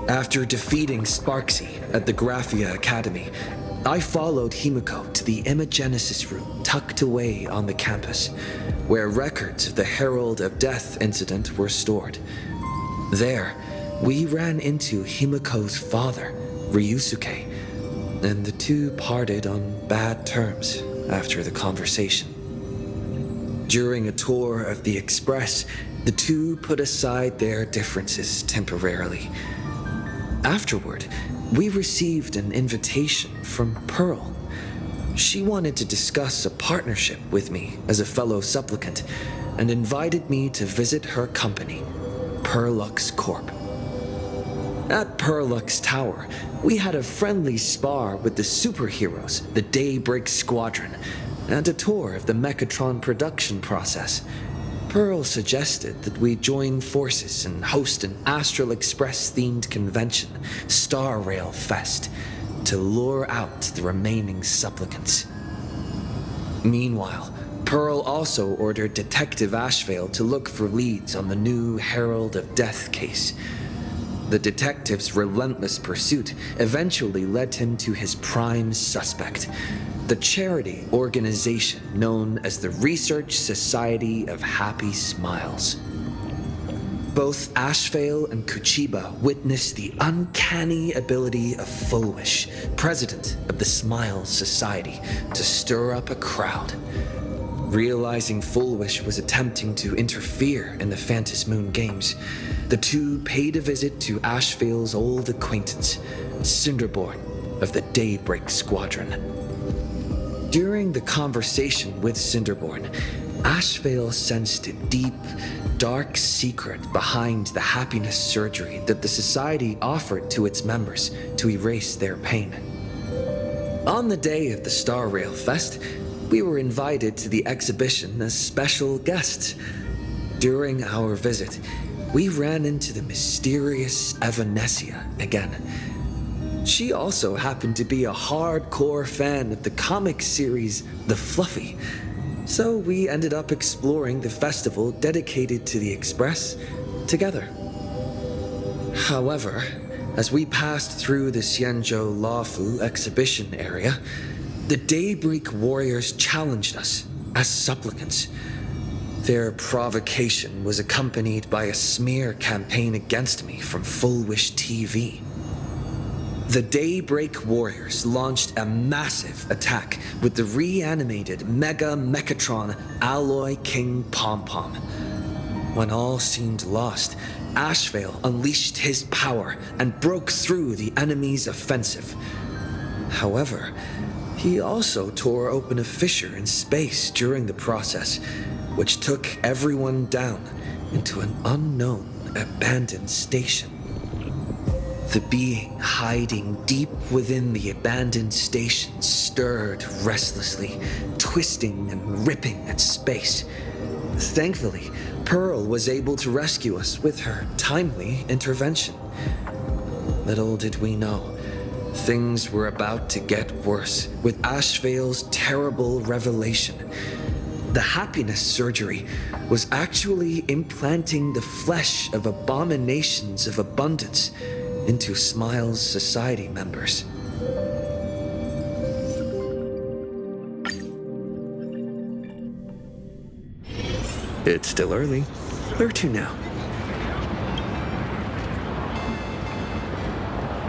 After defeating Sparksy at the Graphia Academy, I followed Himiko to the Imagenesis room tucked away on the campus, where records of the Herald of Death incident were stored. There, we ran into Himiko's father, Ryusuke, and the two parted on bad terms after the conversation. During a tour of the Express, the two put aside their differences temporarily. Afterward, we received an invitation from Pearl. She wanted to discuss a partnership with me as a fellow supplicant and invited me to visit her company, Perlux Corp. At Perlux Tower, we had a friendly spar with the superheroes, the Daybreak Squadron, and a tour of the Mechatron production process. Pearl suggested that we join forces and host an Astral Express-themed convention, Star Rail Fest, to lure out the remaining supplicants. Meanwhile, Pearl also ordered Detective Ashvale to look for leads on the new Herald of Death case. The detective's relentless pursuit eventually led him to his prime suspect, the charity organization known as the Research Society of Happy Smiles. Both Ashvale and Kuchiba witnessed the uncanny ability of Fulwish, president of the Smiles Society, to stir up a crowd. Realizing Fulwish was attempting to interfere in the Phantasmoon Games, the two paid a visit to Ashvale's old acquaintance, Cinderborn of the Daybreak Squadron. During the conversation with Cinderborn, Ashvale sensed a deep, dark secret behind the happiness surgery that the Society offered to its members to erase their pain. On the day of the Star Rail Fest, we were invited to the exhibition as special guests. During our visit, we ran into the mysterious Evanescia again. She also happened to be a hardcore fan of the comic series The Fluffy, so we ended up exploring the festival dedicated to the Express together. However, as we passed through the Xianzhou Laofu exhibition area, the Daybreak Warriors challenged us as supplicants. Their provocation was accompanied by a smear campaign against me from Fulwish TV. The Daybreak Warriors launched a massive attack with the reanimated Mega Mechatron Alloy King Pom-Pom. When all seemed lost, Ashvale unleashed his power and broke through the enemy's offensive. However, he also tore open a fissure in space during the process, which took everyone down into an unknown abandoned station. The being hiding deep within the abandoned station stirred restlessly, twisting and ripping at space. Thankfully, Pearl was able to rescue us with her timely intervention. Little did we know, things were about to get worse with Ashvale's terrible revelation. The happiness surgery was actually implanting the flesh of abominations of abundance into Smiles Society members. It's still early. Where to now?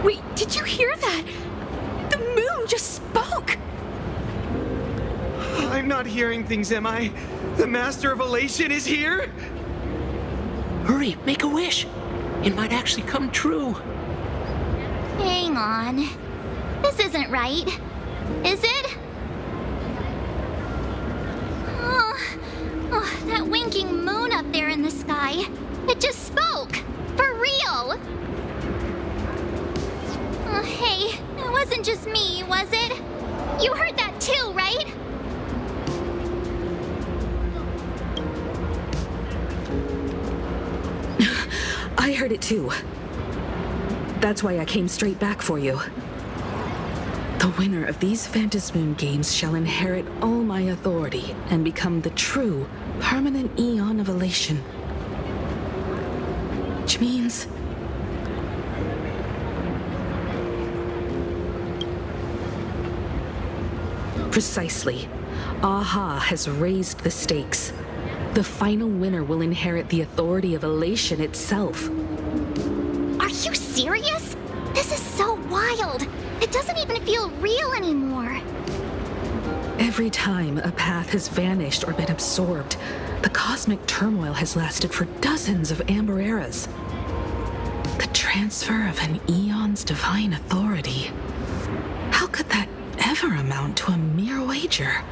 Wait, did you hear that? The moon just spoke! I'm not hearing things, am I? The Master of Elation is here? Hurry, make a wish. It might actually come true. Hang on. This isn't right. Is it? Oh, that winking moon up there in the sky. It just spoke. For real. Oh, hey, it wasn't just me, was it? You heard that too, right? I heard it too. That's why I came straight back for you. The winner of these Phantasmoon Games shall inherit all my authority and become the true, permanent Eon of Elation. Which means Precisely. Aha has raised the stakes. The final winner will inherit the authority of Elation itself. Are you serious? This is so wild. It doesn't even feel real anymore. Every time a path has vanished or been absorbed, the cosmic turmoil has lasted for dozens of Amber eras. The transfer of an eon's divine authority. How could that ever amount to a mere wager,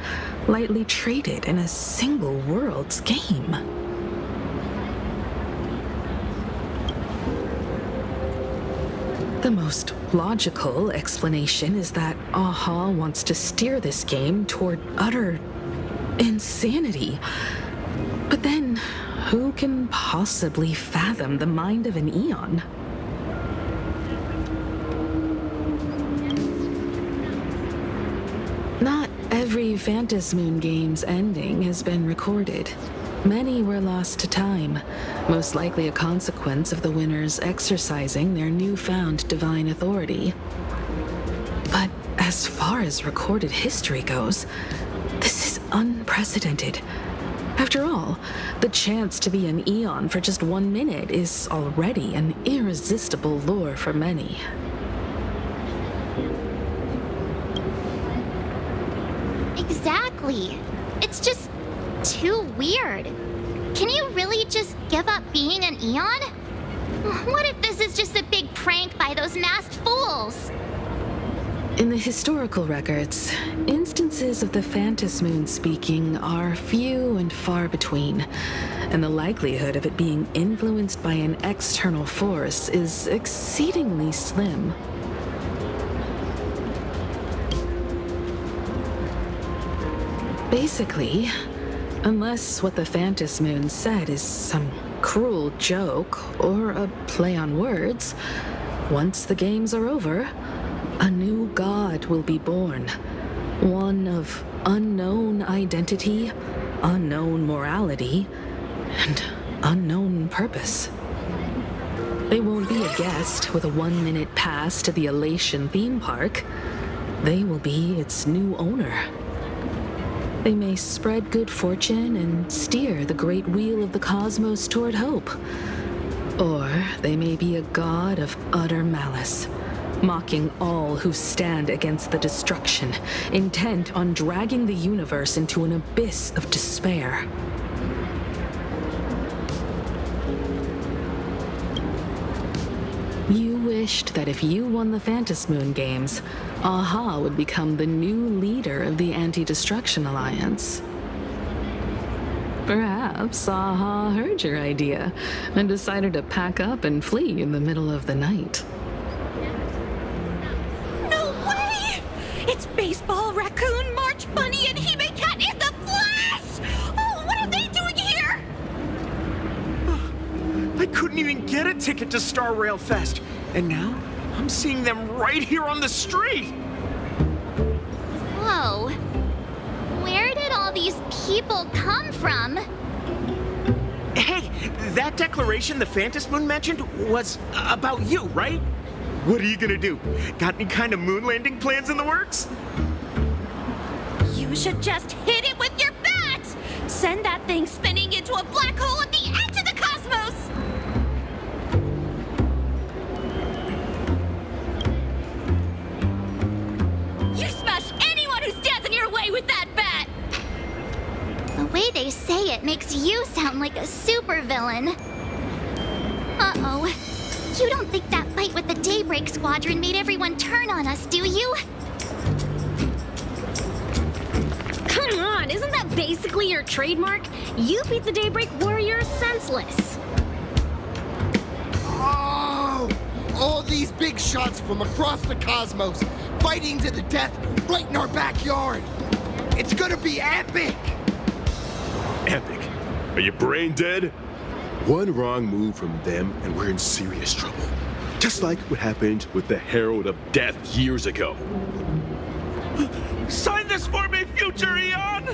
lightly traded in a single world's game? The most logical explanation is that Aha wants to steer this game toward utter insanity. But then, who can possibly fathom the mind of an Eon? Not every Phantasmoon game's ending has been recorded. Many were lost to time, most likely a consequence of the winners exercising their newfound divine authority. But as far as recorded history goes, this is unprecedented. After all, the chance to be an Eon for just 1 minute is already an irresistible lure for many. Exactly. It's just too weird. Can you really just give up being an Eon? What if this is just a big prank by those masked fools? In the historical records, instances of the Phantasmoon speaking are few and far between, and the likelihood of it being influenced by an external force is exceedingly slim. Basically, unless what the Phantasmoon said is some cruel joke or a play on words, once the games are over, a new god will be born. One of unknown identity, unknown morality, and unknown purpose. They won't be a guest with a 1-minute pass to the Elation theme park. They will be its new owner. They may spread good fortune and steer the great wheel of the cosmos toward hope. Or they may be a god of utter malice, mocking all who stand against the destruction, intent on dragging the universe into an abyss of despair. You wished that if you won the Phantasmoon games, Aha would become the new leader of the Anti-Destruction Alliance. Perhaps Aha heard your idea and decided to pack up and flee in the middle of the night. No way! It's Baseball, Raccoon, March Bunny, and Hime Cat in the flesh! Oh, what are they doing here? I couldn't even get a ticket to Star Rail Fest, and now I'm seeing them right here on the street! Whoa. Where did all these people come from? Hey, that declaration the Phantasmoon mentioned was about you, right? What are you gonna do? Got any kind of moon landing plans in the works? You should just hit it with your bat! Send that thing spinning into a black hole at the edge of the cosmos! You smash anyone who stands in your way with that bat! The way they say it makes you sound like a supervillain. Uh-oh. You don't think that fight with the Daybreak Squadron made everyone turn on us, do you? Come on, isn't that basically your trademark? You beat the Daybreak Warriors senseless. Oh! All these big shots from across the cosmos, fighting to the death right in our backyard. It's gonna be epic! Epic. Are you brain dead? One wrong move from them and we're in serious trouble. Just like what happened with the Herald of Death years ago. Sign this for me, future Eon!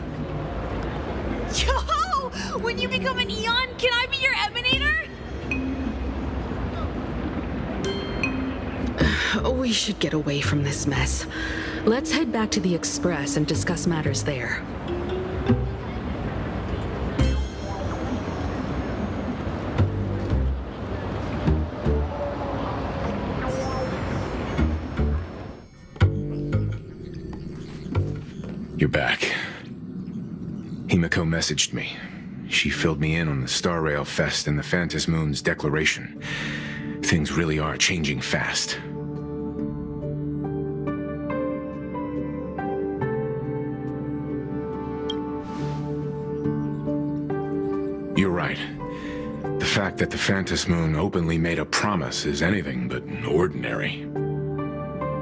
Yo! When you become an Eon, can I be your Emanator? We should get away from this mess. Let's head back to the Express and discuss matters there. You're back. Himiko messaged me. She filled me in on the Star Rail Fest and the Phantom Moon's declaration. Things really are changing fast. You're right. The fact that the Phantom Moon openly made a promise is anything but ordinary.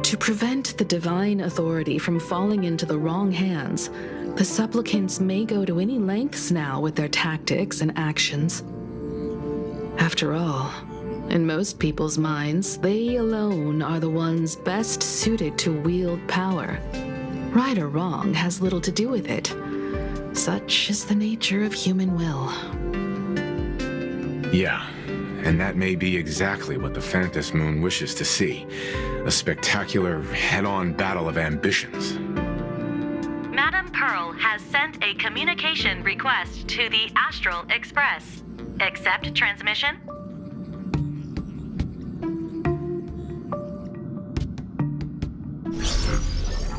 To prevent the divine authority from falling into the wrong hands, the supplicants may go to any lengths now with their tactics and actions. After all, in most people's minds, they alone are the ones best suited to wield power. Right or wrong has little to do with it. Such is the nature of human will. Yeah, and that may be exactly what the Phantom Moon wishes to see. A spectacular, head-on battle of ambitions. Madam Pearl has sent a communication request to the Astral Express. Accept transmission?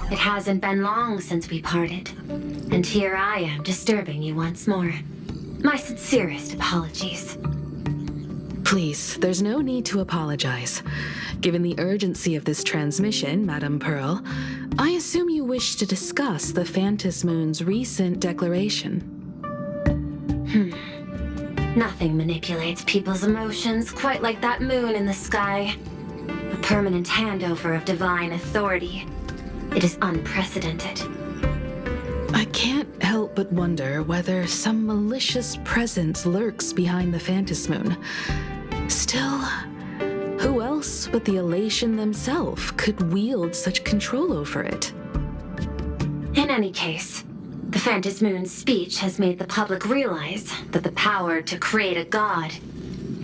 It hasn't been long since we parted, and here I am disturbing you once more. My sincerest apologies. Please, there's no need to apologize. Given the urgency of this transmission, Madam Pearl, I assume you wish to discuss the Phantom Moon's recent declaration. Nothing manipulates people's emotions quite like that moon in the sky. A permanent handover of divine authority. It is unprecedented. I can't help but wonder whether some malicious presence lurks behind the Phantom Moon. Still, who else but the Elation themselves could wield such control over it? In any case, the Phantom Moon's speech has made the public realize that the power to create a god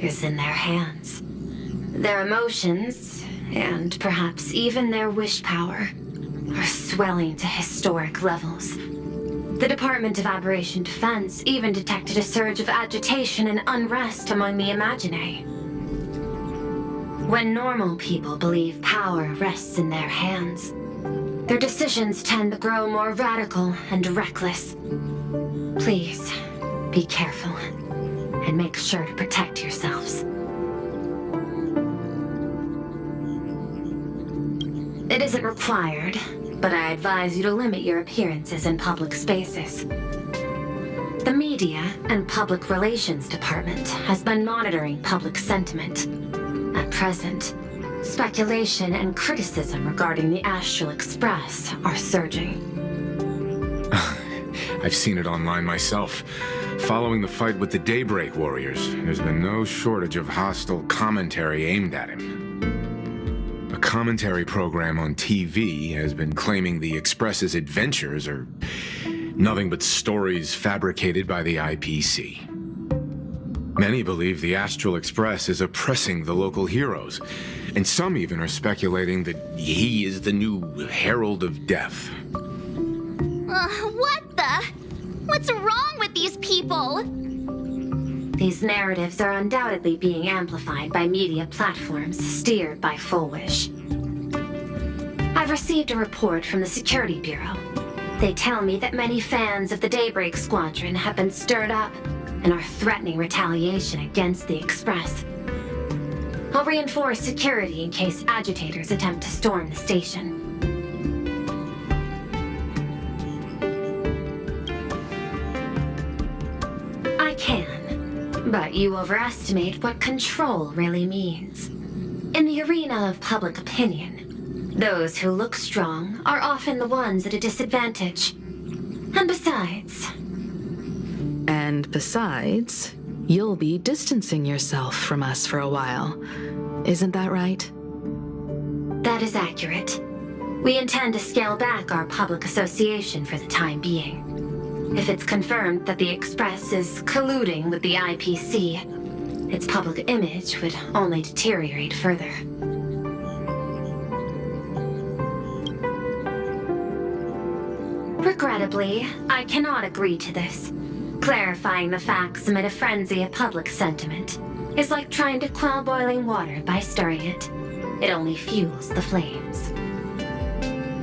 is in their hands. Their emotions, and perhaps even their wish power, are swelling to historic levels. The Department of Aberration Defense even detected a surge of agitation and unrest among the Imaginae. When normal people believe power rests in their hands, their decisions tend to grow more radical and reckless. Please, be careful, and make sure to protect yourselves. It isn't required, but I advise you to limit your appearances in public spaces. The Media and Public Relations Department has been monitoring public sentiment. At present, speculation and criticism regarding the Astral Express are surging. I've seen it online myself. Following the fight with the Daybreak Warriors, there's been no shortage of hostile commentary aimed at him. A commentary program on TV has been claiming the Express's adventures are nothing but stories fabricated by the IPC. Many believe the Astral Express is oppressing the local heroes, and some even are speculating that he is the new Herald of Death. What the? What's wrong with these people? These narratives are undoubtedly being amplified by media platforms steered by Full Wish. I've received a report from the Security Bureau. They tell me that many fans of the Daybreak Squadron have been stirred up and are threatening retaliation against the Express. I'll reinforce security in case agitators attempt to storm the station. I can, but you overestimate what control really means. In the arena of public opinion, those who look strong are often the ones at a disadvantage. And besides, you'll be distancing yourself from us for a while. Isn't that right? That is accurate. We intend to scale back our public association for the time being. If it's confirmed that the Express is colluding with the IPC, its public image would only deteriorate further. Regrettably, I cannot agree to this. Clarifying the facts amid a frenzy of public sentiment is like trying to quell boiling water by stirring it. It only fuels the flames.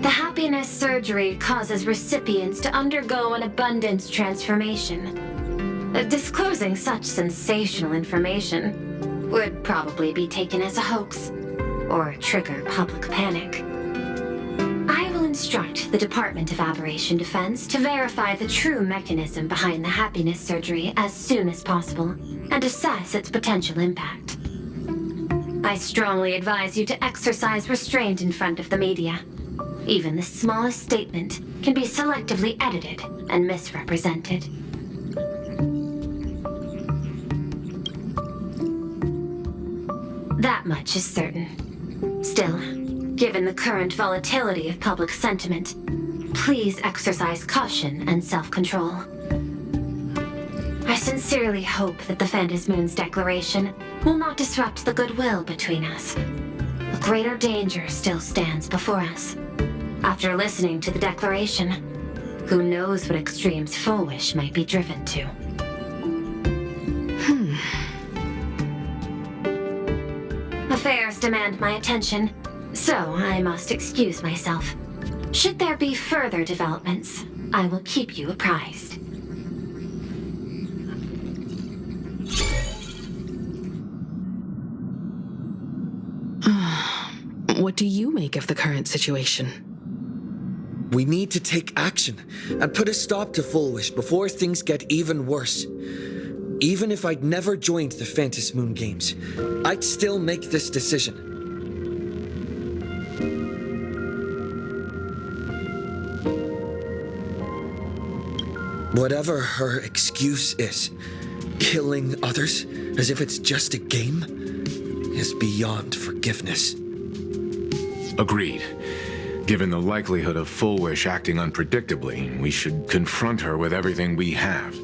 The happiness surgery causes recipients to undergo an abundance transformation. Disclosing such sensational information would probably be taken as a hoax or trigger public panic. I will instruct the Department of Aberration Defense to verify the true mechanism behind the happiness surgery as soon as possible and assess its potential impact. I strongly advise you to exercise restraint in front of the media. Even the smallest statement can be selectively edited and misrepresented. That much is certain. Still, given the current volatility of public sentiment, please exercise caution and self-control. I sincerely hope that the Phantasmoon's declaration will not disrupt the goodwill between us. A greater danger still stands before us. After listening to the declaration, who knows what extremes Fullwish might be driven to. Affairs demand my attention, so I must excuse myself. Should there be further developments, I will keep you apprised. What do you make of the current situation? We need to take action and put a stop to Fullwish before things get even worse. Even if I'd never joined the Phantasmoon Games, I'd still make this decision. Whatever her excuse is, killing others as if it's just a game is beyond forgiveness. Agreed. Given the likelihood of Fullwish acting unpredictably, we should confront her with everything we have.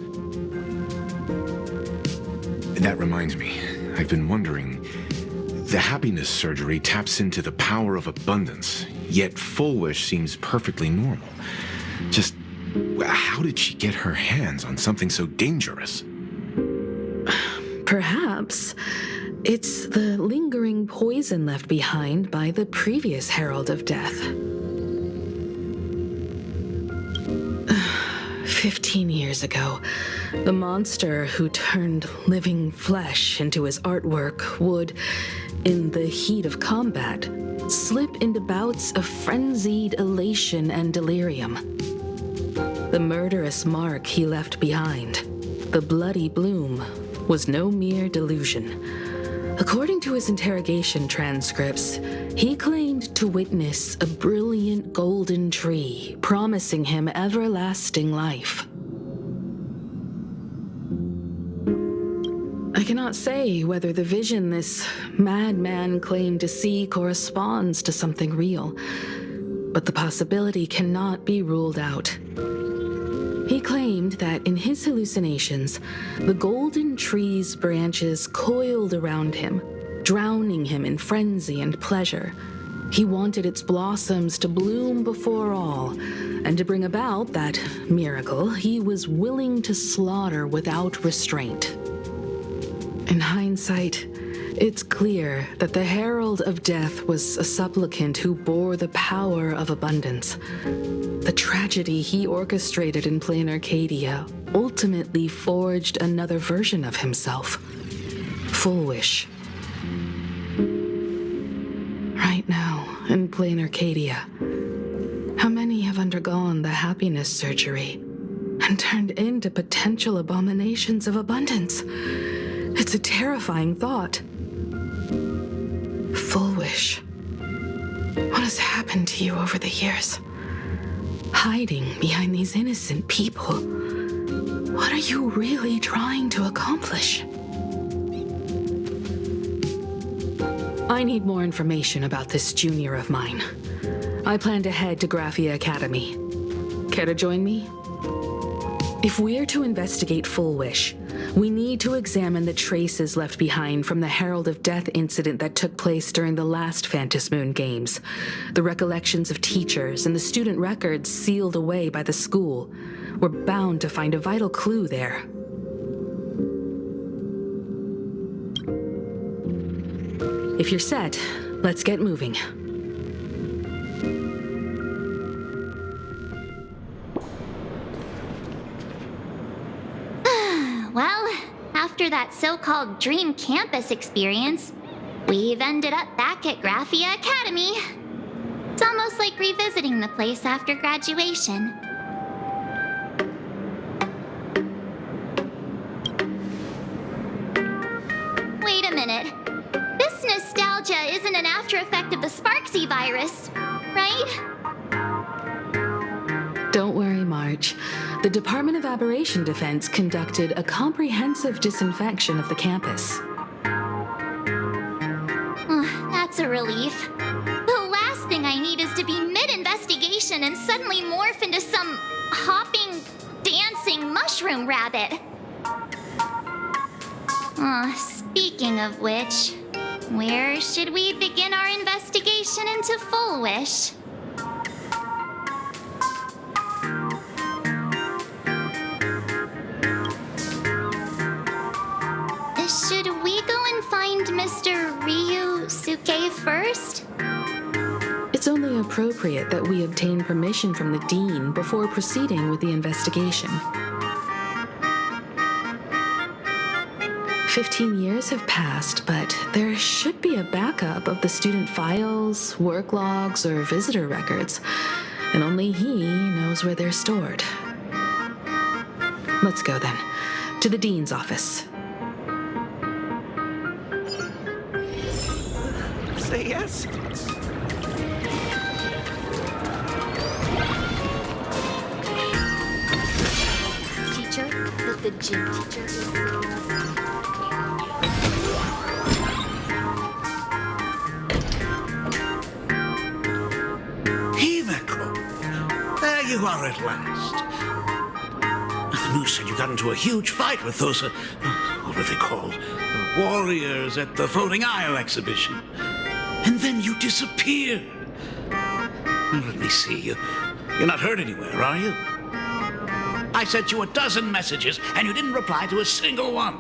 That reminds me, I've been wondering, the happiness surgery taps into the power of abundance, yet Fullwish seems perfectly normal. Just, how did she get her hands on something so dangerous? Perhaps it's the lingering poison left behind by the previous Herald of Death. 15 years ago, the monster who turned living flesh into his artwork would, in the heat of combat, slip into bouts of frenzied elation and delirium. The murderous mark he left behind, the bloody bloom, was no mere delusion. According to his interrogation transcripts, he claimed to witness a brilliant golden tree promising him everlasting life. I cannot say whether the vision this madman claimed to see corresponds to something real, but the possibility cannot be ruled out. He claimed that in his hallucinations, the golden tree's branches coiled around him, drowning him in frenzy and pleasure. He wanted its blossoms to bloom before all, and to bring about that miracle, he was willing to slaughter without restraint. In hindsight, it's clear that the Herald of Death was a supplicant who bore the power of abundance. The tragedy he orchestrated in Plain Arcadia ultimately forged another version of himself, Fullwish. Right now, in Plain Arcadia, how many have undergone the happiness surgery and turned into potential abominations of abundance? It's a terrifying thought. Fullwish, what has happened to you over the years? Hiding behind these innocent people. What are you really trying to accomplish? I need more information about this junior of mine. I plan to head to Graphia Academy. Care to join me? If we're to investigate Fullwish, We need to examine the traces left behind from the Herald of Death incident that took place during the last Phantom Moon Games. The recollections of teachers and the student records sealed away by the school. We're bound to find a vital clue there. If you're set, let's get moving. Well, after that so-called dream campus experience, we've ended up back at Graphia Academy. It's almost like revisiting the place after graduation. Wait a minute. This nostalgia isn't an after effect of the Sparksy virus, right? Don't worry, March. The Department of Aberration Defense conducted a comprehensive disinfection of the campus. That's a relief. The last thing I need is to be mid-investigation and suddenly morph into some hopping, dancing mushroom rabbit. Speaking of which, where should we begin our investigation into Full Wish? Should we go and find Mr. Ryusuke first? It's only appropriate that we obtain permission from the Dean before proceeding with the investigation. 15 years have passed, but there should be a backup of the student files, work logs, or visitor records, and only he knows where they're stored. Let's go then, to the Dean's office. Say yes. Teacher, but the gym teacher is... Himeko! There you are at last. The news said you got into a huge fight with those, what were they called? Warriors at the Floating Isle exhibition. And then you disappeared. Well, let me see. You're not hurt anywhere, are you? I sent you a dozen messages, and you didn't reply to a single one.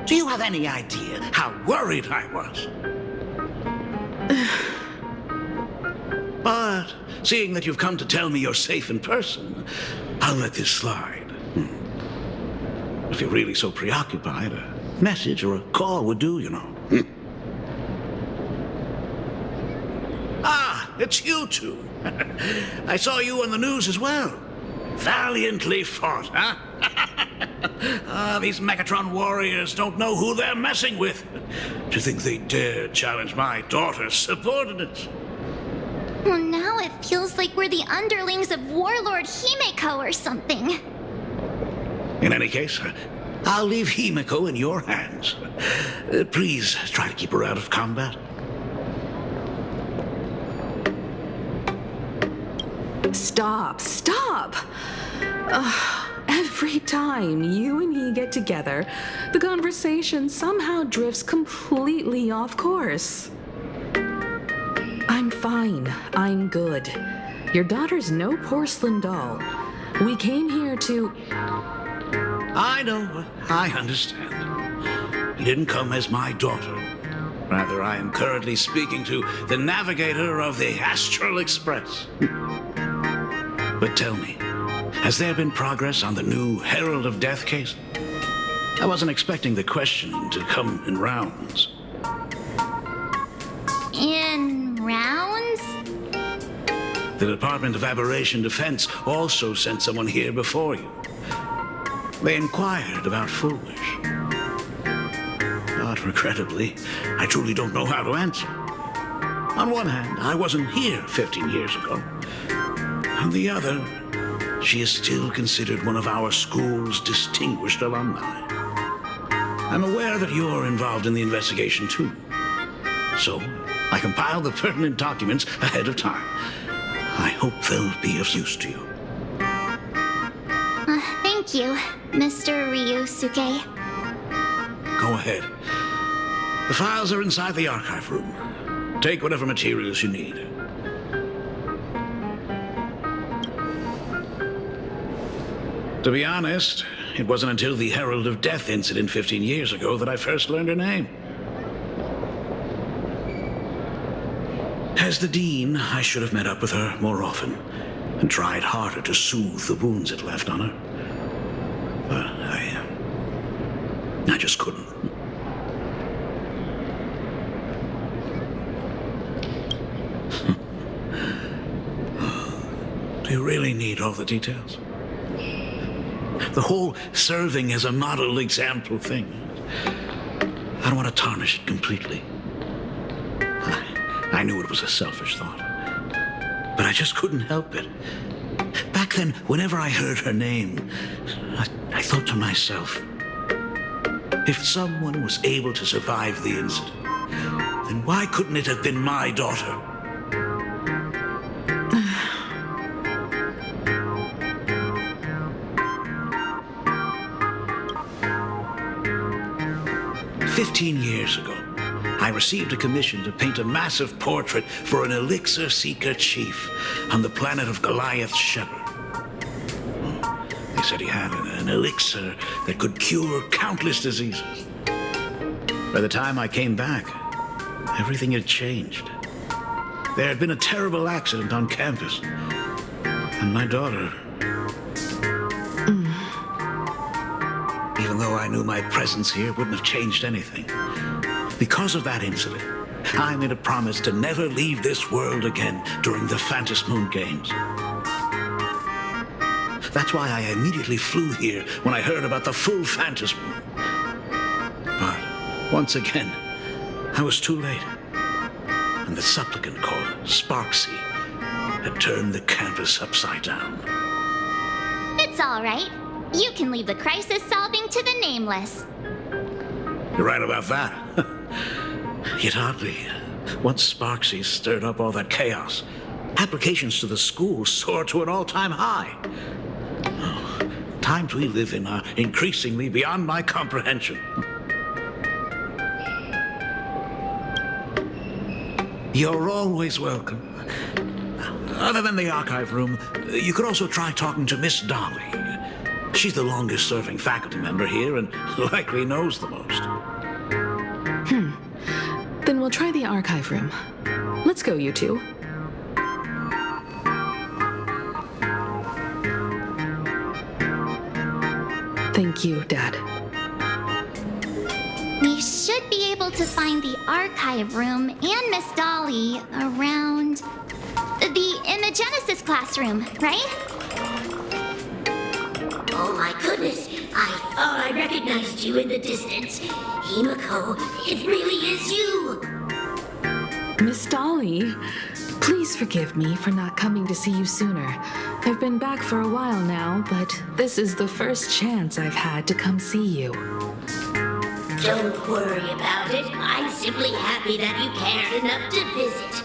Do you have any idea how worried I was? But seeing that you've come to tell me you're safe in person, I'll let this slide. If you're really so preoccupied, a message or a call would do, you know. Ah, it's you two. I saw you on the news as well. Valiantly fought, huh? These Megatron warriors don't know who they're messing with. To think they dare challenge my daughter's subordinates. Well, now it feels like we're the underlings of Warlord Himeko or something. In any case, I'll leave Himeko in your hands. Please try to keep her out of combat. Stop! Every time you and he get together, the conversation somehow drifts completely off course. I'm fine. I'm good. Your daughter's no porcelain doll. We came here to... I know. I understand. You didn't come as my daughter. Rather, I am currently speaking to the navigator of the Astral Express. But tell me, has there been progress on the new Herald of Death case? I wasn't expecting the questioning to come in rounds. In rounds? The Department of Aberration Defense also sent someone here before you. They inquired about Full Wish. But regrettably, I truly don't know how to answer. On one hand, I wasn't here 15 years ago. On the other, she is still considered one of our school's distinguished alumni. I'm aware that you're involved in the investigation too. So, I compiled the pertinent documents ahead of time. I hope they'll be of use to you. Thank you, Mr. Ryusuke. ahead. The files are inside the archive room. Take whatever materials you need. To be honest, it wasn't until the Herald of Death incident 15 years ago that I first learned her name. As the Dean, I should have met up with her more often and tried harder to soothe the wounds it left on her. But I just couldn't. Do you really need all the details? The whole serving as a model example thing. I don't want to tarnish it completely. I knew it was a selfish thought, but I just couldn't help it. Back then, whenever I heard her name, I thought to myself, if someone was able to survive the incident, then why couldn't it have been my daughter? "15 years ago, I received a commission to paint a massive portrait for an elixir seeker chief on the planet of Goliath's Shepherd. They said he had an elixir that could cure countless diseases. By the time I came back, everything had changed. There had been a terrible accident on campus, and my daughter... Even though I knew my presence here wouldn't have changed anything, because of that incident, I made a promise to never leave this world again during the Phantom Moon Games. That's why I immediately flew here when I heard about the full Phantom Moon. But once again, I was too late, and the supplicant called Sparksy had turned the campus upside down. It's all right. You can leave the crisis solving to the Nameless. You're right about that. Yet oddly, once Sparksy stirred up all that chaos, applications to the school soared to an all-time high. Oh, times we live in are increasingly beyond my comprehension. You're always welcome. Other than the archive room, you could also try talking to Miss Dolly. She's the longest-serving faculty member here and likely knows the most. Then we'll try the archive room. Let's go, you two. Thank you, Dad. We should be able to find the archive room and Miss Dolly around in the Genesis classroom, right? Oh my goodness, I thought I recognized you in the distance. Himiko, it really is you! Miss Dolly, please forgive me for not coming to see you sooner. I've been back for a while now, but this is the first chance I've had to come see you. Don't worry about it. I'm simply happy that you cared enough to visit.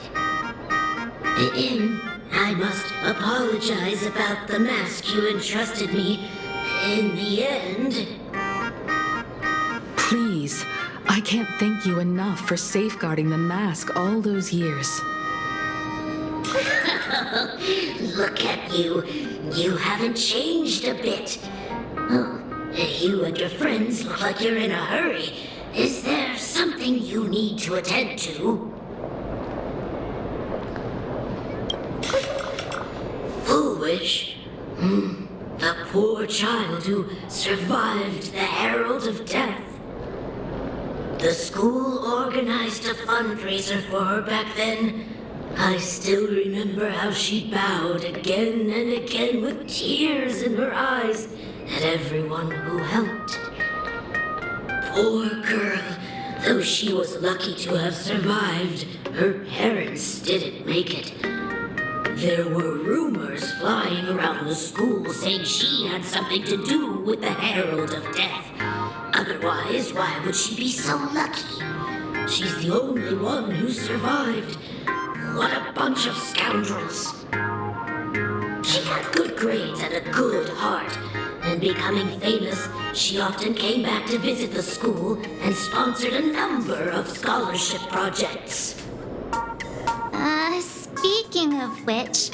I must apologize about the mask you entrusted me. In the end... Please, I can't thank you enough for safeguarding the mask all those years. Look at you. You haven't changed a bit. Oh, you and your friends look like you're in a hurry. Is there something you need to attend to? Foolish? The poor child who survived the Herald of Death. The school organized a fundraiser for her back then. I still remember how she bowed again and again with tears in her eyes at everyone who helped. Poor girl, though she was lucky to have survived, her parents didn't make it. There were rumors flying around the school saying she had something to do with the Herald of Death. Otherwise, why would she be so lucky? She's the only one who survived. What a bunch of scoundrels. She had good grades and a good heart, and becoming famous, she often came back to visit the school and sponsored a number of scholarship projects. Speaking of which,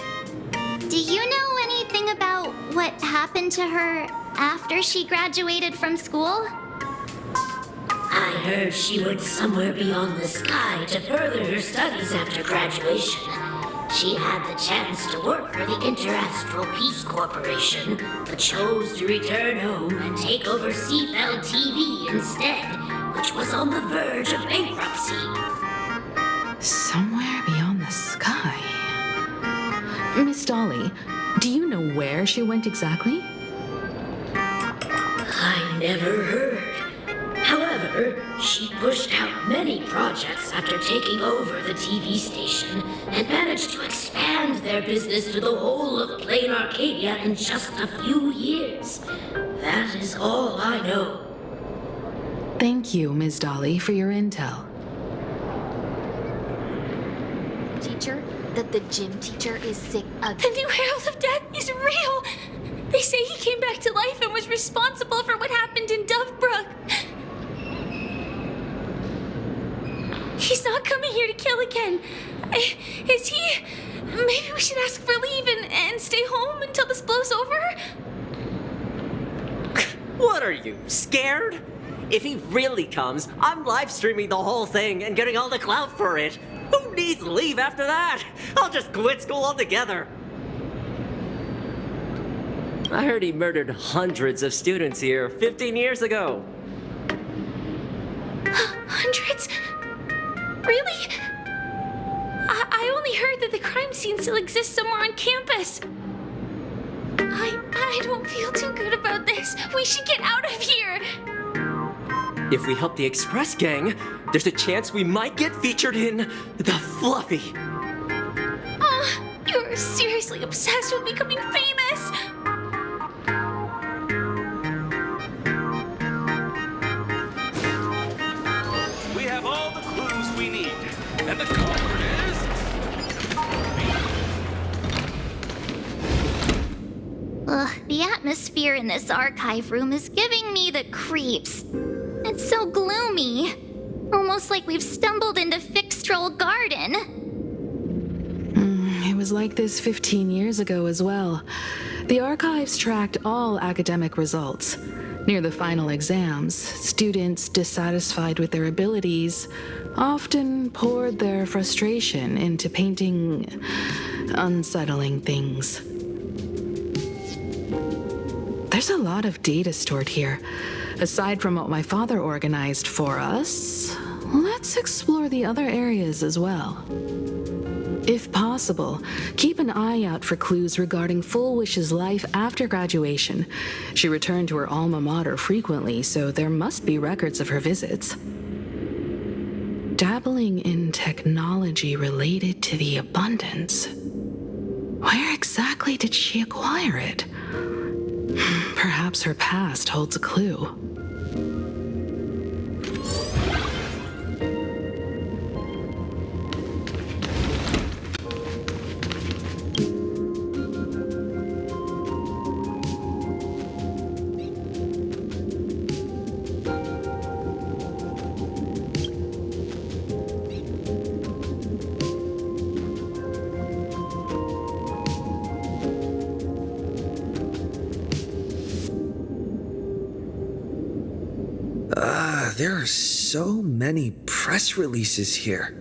do you know anything about what happened to her after she graduated from school? I heard she went somewhere beyond the sky to further her studies after graduation. She had the chance to work for the Interastral Peace Corporation, but chose to return home and take over CFL TV instead, which was on the verge of bankruptcy. Somewhere beyond the sky. Miss Dolly, do you know where she went exactly? I never heard. However, she pushed out many projects after taking over the TV station and managed to expand their business to the whole of Plain Arcadia in just a few years. That is all I know. Thank you, Ms. Dolly, for your intel. Teacher, that the gym teacher is sick again. The new Herald of Death is real! They say he came back to life and was responsible for what happened in Dovebrook. He's not coming here to kill again. Is he? Maybe we should ask for leave and stay home until this blows over? What are you, scared? If he really comes, I'm live streaming the whole thing and getting all the clout for it. Who needs leave after that? I'll just quit school altogether. I heard he murdered hundreds of students here 15 years ago. Hundreds? Really? I only heard that the crime scene still exists somewhere on campus. I don't feel too good about this. We should get out of here. If we help the Express Gang, there's a chance we might get featured in The Fluffy. You're seriously obsessed with becoming famous. We have all the clues we need. And the culprit is... Ugh, the atmosphere in this archive room is giving me the creeps. It's so gloomy. Almost like we've stumbled into Fixtroll Garden. It was like this 15 years ago as well. The archives tracked all academic results. Near the final exams, students dissatisfied with their abilities often poured their frustration into painting unsettling things. There's a lot of data stored here. Aside from what my father organized for us, let's explore the other areas as well. If possible, keep an eye out for clues regarding Full Wish's life after graduation. She returned to her alma mater frequently, so there must be records of her visits. Dabbling in technology related to the abundance. Where exactly did she acquire it? Perhaps her past holds a clue. There are so many press releases here.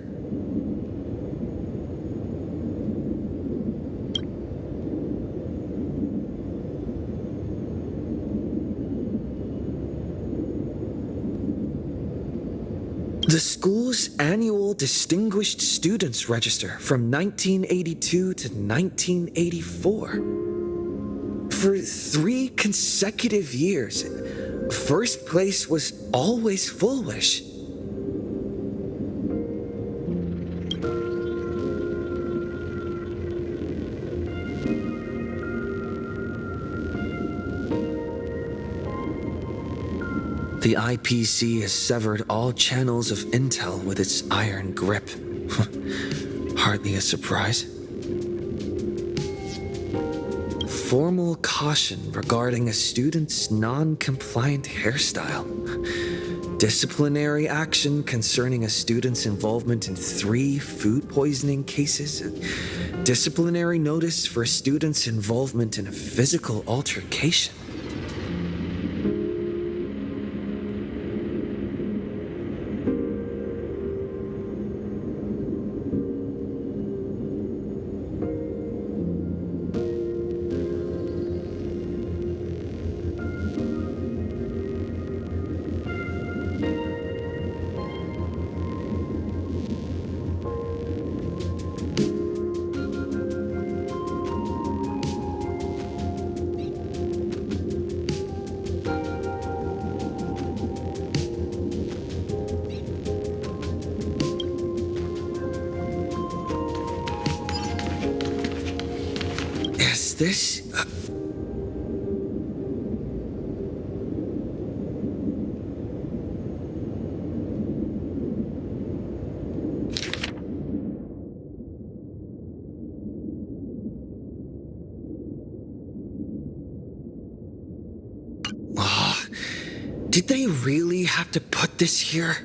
The school's annual Distinguished Students Register from 1982 to 1984. For 3 consecutive years, first place was always Full Wish. The IPC has severed all channels of intel with its iron grip. Hardly a surprise. Formal caution regarding a student's non-compliant hairstyle. Disciplinary action concerning a student's involvement in 3 food poisoning cases. Disciplinary notice for a student's involvement in a physical altercation. Is this... Did they really have to put this here?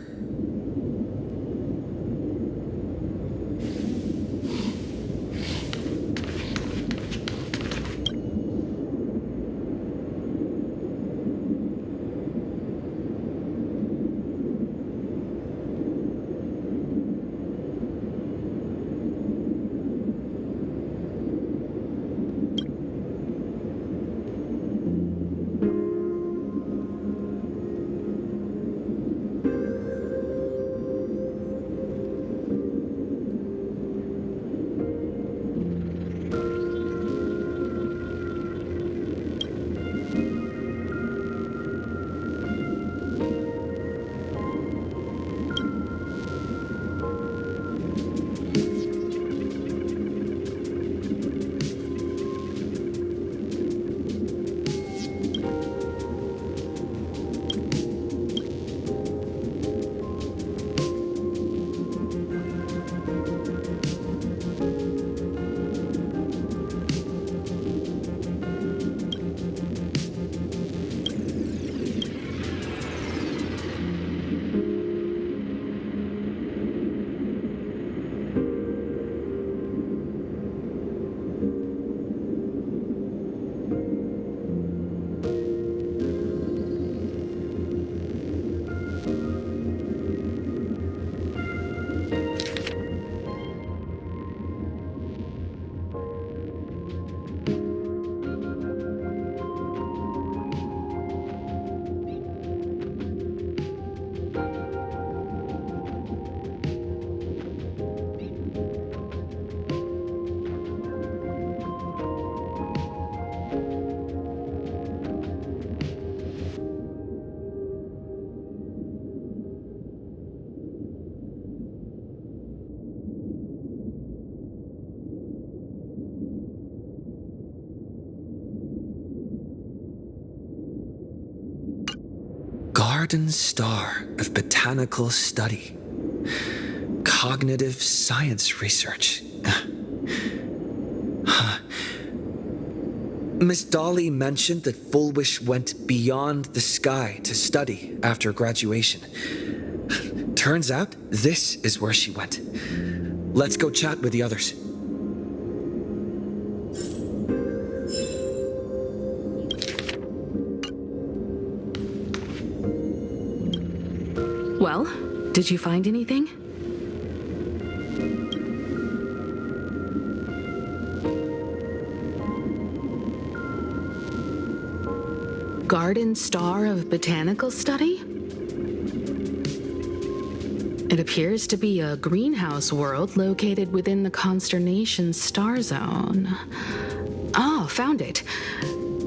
Garden Star of Botanical Study. Cognitive Science Research. Miss Dolly mentioned that Fullwish went beyond the sky to study after graduation. Turns out, this is where she went. Let's go chat with the others. Well, did you find anything? Garden Star of Botanical Study? It appears to be a greenhouse world located within the consternation star zone. Oh, found it.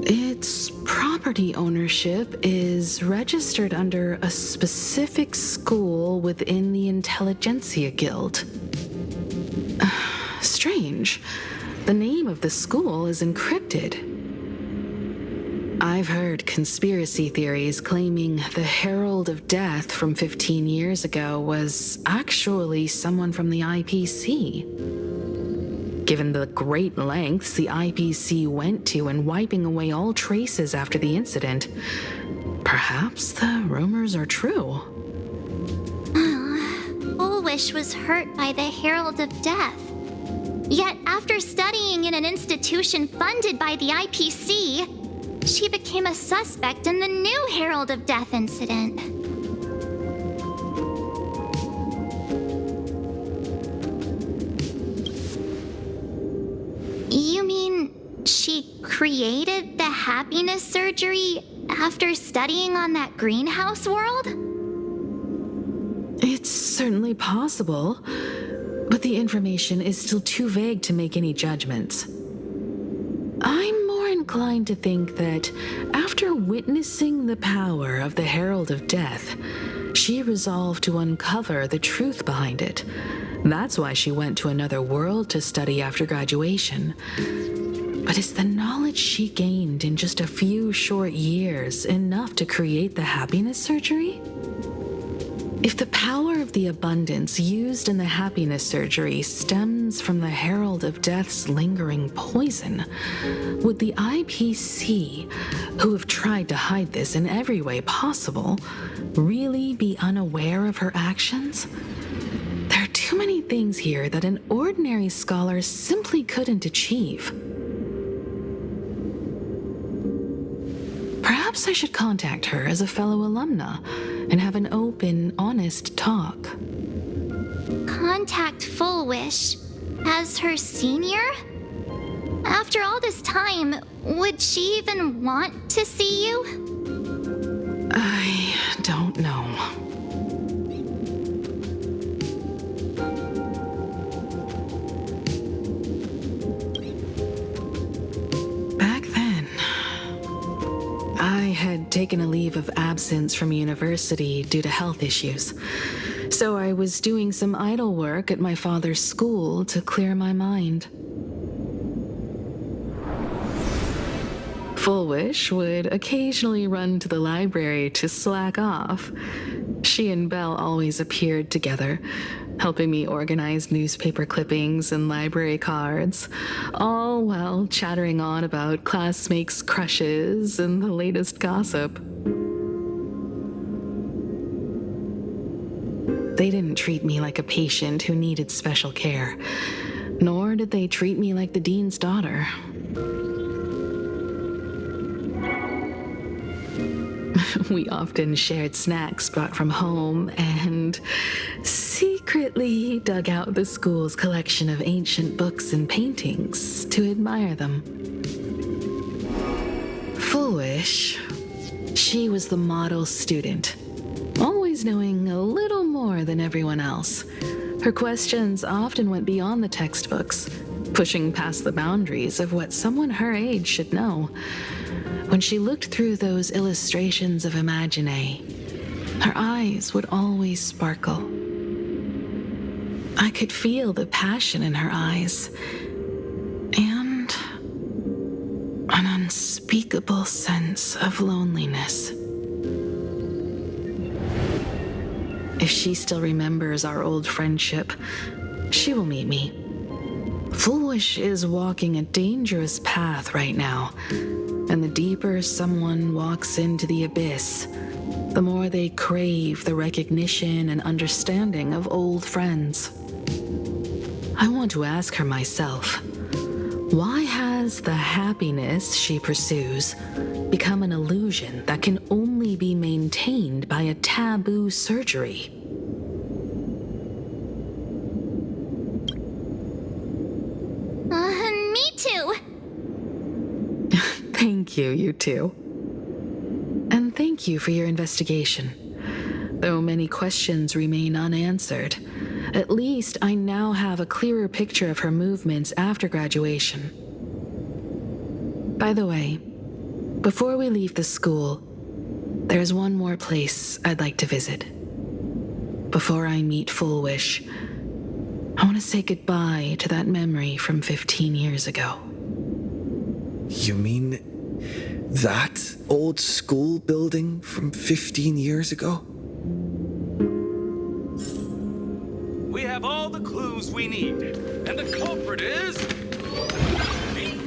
Its property ownership is registered under a specific school within the Intelligentsia Guild. Strange. The name of the school is encrypted. I've heard conspiracy theories claiming the Herald of Death from 15 years ago was actually someone from the IPC. given the great lengths the IPC went to in wiping away all traces after the incident. Perhaps the rumors are true. Full Wish was hurt by the Herald of Death. Yet, after studying in an institution funded by the IPC, she became a suspect in the new Herald of Death incident. You mean she created the happiness surgery after studying on that greenhouse world? It's certainly possible, but the information is still too vague to make any judgments. I'm more inclined to think that after witnessing the power of the Herald of Death, she resolved to uncover the truth behind it. That's why she went to another world to study after graduation. But is the knowledge she gained in just a few short years enough to create the happiness surgery? If the power of the abundance used in the happiness surgery stems from the Herald of Death's lingering poison, would the IPC, who have tried to hide this in every way possible, really be unaware of her actions? There are too many things here that an ordinary scholar simply couldn't achieve. Perhaps I should contact her as a fellow alumna and have an open, honest talk. Contact Full Wish as her senior? After all this time, would she even want to see you? I don't know. I had taken a leave of absence from university due to health issues, so I was doing some idle work at my father's school to clear my mind. Full Wish would occasionally run to the library to slack off. She and Belle always appeared together, helping me organize newspaper clippings and library cards, all while chattering on about classmates' crushes and the latest gossip. They didn't treat me like a patient who needed special care, nor did they treat me like the dean's daughter. We often shared snacks brought from home and secretly dug out the school's collection of ancient books and paintings to admire them. Full Wish, she was the model student, always knowing a little more than everyone else. Her questions often went beyond the textbooks, pushing past the boundaries of what someone her age should know. When she looked through those illustrations of Imagine, her eyes would always sparkle. I could feel the passion in her eyes, and an unspeakable sense of loneliness. If she still remembers our old friendship, she will meet me. Full Wish is walking a dangerous path right now. And the deeper someone walks into the abyss, the more they crave the recognition and understanding of old friends. I want to ask her myself, why has the happiness she pursues become an illusion that can only be maintained by a taboo surgery? Me too. Thank you, you two. And thank you for your investigation. Though many questions remain unanswered, at least I now have a clearer picture of her movements after graduation. By the way, before we leave the school, there's one more place I'd like to visit. Before I meet Full Wish, I want to say goodbye to that memory from 15 years ago. You mean that old school building from 15 years ago? We have all the clues clues we need. And the culprit is... me.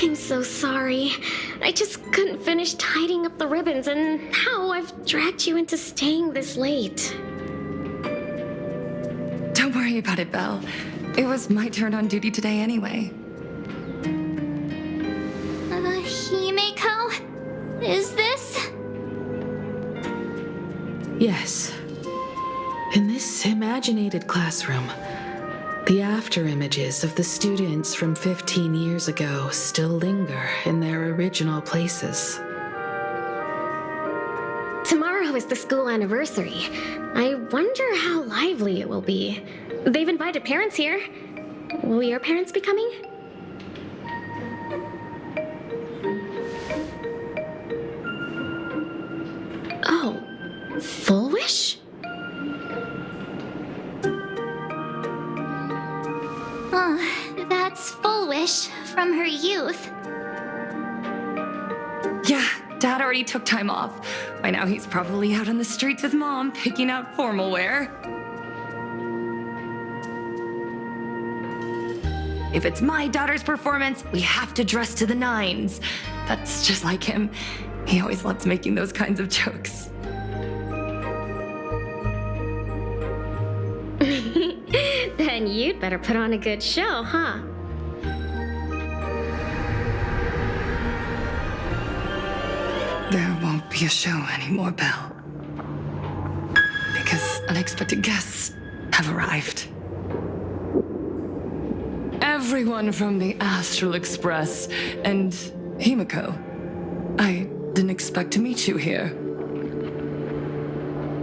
I'm so sorry. I just couldn't finish tidying up the ribbons, and now I've dragged you into staying this late. Don't worry about it, Belle. It was my turn on duty today anyway. Himeko? Is this? Yes. In this imaginated classroom, the after images of the students from 15 years ago still linger in their original places. Tomorrow is the school anniversary. I wonder how lively it will be. They've invited parents here. Will your parents be coming? Oh, Full Wish? Oh, that's Full Wish from her youth. Yeah, Dad already took time off. By now he's probably out on the streets with Mom, picking out formal wear. If it's my daughter's performance, we have to dress to the nines. That's just like him. He always loves making those kinds of jokes. Then you'd better put on a good show, huh? There won't be a show anymore, Belle. Because unexpected guests have arrived. Everyone from the Astral Express and Himeko. I didn't expect to meet you here.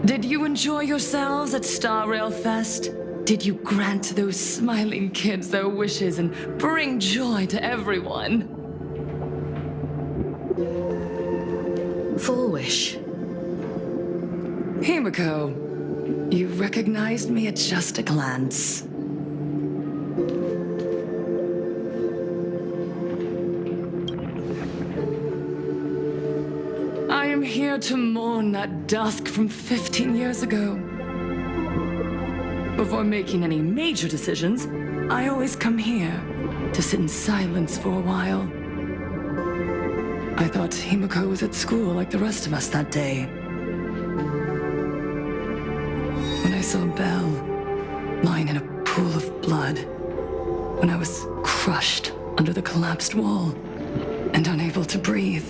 Did you enjoy yourselves at Star Rail Fest? Did you grant those smiling kids their wishes and bring joy to everyone? Full Wish. Himeko, you recognized me at just a glance. I am here to mourn that dusk from 15 years ago. Before making any major decisions, I always come here to sit in silence for a while. I thought Himeko was at school like the rest of us that day. When I saw Belle lying in a pool of blood, when I was crushed under the collapsed wall and unable to breathe,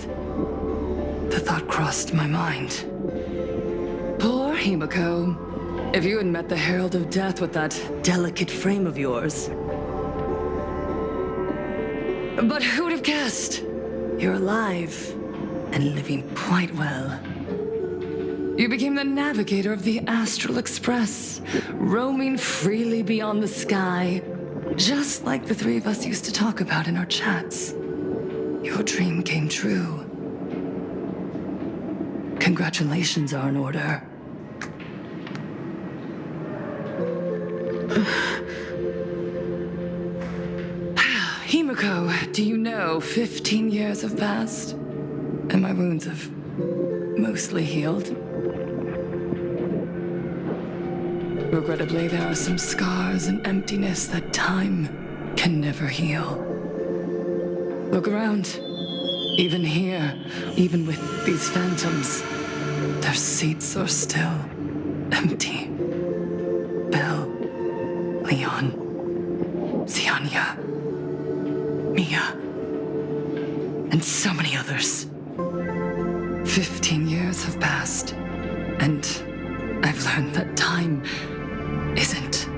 the thought crossed my mind. Poor Himeko. If you had met the Herald of Death with that delicate frame of yours. But who would have guessed? You're alive and living quite well. You became the navigator of the Astral Express, roaming freely beyond the sky, just like the three of us used to talk about in our chats. Your dream came true. Congratulations are in order. Himeko, do you know 15 years have passed? And my wounds have mostly healed. Regrettably, there are some scars and emptiness that time can never heal. Look around. Even here, even with these phantoms, their seats are still empty. Belle, Leon, Xianya, Mia, and so many others. 15 years have passed, and I've learned that time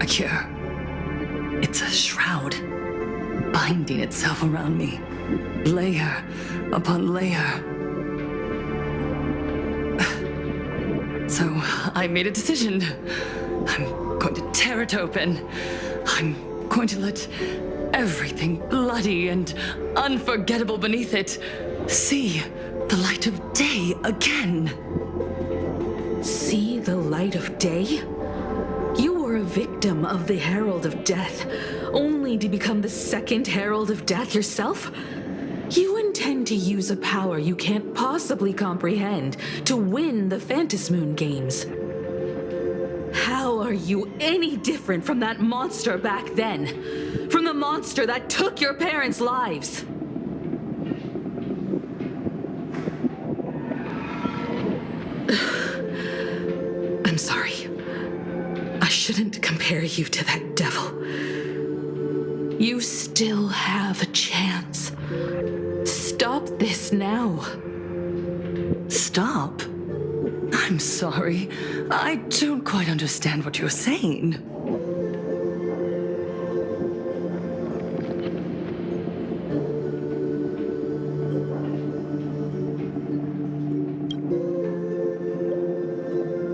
Akir. It's a shroud, binding itself around me, layer upon layer. So I made a decision. I'm going to tear it open. I'm going to let everything bloody and unforgettable beneath it see the light of day again. See the light of day? You were a victim of the Herald of Death, only to become the second Herald of Death yourself? You intend to use a power you can't possibly comprehend to win the Phantasmoon games. How are you any different from that monster back then? From the monster that took your parents' lives? I'm sorry. I shouldn't compare you to that devil. You still have a chance. Stop this now. Stop? I'm sorry. I don't quite understand what you're saying.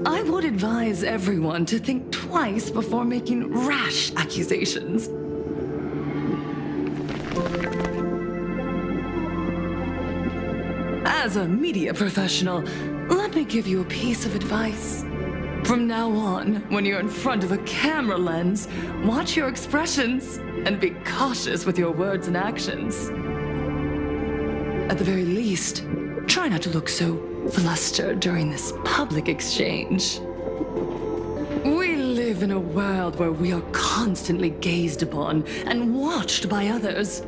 I would advise everyone to think twice before making rash accusations. As a media professional, let me give you a piece of advice. From now on, when you're in front of a camera lens, watch your expressions and be cautious with your words and actions. At the very least, try not to look so flustered during this public exchange. We live in a world where we are constantly gazed upon and watched by others.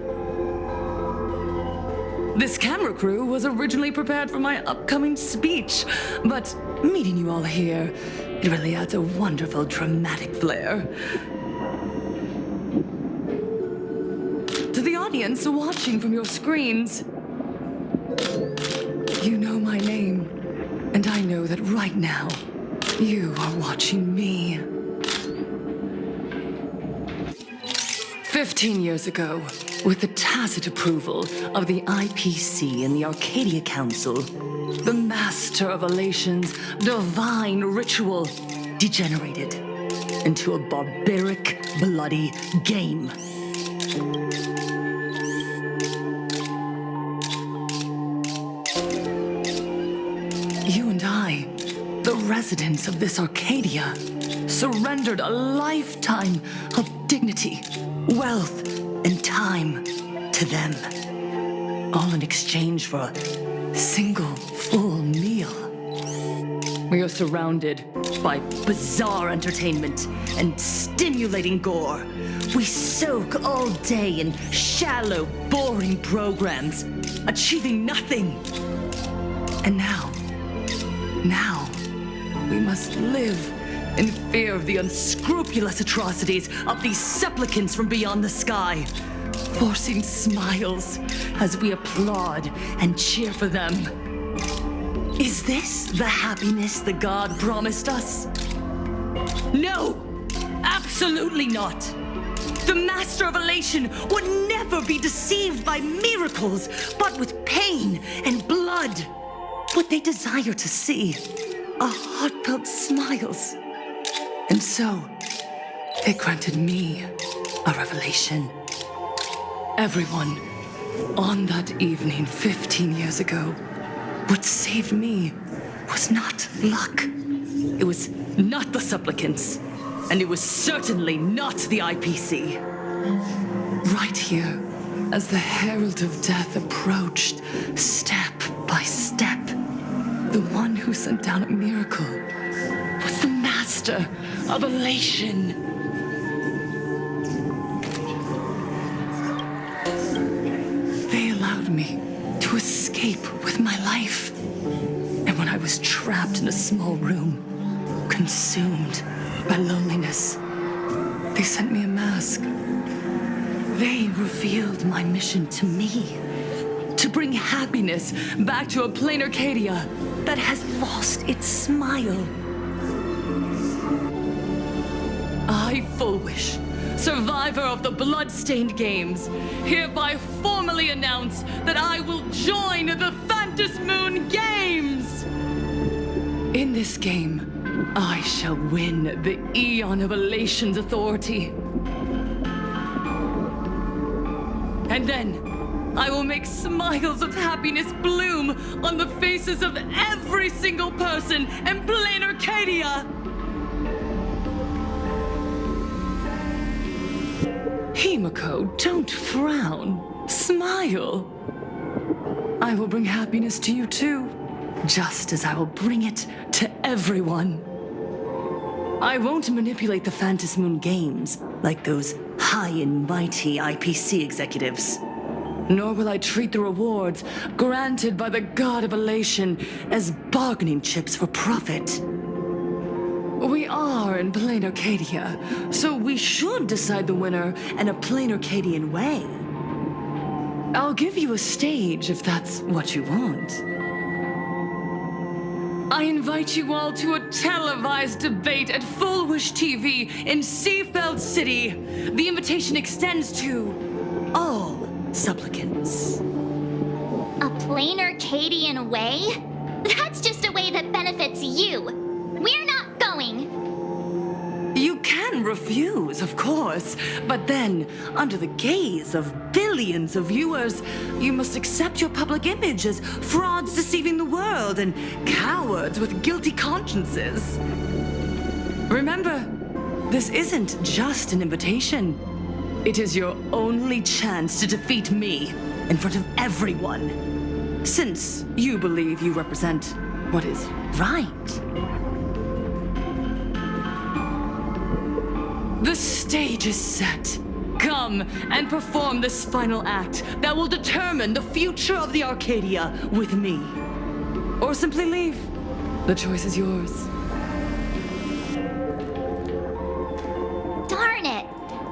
This camera crew was originally prepared for my upcoming speech, but meeting you all here, it really adds a wonderful dramatic flair. To the audience watching from your screens, you know my name, and I know that right now, you are watching me. 15 years ago, with the tacit approval of the IPC and the Arcadia Council, the Master of Elation's divine ritual degenerated into a barbaric, bloody game. You and I, the residents of this Arcadia, surrendered a lifetime of dignity, wealth, and time to them, all in exchange for a single full meal. We are surrounded by bizarre entertainment and stimulating gore. We soak all day in shallow, boring programs, achieving nothing. And now, we must live in fear of the unscrupulous atrocities of these supplicants from beyond the sky, forcing smiles as we applaud and cheer for them. Is this the happiness the god promised us? No, absolutely not. The Master of Elation would never be deceived by miracles, but with pain and blood. What they desire to see are heartfelt smiles. And so, it granted me a revelation. Everyone, on that evening 15 years ago, what saved me was not luck. It was not the supplicants, and it was certainly not the IPC. Right here, as the Herald of Death approached, step by step, the one who sent down a miracle was the Master of Elation. They allowed me to escape with my life. And when I was trapped in a small room, consumed by loneliness, they sent me a mask. They revealed my mission to me, to bring happiness back to a plain Arcadia that has lost its smile. I, Fullwish, survivor of the Bloodstained Games, hereby formally announce that I will join the Phantasmoon Games! In this game, I shall win the Eon of Elation's authority. And then, I will make smiles of happiness bloom on the faces of every single person in Plain Arcadia! Himiko, don't frown. Smile. I will bring happiness to you too, just as I will bring it to everyone. I won't manipulate the Phantasmoon Games like those high and mighty IPC executives. Nor will I treat the rewards granted by the God of Elation as bargaining chips for profit. We are in Plain Arcadia, so we should decide the winner in a Plain Arcadian way. I'll give you a stage if that's what you want. I invite you all to a televised debate at Fullwish TV in Seafeld City. The invitation extends to all supplicants. A Plain Arcadian way? That's just a way that benefits you. We're not going. You can refuse, of course, but then, under the gaze of billions of viewers, you must accept your public image as frauds deceiving the world and cowards with guilty consciences. Remember, this isn't just an invitation. It is your only chance to defeat me in front of everyone, since you believe you represent what is right. The stage is set. Come and perform this final act that will determine the future of the Arcadia with me. Or simply leave. The choice is yours. Darn it!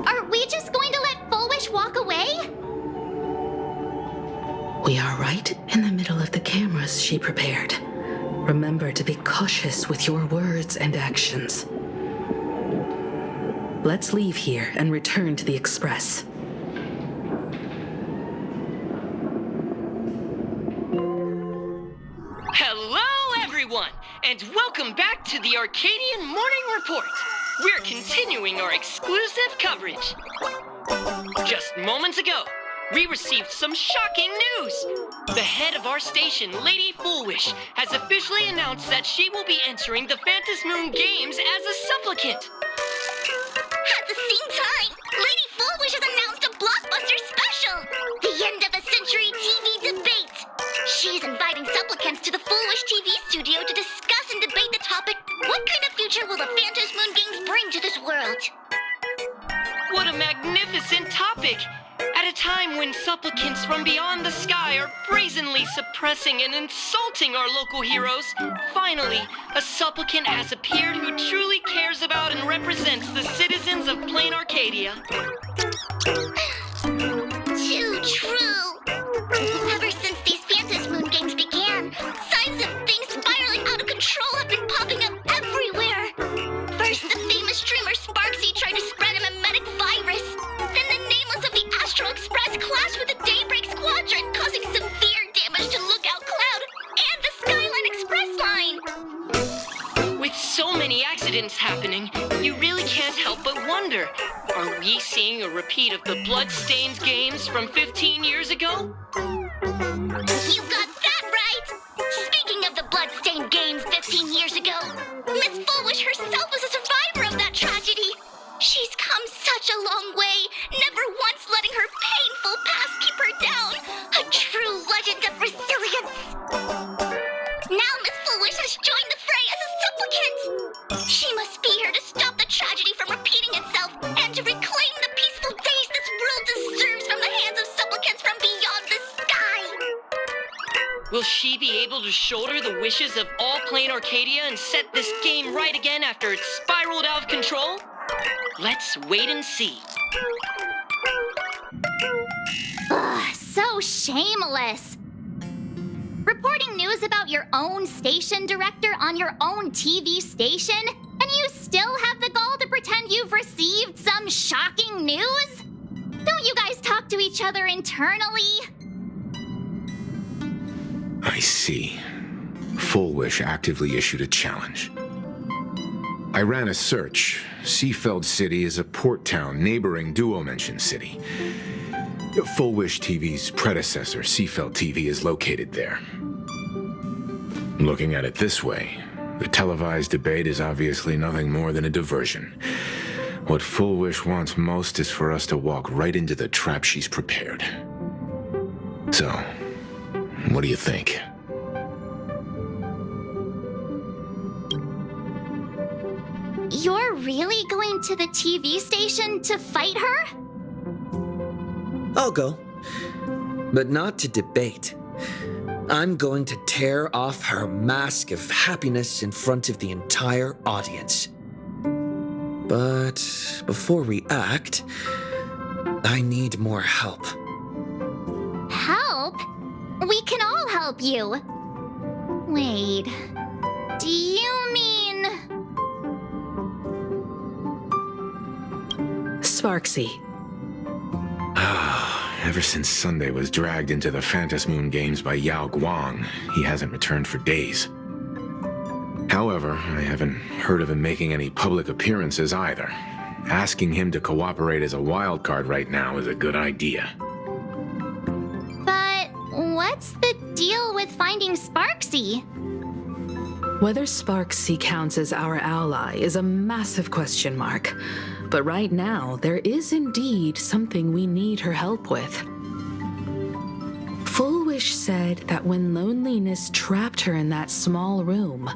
Are we just going to let Fullwish walk away? We are right in the middle of the cameras she prepared. Remember to be cautious with your words and actions. Let's leave here and return to the Express. Hello, everyone, and welcome back to the Arcadian Morning Report. We're continuing our exclusive coverage. Just moments ago, we received some shocking news. The head of our station, Lady Fullwish, has officially announced that she will be entering the Phantasmoon Games as a supplicant. At the same time, Lady Fullwish has announced a blockbuster special! The end of a century TV debate! She's inviting supplicants to the Fullwish TV studio to discuss and debate the topic, what kind of future will the Phantasmoon Games bring to this world? What a magnificent topic! At a time when supplicants from beyond the sky are brazenly suppressing and insulting our local heroes, finally, a supplicant has appeared who truly cares about and represents the citizens of Plain Arcadia. Too true! Ever since these Phantasmoon Games began, signs of things spiraling out of control have been popping up everywhere! First, the famous streamer Sparksy tried to spread a mimetic virus. Then the nameless of the Astral Express clashed with the Daybreak Squadron, causing severe damage to Lookout Cloud and the Skyline Express line! With so many accidents happening, you really can't help but wonder, are we seeing a repeat of the Bloodstained Games from 15 years ago? You got that right! Speaking of the Bloodstained Games 15 years ago, Miss Fullwish herself was a survivor of that tragedy. She's come such a long way, never once letting her painful past keep her down. A true legend of resilience. Now Miss Fullwish has joined the fray as a supplicant. She must be here to stop the tragedy from repeating itself and to reclaim the peaceful days this world deserves from the hands of supplicants from beyond the sky. Will she be able to shoulder the wishes of all Plain Arcadia and set this game right again after it's spiraled out of control? Let's wait and see. Ugh, so shameless. Reporting news about your own station director on your own TV station, and you still have the gall to pretend you've received some shocking news? Don't you guys talk to each other internally? I see. Full Wish actively issued a challenge. I ran a search. Seafeld City is a port town neighboring Duo-Mention City. Full Wish TV's predecessor, Seafeld TV, is located there. Looking at it this way, the televised debate is obviously nothing more than a diversion. What Full Wish wants most is for us to walk right into the trap she's prepared. So, what do you think? You're really going to the TV station to fight her? I'll go. But not to debate. I'm going to tear off her mask of happiness in front of the entire audience. But before we act, I need more help. Help? We can all help you. Wait, do you mean... Sparksy. Ever since Sunday was dragged into the Phantasmoon Games by Yao Guang, he hasn't returned for days. However, I haven't heard of him making any public appearances either. Asking him to cooperate as a wildcard right now is a good idea. But what's the deal with finding Sparksy? Whether Sparksy counts as our ally is a massive question mark. But right now, there is indeed something we need her help with. Full Wish said that when loneliness trapped her in that small room,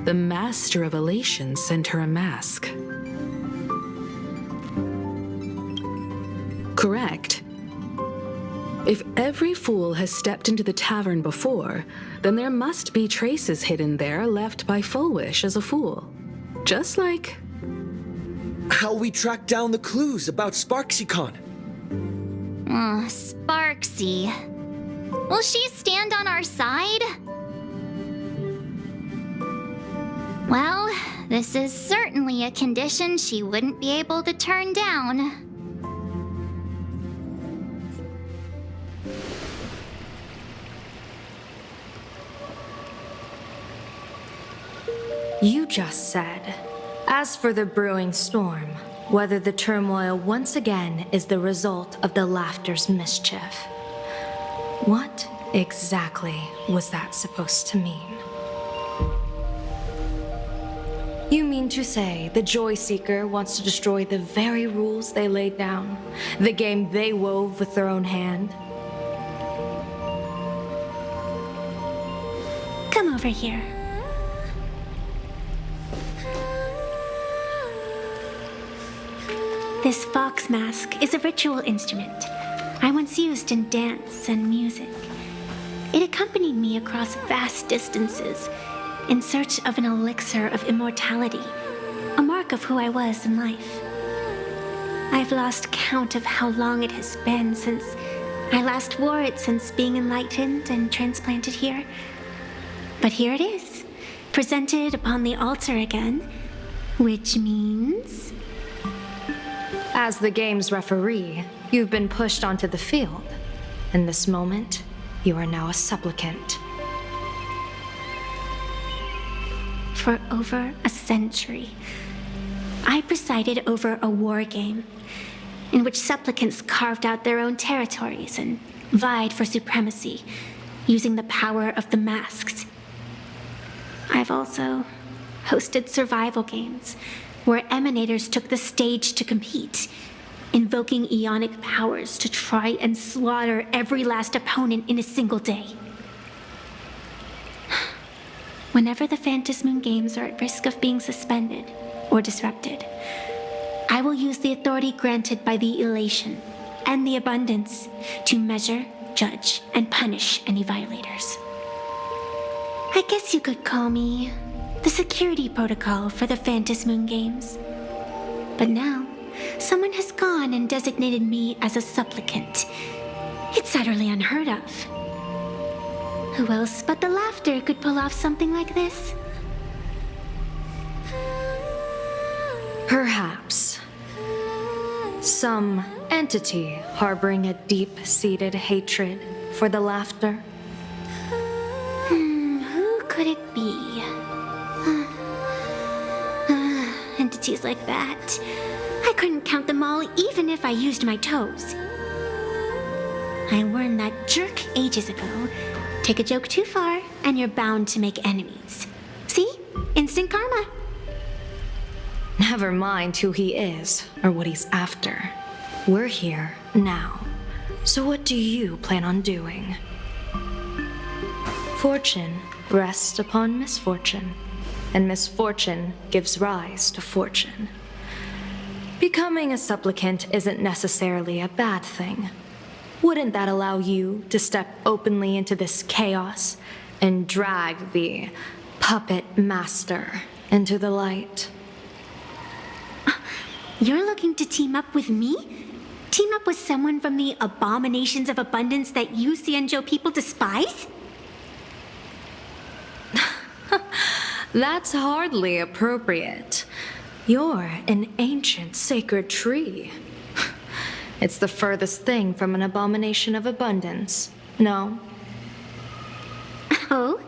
the Master of Elation sent her a mask. Correct. If every fool has stepped into the tavern before, then there must be traces hidden there left by Full Wish as a fool. Just like... how we track down the clues about SparksyCon. Sparksy. Will she stand on our side? Well, this is certainly a condition she wouldn't be able to turn down. You just said, as for the brewing storm, whether the turmoil once again is the result of the laughter's mischief. What exactly was that supposed to mean? You mean to say the Joy Seeker wants to destroy the very rules they laid down, the game they wove with their own hand? Come over here. This fox mask is a ritual instrument I once used in dance and music. It accompanied me across vast distances in search of an elixir of immortality, a mark of who I was in life. I've lost count of how long it has been since I last wore it since being enlightened and transplanted here. But here it is, presented upon the altar again, which means... As the game's referee, you've been pushed onto the field. In this moment, you are now a supplicant. For over a century, I presided over a war game in which supplicants carved out their own territories and vied for supremacy, using the power of the masks. I've also hosted survival games where emanators took the stage to compete, invoking eonic powers to try and slaughter every last opponent in a single day. Whenever the Phantasmoon Games are at risk of being suspended or disrupted, I will use the authority granted by the elation and the abundance to measure, judge, and punish any violators. I guess you could call me the security protocol for the Phantasmoon Games. But now, someone has gone and designated me as a supplicant. It's utterly unheard of. Who else but the laughter could pull off something like this? Perhaps. Some entity harboring a deep-seated hatred for the laughter? Who could it be? Entities like that. I couldn't count them all even if I used my toes. I learned that jerk ages ago. Take a joke too far, and you're bound to make enemies. See? Instant karma. Never mind who he is or what he's after. We're here now. So what do you plan on doing? Fortune rests upon misfortune, and misfortune gives rise to fortune. Becoming a supplicant isn't necessarily a bad thing. Wouldn't that allow you to step openly into this chaos and drag the puppet master into the light? You're looking to team up with me? Team up with someone from the abominations of abundance that you Xianzhou people despise? That's hardly appropriate. You're an ancient sacred tree. It's the furthest thing from an abomination of abundance, no? Oh,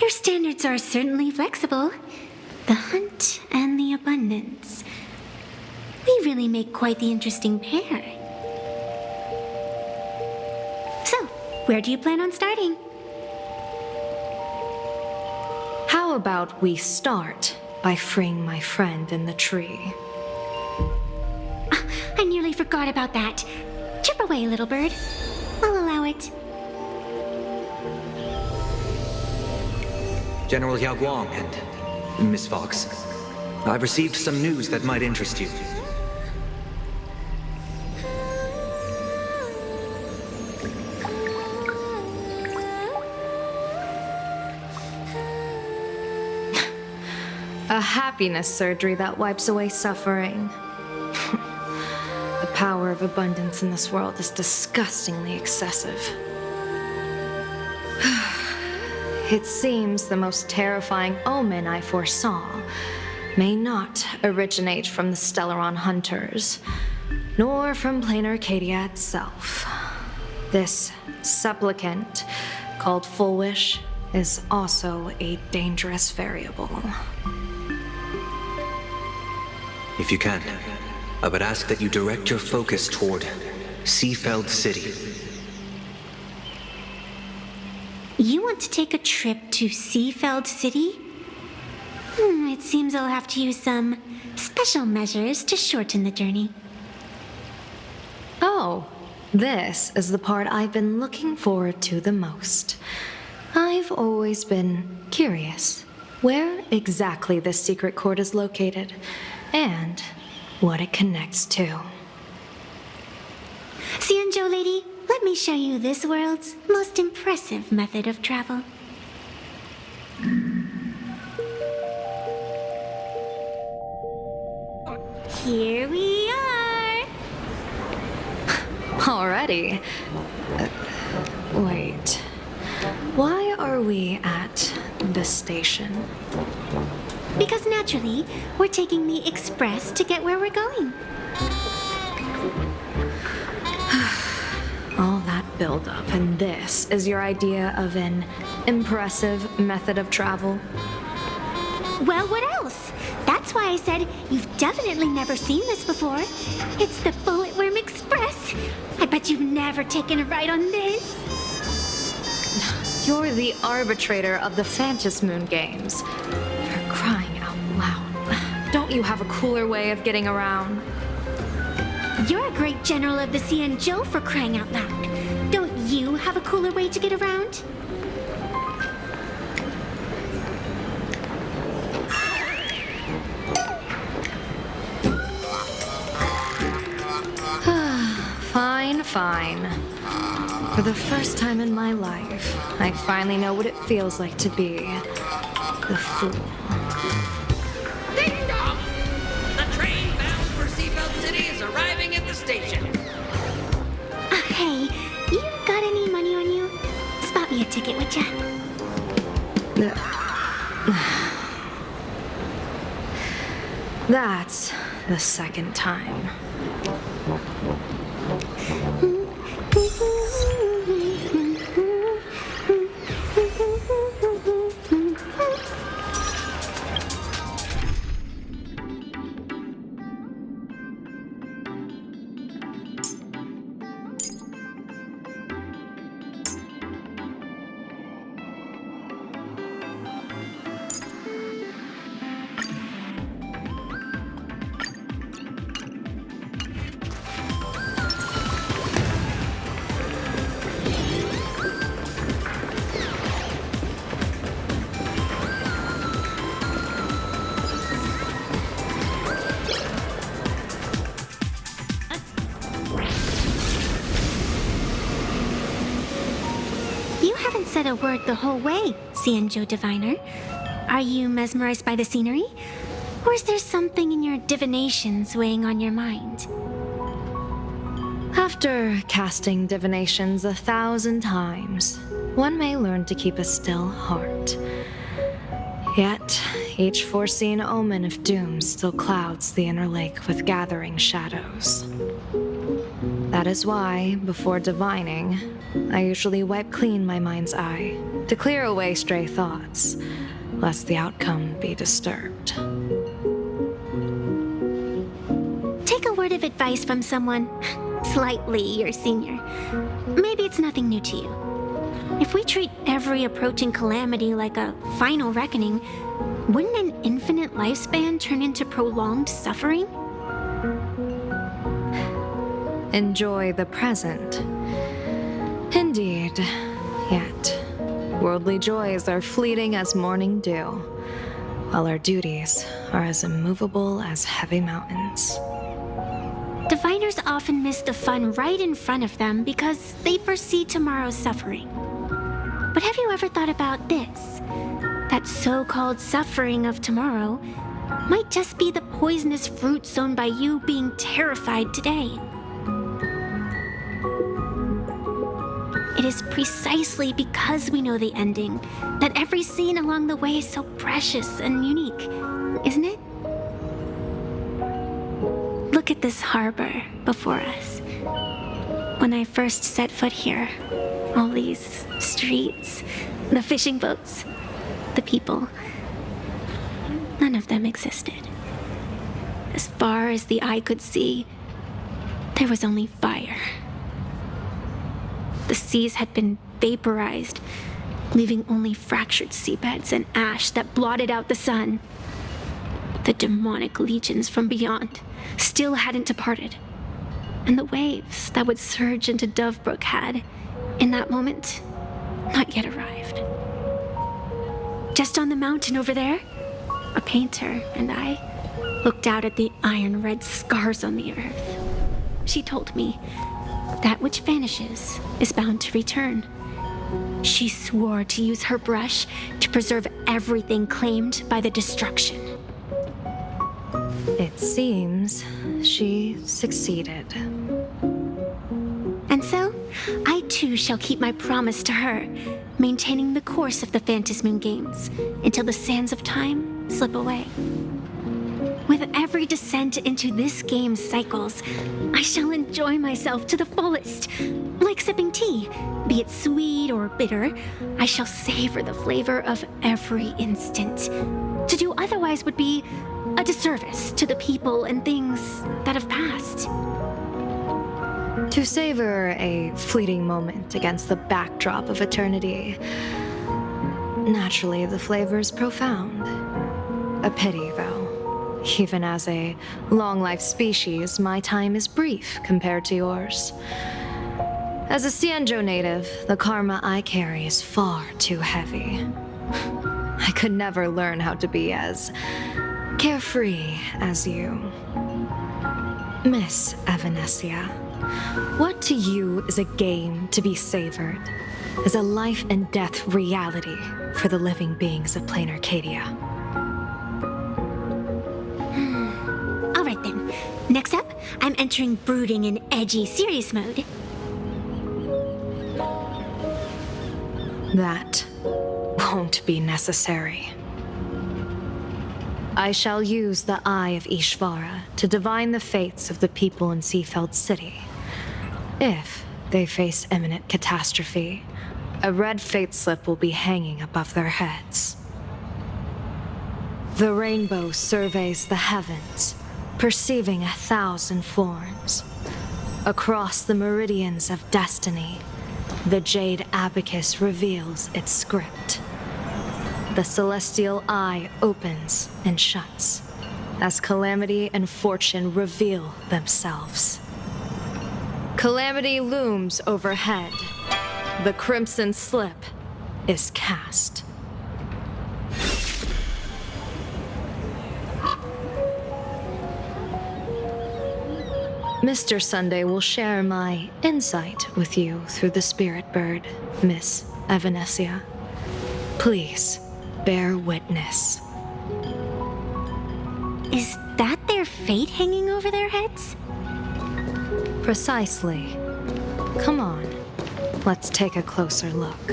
your standards are certainly flexible. The hunt and the abundance. We really make quite the interesting pair. So, where do you plan on starting? How about we start by freeing my friend in the tree? I nearly forgot about that. Chip away, little bird. I'll allow it. General Yao Guang and Miss Fox, I've received some news that might interest you. A happiness surgery that wipes away suffering. The power of abundance in this world is disgustingly excessive. It seems the most terrifying omen I foresaw may not originate from the Stellaron hunters, nor from plain Arcadia itself. This supplicant, called Full Wish, is also a dangerous variable. If you can, I would ask that you direct your focus toward Seafeld City. You want to take a trip to Seafeld City? It seems I'll have to use some special measures to shorten the journey. Oh, this is the part I've been looking forward to the most. I've always been curious where exactly this secret court is located, and what it connects to. Xianzhou lady, let me show you this world's most impressive method of travel. Here we are! Already? Wait. Why are we at the station? Because naturally, we're taking the express to get where we're going. All that buildup, and this is your idea of an impressive method of travel? Well, what else? That's why I said you've definitely never seen this before. It's the Bulletworm Express. I bet you've never taken a ride on this. You're the arbitrator of the Phantasmoon games. For crying out loud. Don't you have a cooler way of getting around? You're a great general of the Xianzhou, for crying out loud. Don't you have a cooler way to get around? Fine. For the first time in my life, I finally know what it feels like to be the fool. Ding dong! The train bound for Seafeld City is arriving at the station. Hey, you got any money on you? Spot me a ticket, would ya? That's the second time. You haven't said a word the whole way, Cianjo Diviner. Are you mesmerized by the scenery? Or is there something in your divinations weighing on your mind? After casting divinations 1,000 times, one may learn to keep a still heart. Yet, each foreseen omen of doom still clouds the inner lake with gathering shadows. That is why, before divining, I usually wipe clean my mind's eye to clear away stray thoughts, lest the outcome be disturbed. Take a word of advice from someone slightly your senior. Maybe it's nothing new to you. If we treat every approaching calamity like a final reckoning, wouldn't an infinite lifespan turn into prolonged suffering? Enjoy the present. Indeed. Yet, worldly joys are fleeting as morning dew, while our duties are as immovable as heavy mountains. Diviners often miss the fun right in front of them because they foresee tomorrow's suffering. But have you ever thought about this? That so-called suffering of tomorrow might just be the poisonous fruit sown by you being terrified today. It is precisely because we know the ending that every scene along the way is so precious and unique, isn't it? Look at this harbor before us. When I first set foot here, all these streets, the fishing boats, the people, none of them existed. As far as the eye could see, there was only fire. The seas had been vaporized, leaving only fractured seabeds and ash that blotted out the sun. The demonic legions from beyond still hadn't departed, and the waves that would surge into Dovebrook had, in that moment, not yet arrived. Just on the mountain over there, a painter and I looked out at the iron-red scars on the earth. She told me, that which vanishes is bound to return. She swore to use her brush to preserve everything claimed by the destruction. It seems she succeeded. And so, I too shall keep my promise to her, maintaining the course of the Phantasmoon Games until the sands of time slip away. With every descent into this game's cycles, I shall enjoy myself to the fullest. Like sipping tea, be it sweet or bitter, I shall savor the flavor of every instant. To do otherwise would be a disservice to the people and things that have passed. To savor a fleeting moment against the backdrop of eternity. Naturally, the flavor is profound. A pity, though. Even as a long-life species, my time is brief compared to yours. As a Cianjo native, the karma I carry is far too heavy. I could never learn how to be as carefree as you. Miss Evanescia, what to you is a game to be savored, is a life and death reality for the living beings of plain Arcadia. Alright then, next up, I'm entering brooding and edgy serious mode. That won't be necessary. I shall use the Eye of Ishvara to divine the fates of the people in Seafeld City. If they face imminent catastrophe, a red fate slip will be hanging above their heads. The rainbow surveys the heavens, perceiving 1,000 forms. Across the meridians of destiny, the jade abacus reveals its script. The celestial eye opens and shuts as calamity and fortune reveal themselves. Calamity looms overhead. The crimson slip is cast. Mr. Sunday will share my insight with you through the spirit bird, Miss Evanesia. Please, bear witness. Is that their fate hanging over their heads? Precisely. Come on, let's take a closer look.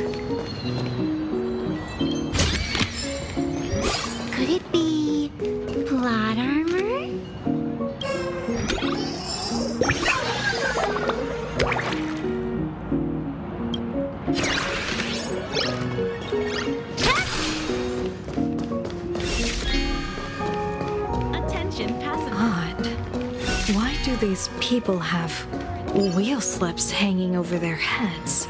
Could it be plot armor? Odd. Why do these people have wheel slips hanging over their heads?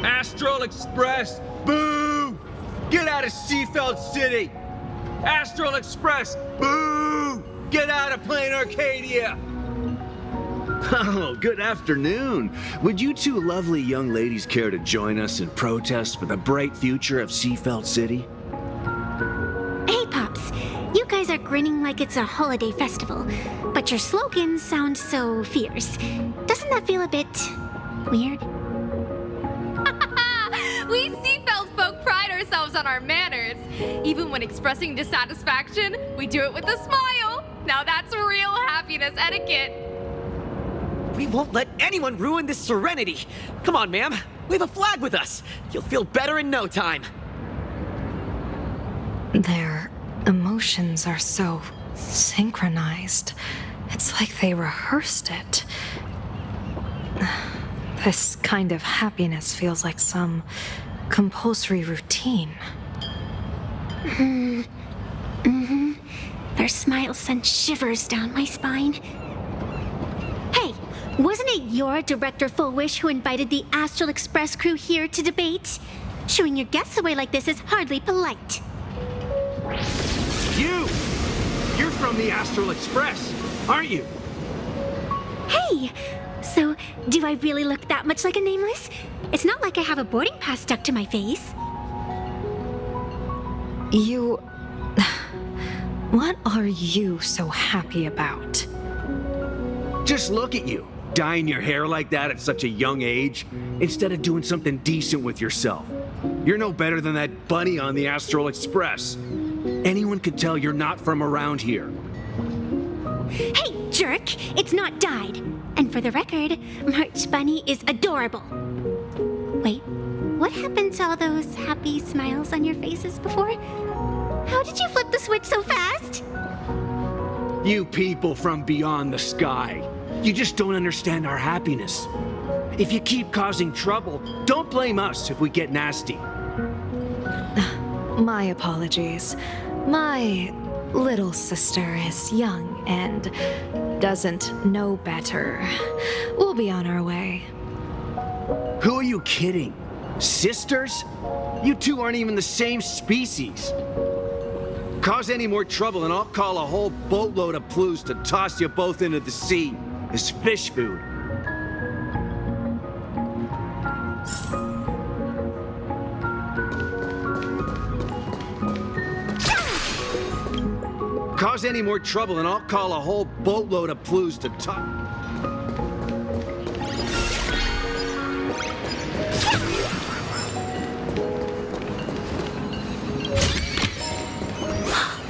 Astral Express, boo! Get out of Seafeld City! Astral Express, boo! Get out of Plain Arcadia! Oh, good afternoon. Would you two lovely young ladies care to join us in protest for the bright future of Seafeld City? Hey, Pops. You guys are grinning like it's a holiday festival, but your slogans sound so fierce. Doesn't that feel a bit weird? We Seafeld folk pride ourselves on our manners. Even when expressing dissatisfaction, we do it with a smile. Now that's real happiness etiquette. We won't let anyone ruin this serenity. Come on, ma'am. We have a flag with us. You'll feel better in no time. Their emotions are so synchronized. It's like they rehearsed it. This kind of happiness feels like some compulsory routine. Mm-hmm. Their smiles sent shivers down my spine. Hey, wasn't it your Director Fullwish who invited the Astral Express crew here to debate? Shooing your guests away like this is hardly polite. You're from the Astral Express, aren't you? Hey! So, do I really look that much like a nameless? It's not like I have a boarding pass stuck to my face. You... What are you so happy about? Just look at you, dyeing your hair like that at such a young age, instead of doing something decent with yourself. You're no better than that bunny on the Astral Express. Anyone could tell you're not from around here. Hey, jerk! It's not dyed. And for the record, March Bunny is adorable. Wait, what happened to all those happy smiles on your faces before? How did you flip the switch so fast? You people from beyond the sky. You just don't understand our happiness. If you keep causing trouble, don't blame us if we get nasty. My apologies. My little sister is young and doesn't know better. We'll be on our way. Who are you kidding? Sisters? You two aren't even the same species. Cause any more trouble and I'll call a whole boatload of Plues to toss you both into the sea as fish food. Cause any more trouble and I'll call a whole boatload of Plues to toss...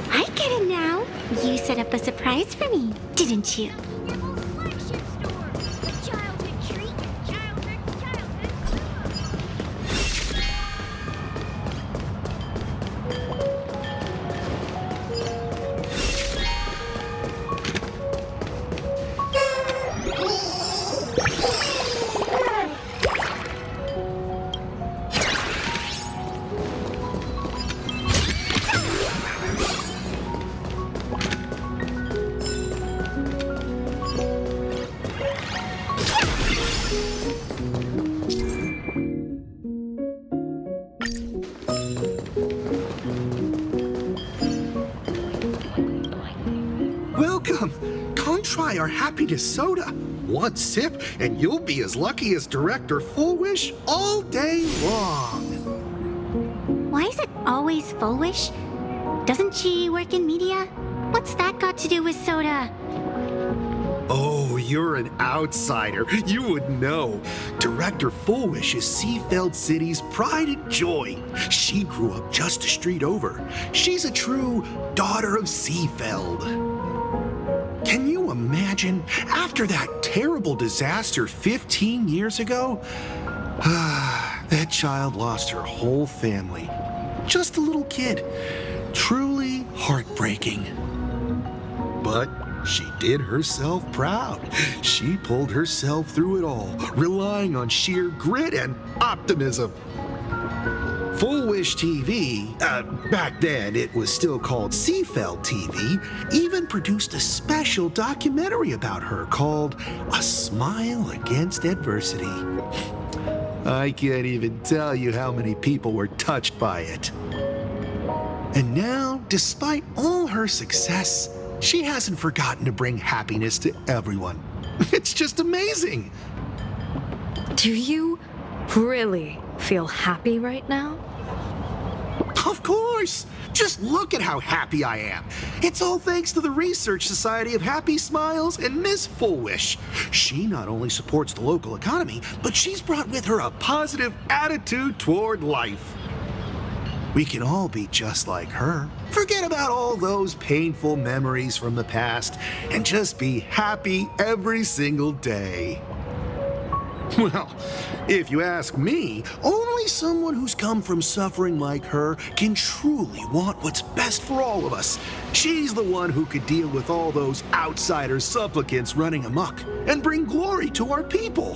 I get surprise for me, didn't you? Welcome! Come try our happiness soda. One sip, and you'll be as lucky as Director Full Wish all day long. Why is it always Full Wish? Doesn't she work in media? What's that got to do with soda? Oh, you're an outsider. You would know. Director Full Wish is Seafeld City's pride and joy. She grew up just a street over. She's a true daughter of Seafeld. Can you imagine, after that terrible disaster 15 years ago? That child lost her whole family. Just a little kid. Truly heartbreaking. But she did herself proud. She pulled herself through it all, relying on sheer grit and optimism. Full Wish TV, back then it was still called Seafeld TV, even produced a special documentary about her called A Smile Against Adversity. I can't even tell you how many people were touched by it. And now, despite all her success, she hasn't forgotten to bring happiness to everyone. It's just amazing. Do you really feel happy right now? Of course! Just look at how happy I am. It's all thanks to the Research Society of Happy Smiles and Miss Full Wish. She not only supports the local economy, but she's brought with her a positive attitude toward life. We can all be just like her. Forget about all those painful memories from the past and just be happy every single day. Well, if you ask me, only someone who's come from suffering like her can truly want what's best for all of us. She's the one who could deal with all those outsider supplicants running amok and bring glory to our people.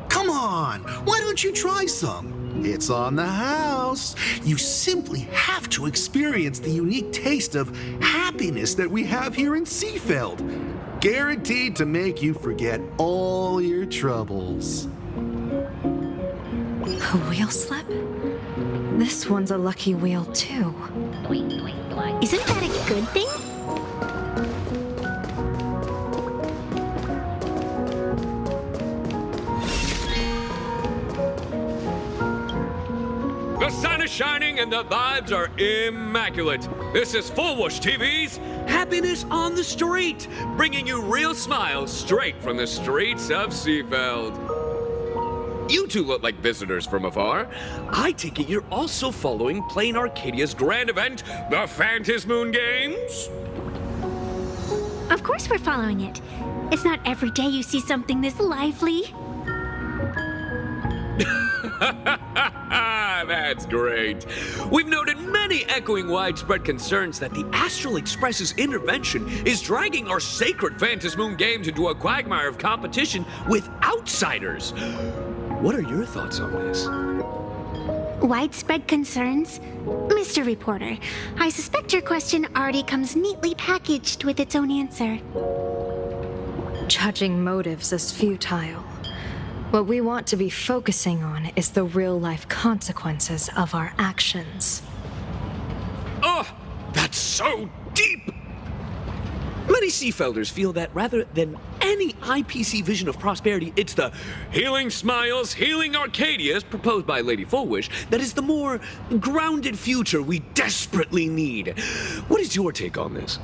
Come on, why don't you try some? It's on the house. You simply have to experience the unique taste of happiness that we have here in Seafeld. Guaranteed to make you forget all your troubles. A wheel slip? This one's a lucky wheel, too. Isn't that a good thing? The sun is shining and the vibes are immaculate. This is Full Wish TV's Happiness on the Street, bringing you real smiles straight from the streets of Seafeld. You two look like visitors from afar. I take it you're also following Plain Arcadia's grand event, the Phantasmoon Games? Of course we're following it. It's not every day you see something this lively. That's great. We've noted many echoing widespread concerns that the Astral Express's intervention is dragging our sacred Phantasmoon Games into a quagmire of competition with outsiders. What are your thoughts on this? Widespread concerns? Mr. Reporter, I suspect your question already comes neatly packaged with its own answer. Judging motives is futile. What we want to be focusing on is the real-life consequences of our actions. Oh, that's so deep! Many Seafelders feel that rather than any IPC vision of prosperity, it's the healing smiles, healing Arcadias proposed by Lady Full Wish that is the more grounded future we desperately need. What is your take on this?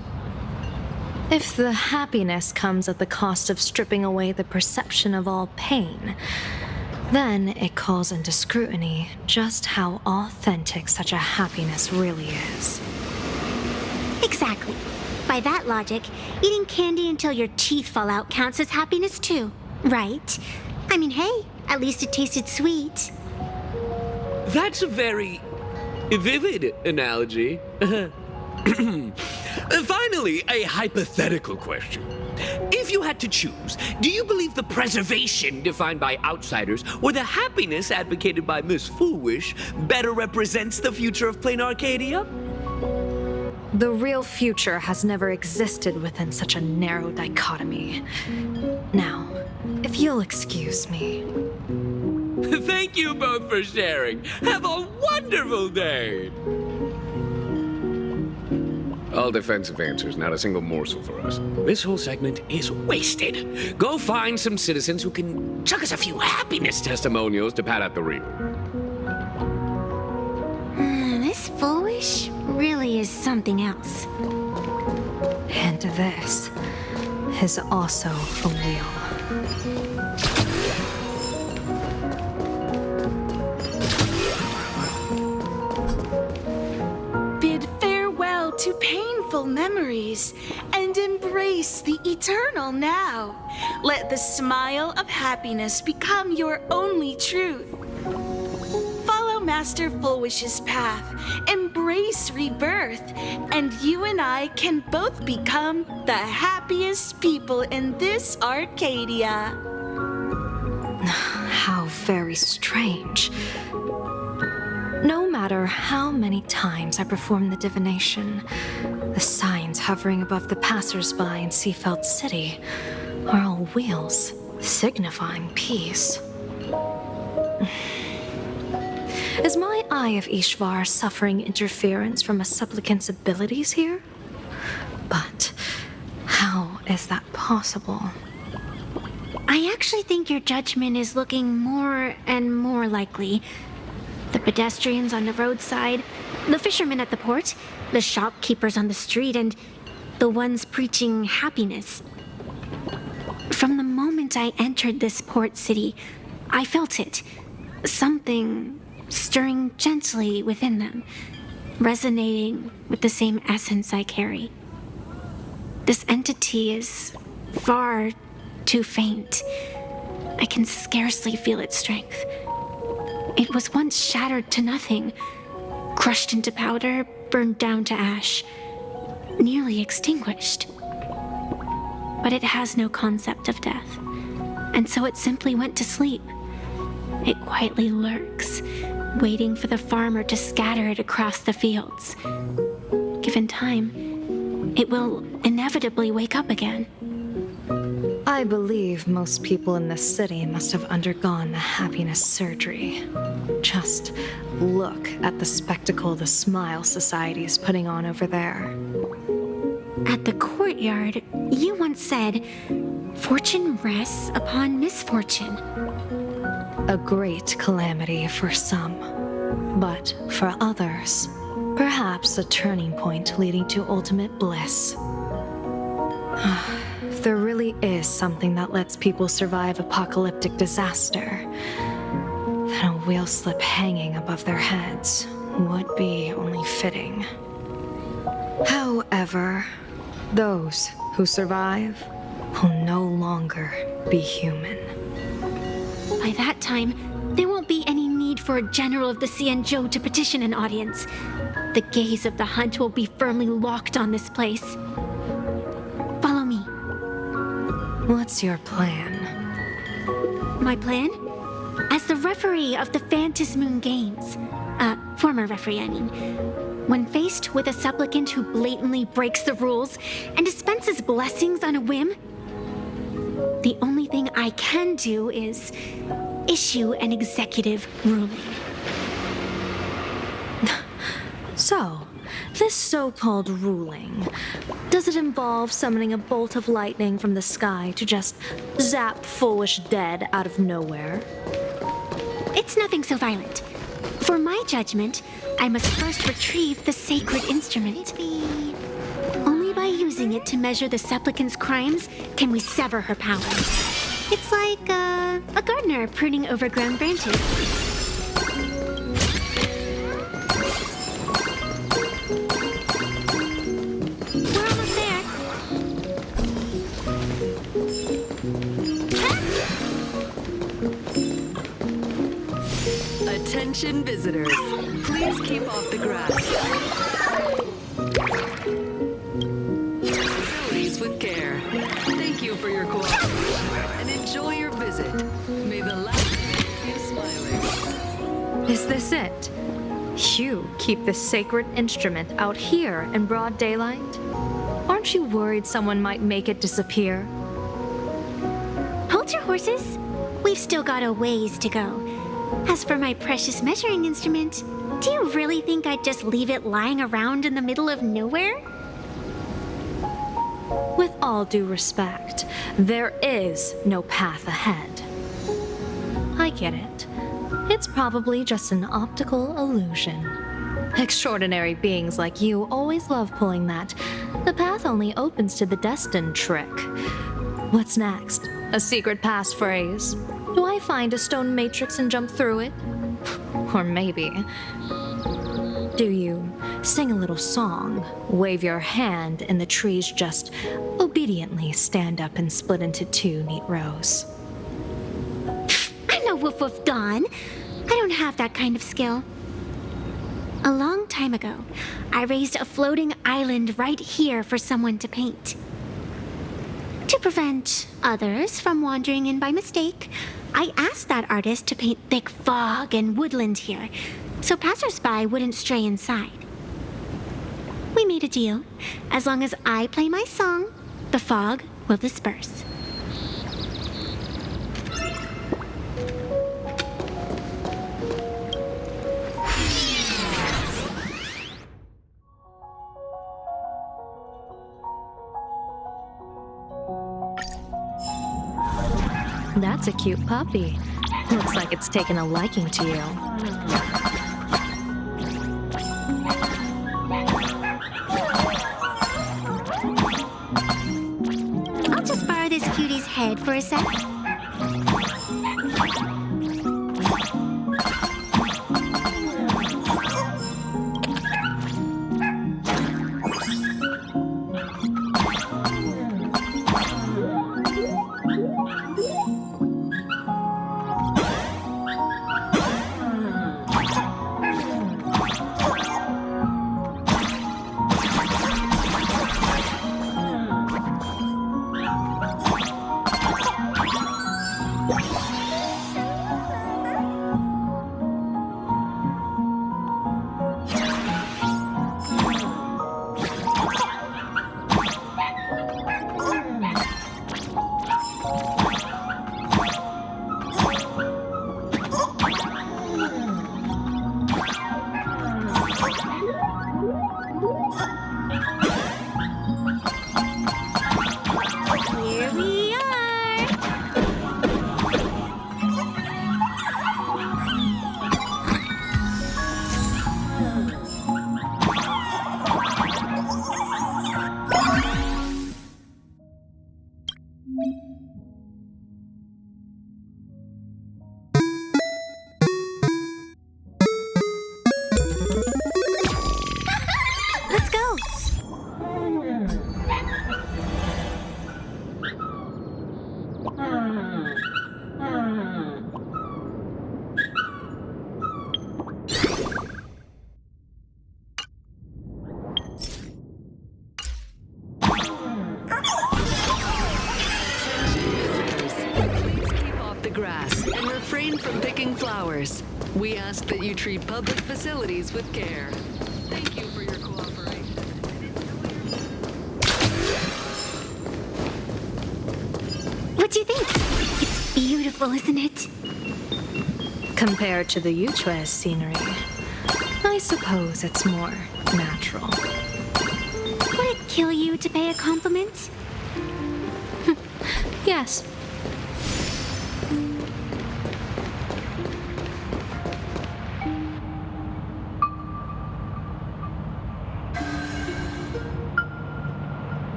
If the happiness comes at the cost of stripping away the perception of all pain, then it calls into scrutiny just how authentic such a happiness really is. Exactly. By that logic, eating candy until your teeth fall out counts as happiness too, right? I mean, hey, at least it tasted sweet. That's a very vivid analogy. Finally, a hypothetical question. If you had to choose, do you believe the preservation defined by outsiders or the happiness advocated by Miss Foolish better represents the future of plain Arcadia? The real future has never existed within such a narrow dichotomy. Now, if you'll excuse me. Thank you both for sharing. Have a wonderful day. All defensive answers, not a single morsel for us. This whole segment is wasted. Go find some citizens who can chuck us a few happiness testimonials to pad out the reel. This Foolish really is something else. And this is also a wheel. Bid farewell to painful memories and embrace the eternal now. Let the smile of happiness become your only truth. Follow Master Fulwish's path, embrace rebirth, and you and I can both become the happiest people in this Arcadia. How very strange. No matter how many times I perform the divination, the signs hovering above the passers-by in CLXXVIII City are all wheels, signifying peace. Is my Eye of Ishvar suffering interference from a supplicant's abilities here? But how is that possible? I actually think your judgment is looking more and more likely. The pedestrians on the roadside, the fishermen at the port, the shopkeepers on the street, and the ones preaching happiness. From the moment I entered this port city, I felt it. Something stirring gently within them, resonating with the same essence I carry. This entity is far too faint. I can scarcely feel its strength. It was once shattered to nothing, crushed into powder, burned down to ash, nearly extinguished. But it has no concept of death, and so it simply went to sleep. It quietly lurks, waiting for the farmer to scatter it across the fields. Given time, it will inevitably wake up again. I believe most people in this city must have undergone the happiness surgery. Just look at the spectacle the Smile Society is putting on over there. At the courtyard, you once said, "Fortune rests upon misfortune." A great calamity for some, but for others, perhaps a turning point leading to ultimate bliss. If there really is something that lets people survive apocalyptic disaster, then a wheel slip hanging above their heads would be only fitting. However, those who survive will no longer be human. By that time, there won't be any need for a general of the Cianzhou to petition an audience. The gaze of the hunt will be firmly locked on this place. Follow me. What's your plan? My plan? As the referee of the CLXXVIII Games, former referee, I mean, when faced with a supplicant who blatantly breaks the rules and dispenses blessings on a whim, the only thing I can do is issue an executive ruling. So, this so-called ruling, does it involve summoning a bolt of lightning from the sky to just zap Foolish dead out of nowhere? It's nothing so violent. For my judgment, I must first retrieve the sacred instrument. Only by using it to measure the supplicant's crimes can we sever her power. It's like a gardener pruning overgrown branches. We're almost there. Attention visitors, please keep off the grass. Facilities with care. Thank you for your cooperation and enjoy your visit. May the last be smiling. Is this it? You keep this sacred instrument out here in broad daylight? Aren't you worried someone might make it disappear? Hold your horses. We've still got a ways to go. As for my precious measuring instrument, do you really think I'd just leave it lying around in the middle of nowhere? With all due respect, there is no path ahead. I get it. It's probably just an optical illusion. Extraordinary beings like you always love pulling that. The path only opens to the destined trick. What's next? A secret passphrase? Do I find a stone matrix and jump through it? Or maybe... do you sing a little song, wave your hand, and the trees just obediently stand up and split into two neat rows? I'm no Woof Woof Dawn. I don't have that kind of skill. A long time ago, I raised a floating island right here for someone to paint. To prevent others from wandering in by mistake, I asked that artist to paint thick fog and woodland here, so passersby wouldn't stray inside. We made a deal. As long as I play my song, the fog will disperse. That's a cute puppy. Looks like it's taken a liking to you. I'll just borrow this cutie's head for a sec. Here we are! Let's go! Please keep off the grass and refrain from picking flowers. We ask that you treat public facilities with care. Thank you for your cooperation. What do you think? It's beautiful, isn't it? Compared to the Yuchue scenery, I suppose it's more natural. Would it kill you to pay a compliment? Yes.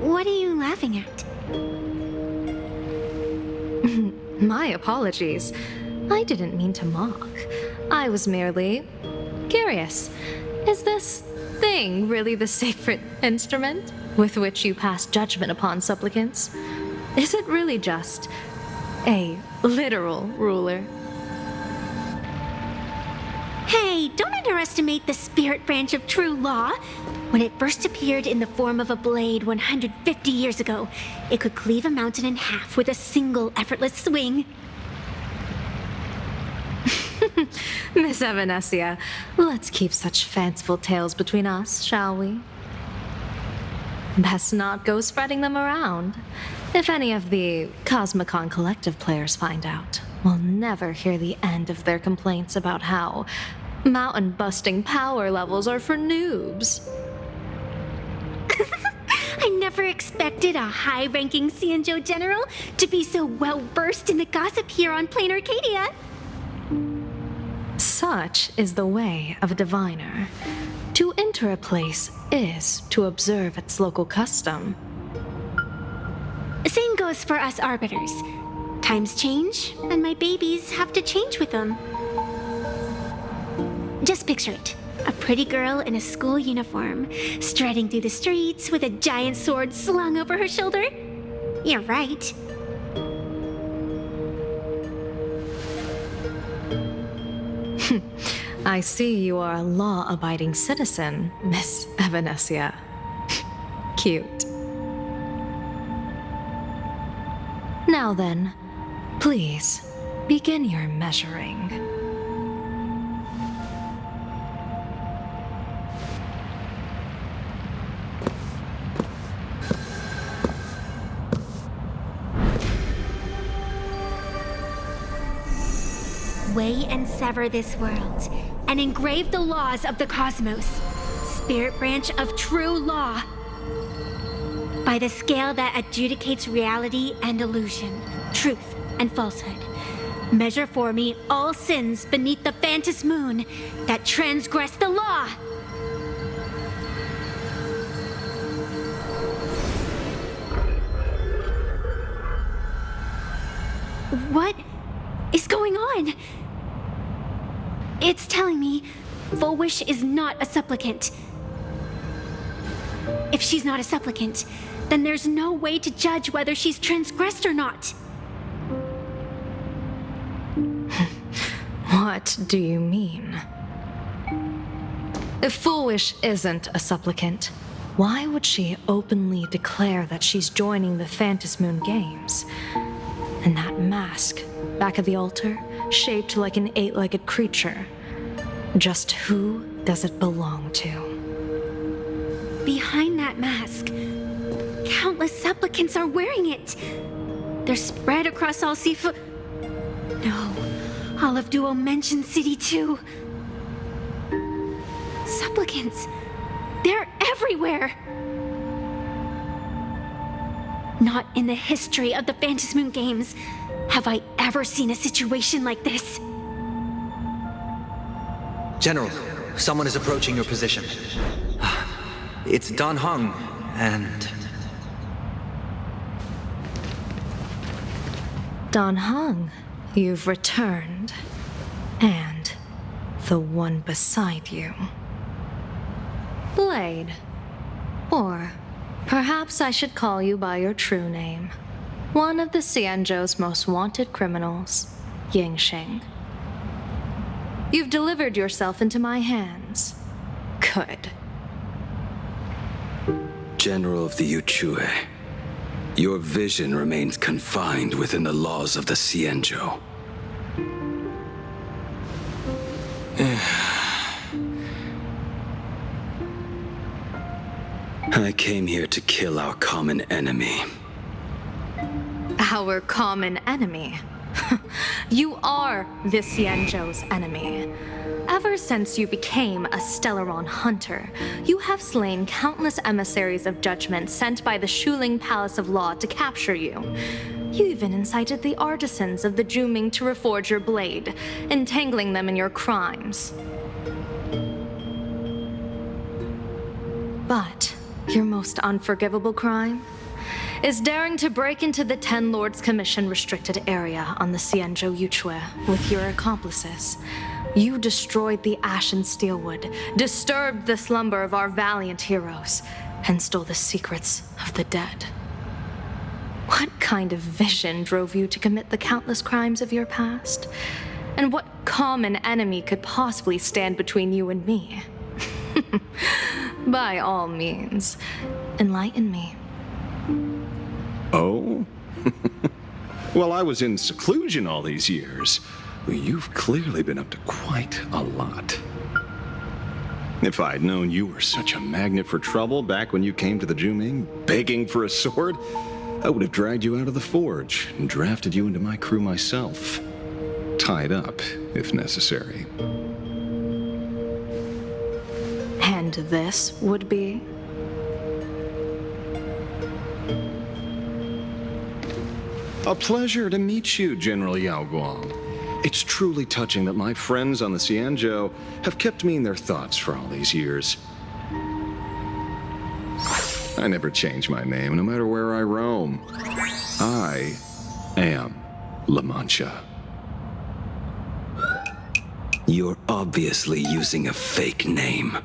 What are you laughing at? My apologies. I didn't mean to mock. I was merely curious. Is this thing really the sacred instrument? with which you pass judgment upon supplicants? Is it really just a literal ruler? Hey, don't underestimate the spirit branch of true law. When it first appeared in the form of a blade 150 years ago, it could cleave a mountain in half with a single effortless swing. Miss Evanesia, let's keep such fanciful tales between us, shall we? Best not go spreading them around. If any of the Cosmicon Collective players find out, we'll never hear the end of their complaints about how mountain-busting power levels are for noobs. I never expected a high-ranking Cienjo general to be so well-versed in the gossip here on Plain Arcadia. Such is the way of a diviner. To enter a place is to observe its local custom. Same goes for us arbiters. Times change, and my babies have to change with them. Just picture it. A pretty girl in a school uniform, striding through the streets with a giant sword slung over her shoulder. You're right. I see you are a law-abiding citizen, Miss Evanesia. Cute. Now then, please, begin your measuring. Weigh and sever this world, and engrave the laws of the cosmos. Spirit branch of true law. By the scale that adjudicates reality and illusion, truth and falsehood. Measure for me all sins beneath the Phantom moon that transgress the law. What is going on? It's telling me Full Wish is not a supplicant. If she's not a supplicant, then there's no way to judge whether she's transgressed or not. What do you mean? If Full Wish isn't a supplicant, why would she openly declare that she's joining the Phantom Moon Games? And that mask, back of the altar, shaped like an 8-legged creature. Just who does it belong to? Behind that mask, countless supplicants are wearing it. They're spread across all Sifu... No, all of Duo mentioned City too. Supplicants, they're everywhere. Not in the history of the Phantom Moon Games have I ever seen a situation like this. General, someone is approaching your position. It's Dan Heng, and... Dan Heng, you've returned. And the one beside you. Blade. Or perhaps I should call you by your true name. One of the Cienjo's most wanted criminals, Yingxing. You've delivered yourself into my hands. Good. General of the Yuchue, your vision remains confined within the laws of the Cienjo. I came here to kill our common enemy. Our common enemy? You are the Cienjo's enemy. Ever since you became a Stellaron hunter, you have slain countless emissaries of judgment sent by the Shuling Palace of Law to capture you. You even incited the artisans of the Juming to reforge your blade, entangling them in your crimes. But your most unforgivable crime is daring to break into the Ten Lords Commission restricted area on the Cienjo Yuchue with your accomplices. You destroyed the Ashen Steelwood, disturbed the slumber of our valiant heroes, and stole the secrets of the dead. What kind of vision drove you to commit the countless crimes of your past? And what common enemy could possibly stand between you and me? By all means, enlighten me. Oh? Well, I was in seclusion all these years. Well, you've clearly been up to quite a lot. If I'd known you were such a magnet for trouble back when you came to the Juming, begging for a sword, I would have dragged you out of the forge and drafted you into my crew myself. Tied up, if necessary. And this would be? A pleasure to meet you, General Yao Guang. It's truly touching that my friends on the Xianzhou have kept me in their thoughts for all these years. I never change my name, no matter where I roam. I am La Mancha. You're obviously using a fake name.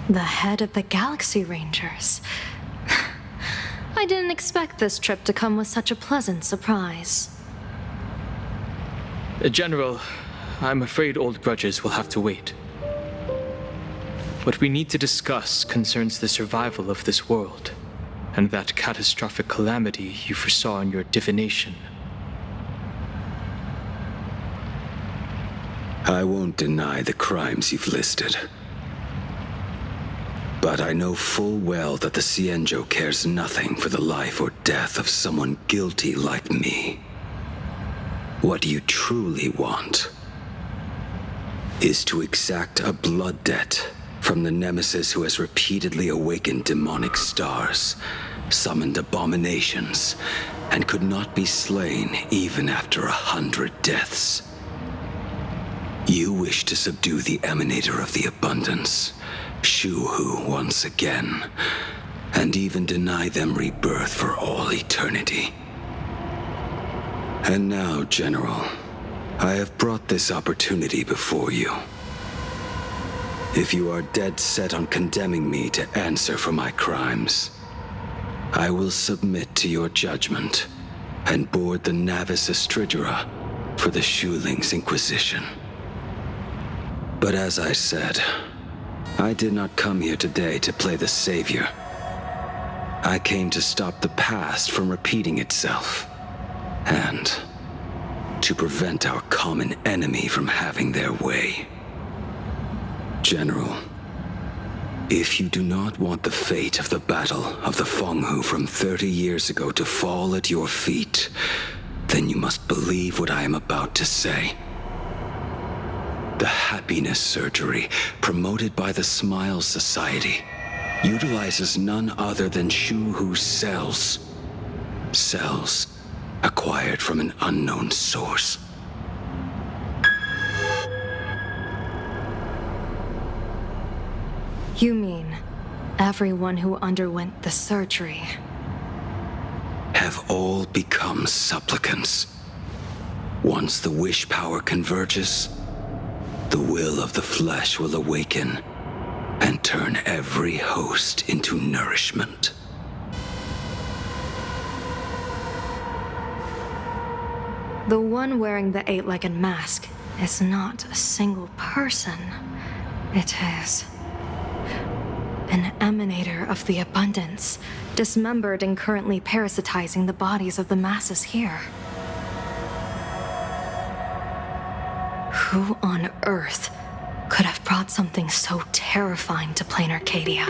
The head of the Galaxy Rangers. I didn't expect this trip to come with such a pleasant surprise. General, I'm afraid old grudges will have to wait. What we need to discuss concerns the survival of this world, and that catastrophic calamity you foresaw in your divination. I won't deny the crimes you've listed. But I know full well that the Xianzhou cares nothing for the life or death of someone guilty like me. What you truly want is to exact a blood debt from the nemesis who has repeatedly awakened demonic stars, summoned abominations, and could not be slain even after 100 deaths. You wish to subdue the emanator of the abundance, Shu-Hu, once again, and even deny them rebirth for all eternity. And now, General, I have brought this opportunity before you. If you are dead set on condemning me to answer for my crimes, I will submit to your judgment and board the Navis Astridura for the Shuling's Inquisition. But as I said, I did not come here today to play the savior. I came to stop the past from repeating itself, and to prevent our common enemy from having their way. General, if you do not want the fate of the Battle of the Fenghu from 30 years ago to fall at your feet, then you must believe what I am about to say. The happiness surgery, promoted by the Smile Society, utilizes none other than Shu-Hu's cells. Cells acquired from an unknown source. You mean everyone who underwent the surgery have all become supplicants. Once the wish power converges, the will of the flesh will awaken and turn every host into nourishment. The one wearing the eight-legged mask is not a single person. It is an emanator of the abundance, dismembered and currently parasitizing the bodies of the masses here. Who on earth could have brought something so terrifying to plain Arcadia?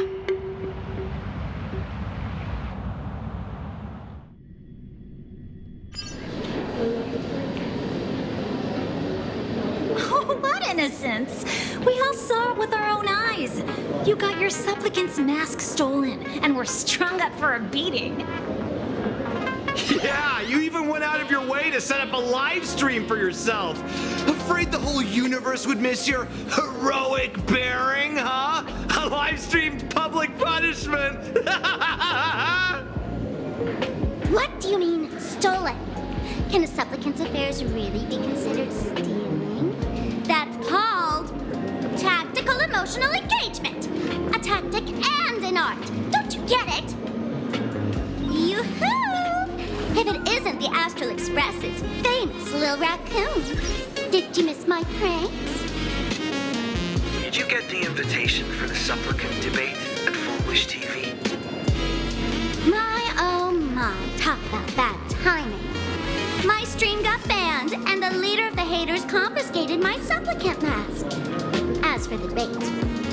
Oh, what innocence! We all saw it with our own eyes. You got your supplicant's mask stolen and were strung up for a beating. Yeah, you even went out of your way to set up a live stream for yourself. Afraid the whole universe would miss your heroic bearing, huh? A live-streamed public punishment. What do you mean, stolen? Can a supplicant's affairs really be considered stealing? That's called emotional engagement. A tactic and an art. Don't you get it? Yoo-hoo! If it isn't the Astral Express's famous little raccoon. Did you miss my pranks? Did you get the invitation for the supplicant debate at Full Wish TV? My, oh my, talk about bad timing. My stream got banned, and the leader of the haters confiscated my supplicant mask. As for the debate,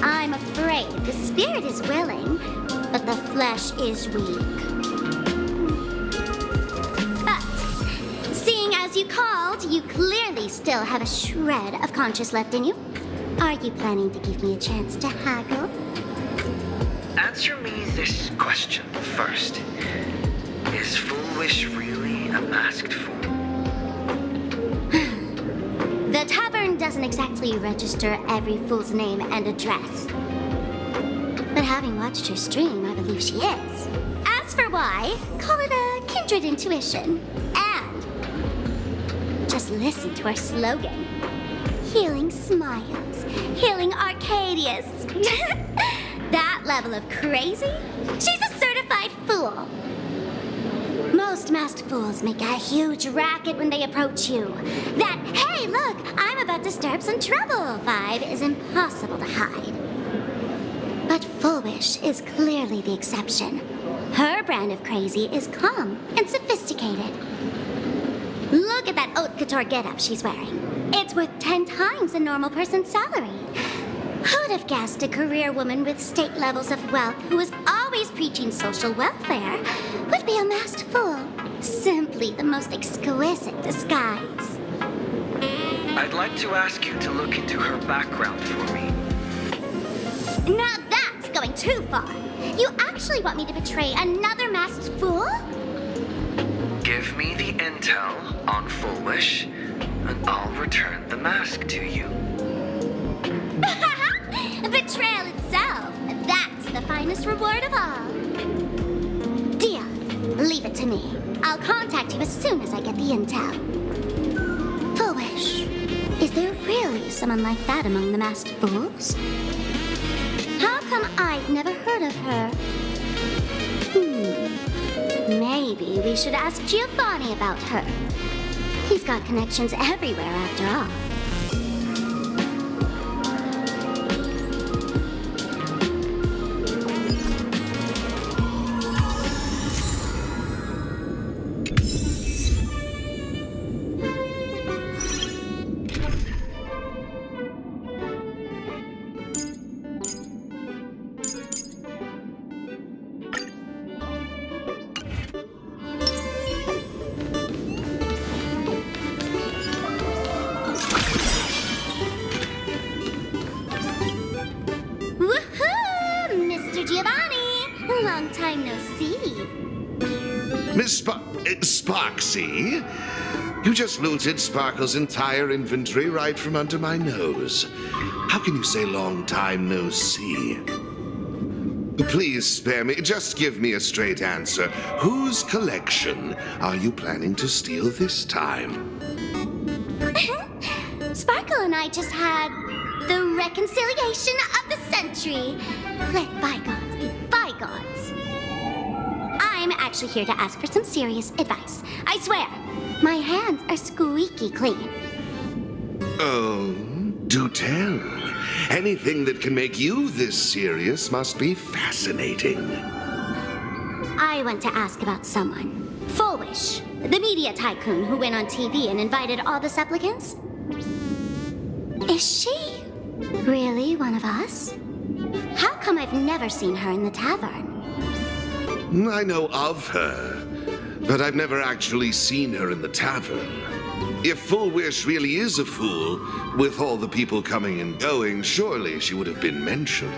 I'm afraid the spirit is willing, but the flesh is weak. But, seeing as you called, you clearly still have a shred of conscience left in you. Are you planning to give me a chance to haggle? Answer me this question first. Is Full Wish really a masked fool? The tavern doesn't exactly register every fool's name and address. But having watched her stream, I believe she is. As for why, call it a kindred intuition. And just listen to her slogan. Healing smiles, healing Arcadius. That level of crazy? She's a certified fool. Most masked fools make a huge racket when they approach you. That, hey, look, I'm about to stir up some trouble vibe is impossible to hide. But Full Wish is clearly the exception. Her brand of crazy is calm and sophisticated. Look at that haute couture getup she's wearing. It's worth 10 times a normal person's salary. Who'd have guessed a career woman with state levels of wealth who was always preaching social welfare would be a masked fool? Simply the most exquisite disguise. I'd like to ask you to look into her background for me. Now that's going too far. You actually want me to betray another masked fool? Give me the intel on Full Wish, and I'll return the mask to you. Betrayal itself. That's the finest reward of all. Deal. Leave it to me. I'll contact you as soon as I get the intel. Full Wish. Is there really someone like that among the masked fools? How come I've never heard of her? Maybe we should ask Giovanni about her. He's got connections everywhere after all. Long time no see. Miss Sparksy? You just looted Sparkle's entire inventory right from under my nose. How can you say long time no see? Please spare me. Just give me a straight answer. Whose collection are you planning to steal this time? Sparkle and I just had the reconciliation of the century. Let bygones be bygones. I'm actually here to ask for some serious advice. I swear, my hands are squeaky clean. Oh, do tell. Anything that can make you this serious must be fascinating. I want to ask about someone. Full Wish, the media tycoon who went on TV and invited all the supplicants. Is she really one of us? How come I've never seen her in the tavern? I know of her, but I've never actually seen her in the tavern. If Full Wish really is a fool, with all the people coming and going, surely she would have been mentioned.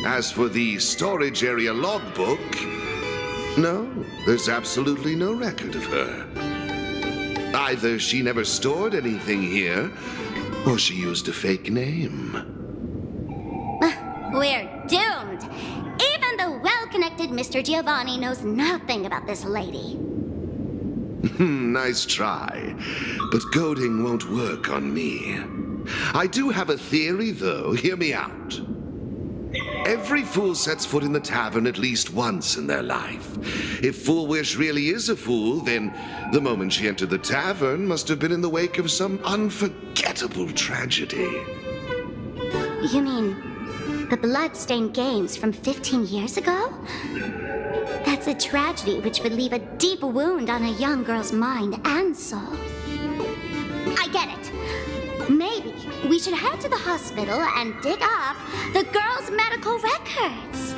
As for the storage area logbook, no, there's absolutely no record of her. Either she never stored anything here, or she used a fake name. We're doomed. Even the well-connected Mr. Giovanni knows nothing about this lady. Nice try, but goading won't work on me. I do have a theory, though. Hear me out. Every fool sets foot in the tavern at least once in their life. If Fool Wish really is a fool, then the moment she entered the tavern must have been in the wake of some unforgettable tragedy. You mean the blood-stained games from 15 years ago? That's a tragedy which would leave a deep wound on a young girl's mind and soul. I get it. Maybe we should head to the hospital and dig up the girl's medical records.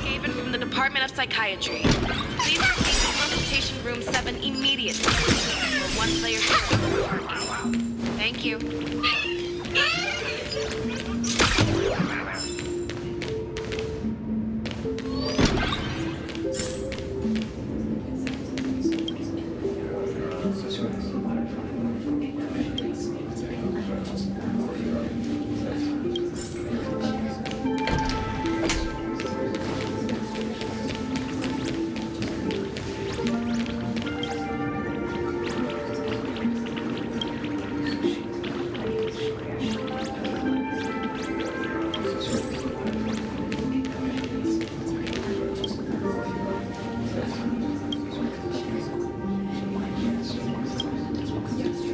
Haven from the Department of Psychiatry. Please proceed to consultation room 7 immediately. For one player parking. Thank you.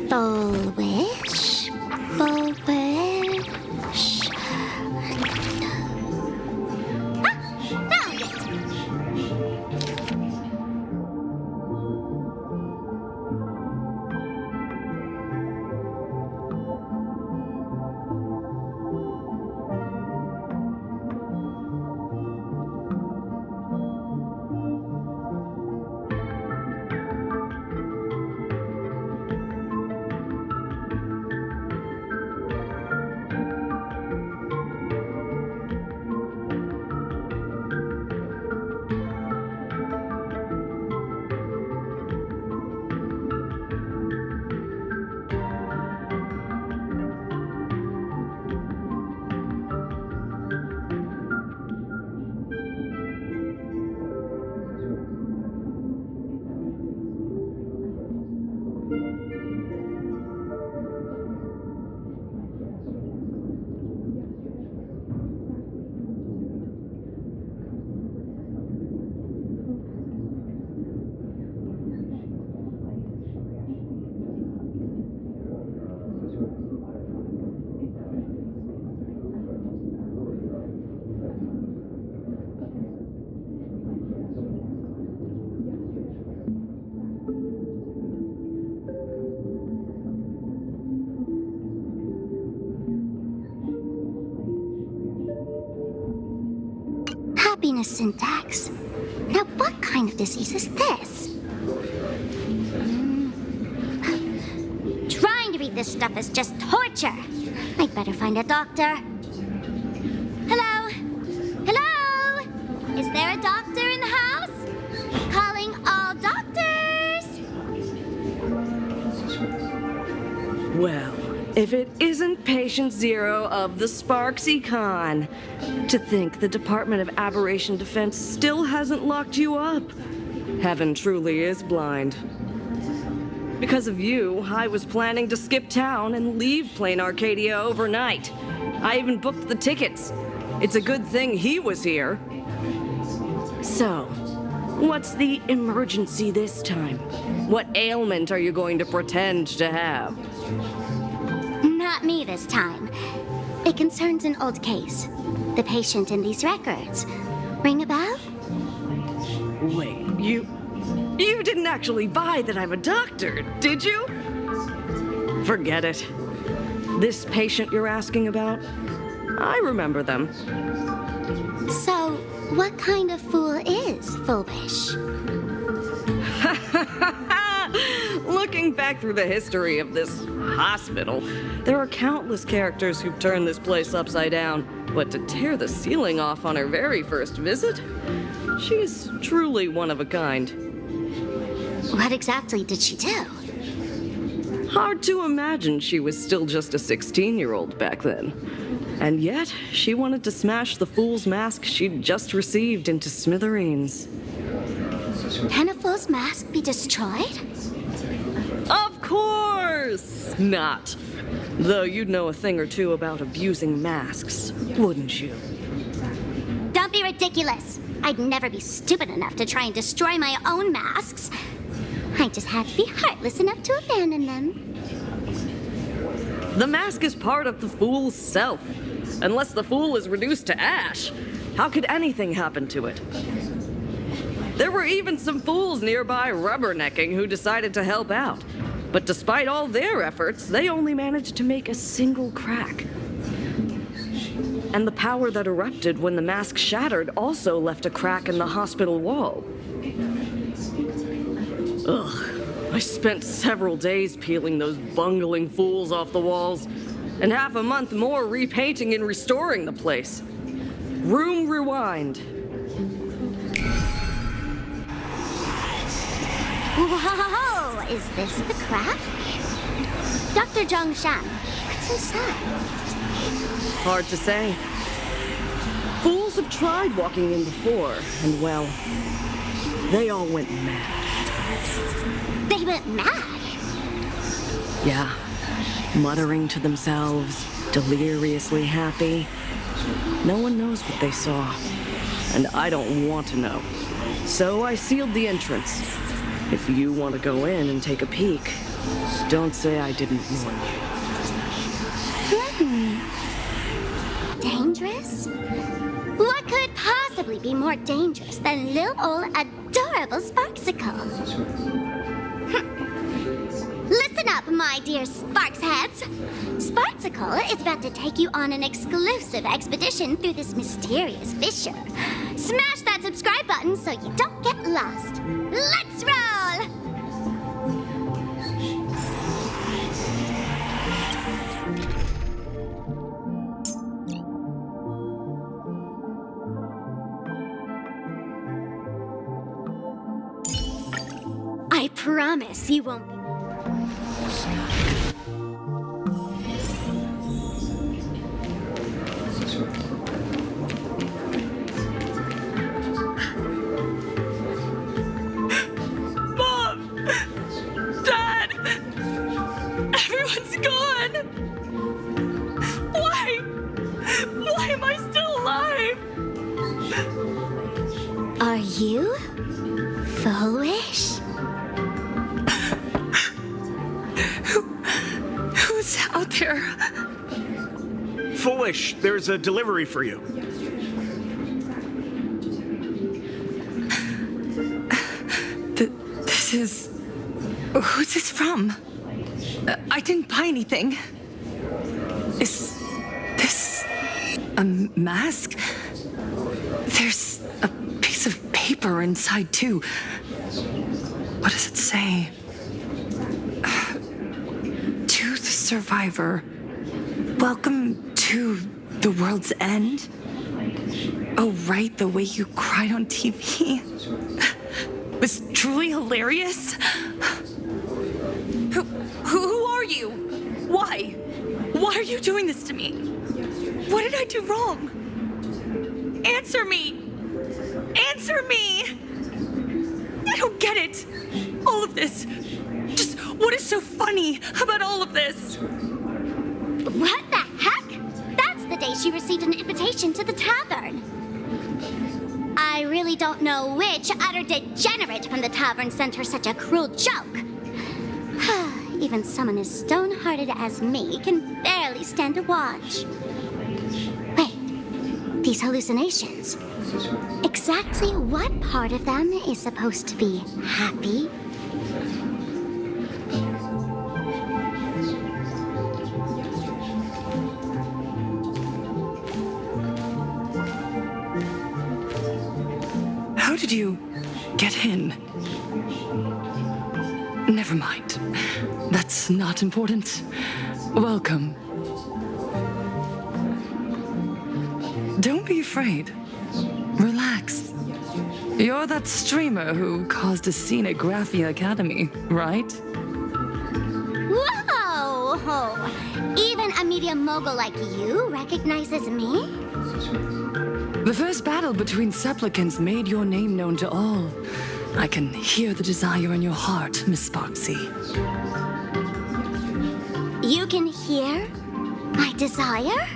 Full wish, full wish. Found it! Happiness syntax. Now, what kind of disease is this? Trying to read this stuff is just torture. I'd better find a doctor. Hello? Hello? Is there a doctor in the house? Calling all doctors! Well, if it isn't Patient Zero of the Sparksy Con. To think the Department of Aberration Defense still hasn't locked you up. Heaven truly is blind. Because of you, I was planning to skip town and leave Plain Arcadia overnight. I even booked the tickets. It's a good thing he was here. So, what's the emergency this time? What ailment are you going to pretend to have? Not me this time. It concerns an old case. The patient in these records. Ring a bell? Wait, you didn't actually buy that I'm a doctor, did you? Forget it. This patient you're asking about? I remember them. So, what kind of fool is Full Wish? Looking back through the history of this hospital, there are countless characters who've turned this place upside down. But to tear the ceiling off on her very first visit, she's truly one of a kind. What exactly did she do? Hard to imagine she was still just a 16-year-old back then. And yet, she wanted to smash the fool's mask she'd just received into smithereens. Can a fool's mask be destroyed? Of course! guess not. Though you'd know a thing or two about abusing masks, wouldn't you? Don't be ridiculous. I'd never be stupid enough to try and destroy my own masks. I just had to be heartless enough to abandon them. The mask is part of the fool's self. Unless the fool is reduced to ash, how could anything happen to it? There were even some fools nearby rubbernecking who decided to help out. But despite all their efforts, they only managed to make a single crack. And the power that erupted when the mask shattered also left a crack in the hospital wall. Ugh, I spent several days peeling those bungling fools off the walls, and half a month more repainting and restoring the place. Room rewind. Whoa, is this the crack? Dr. Zhongshan, what's inside? Hard to say. Fools have tried walking in before, and well, they all went mad. They went mad? Yeah, muttering to themselves, deliriously happy. No one knows what they saw, and I don't want to know. So I sealed the entrance. If you want to go in and take a peek, don't say I didn't warn you. Dangerous? What could possibly be more dangerous than little old adorable Sparksicle? Listen up, my dear Sparks heads. Sparksicle is about to take you on an exclusive expedition through this mysterious fissure. Smash that subscribe button so you don't get lost. Let's roll! I promise you won't be. Mom! Dad! Everyone's gone! Why? Why am I still alive? Are you foolish? Who's out there? Foolish, there's a delivery for you. This is... Who's this from? I didn't buy anything. Is this a mask? There's a piece of paper inside, too. What does it say? To the survivor, welcome to the world's end. Oh, right, the way you cried on TV was truly hilarious. Who are you? Why? Why are you doing this to me? What did I do wrong? Answer me! Answer me! I don't get it. All of this. Just what is so funny about all of this? What the heck? That's the day she received an invitation to the tavern. I really don't know which utter degenerate from the tavern sent her such a cruel joke. Even someone as stone-hearted as me can barely stand to watch. Wait, these hallucinations. Exactly what part of them is supposed to be happy? How did you get in? Never mind. That's not important. Welcome. Don't be afraid. Relax. You're that streamer who caused a scene at Graphia Academy, right? Whoa! Even a media mogul like you recognizes me? The first battle between supplicants made your name known to all. I can hear the desire in your heart, Miss Sparksy. You can hear my desire?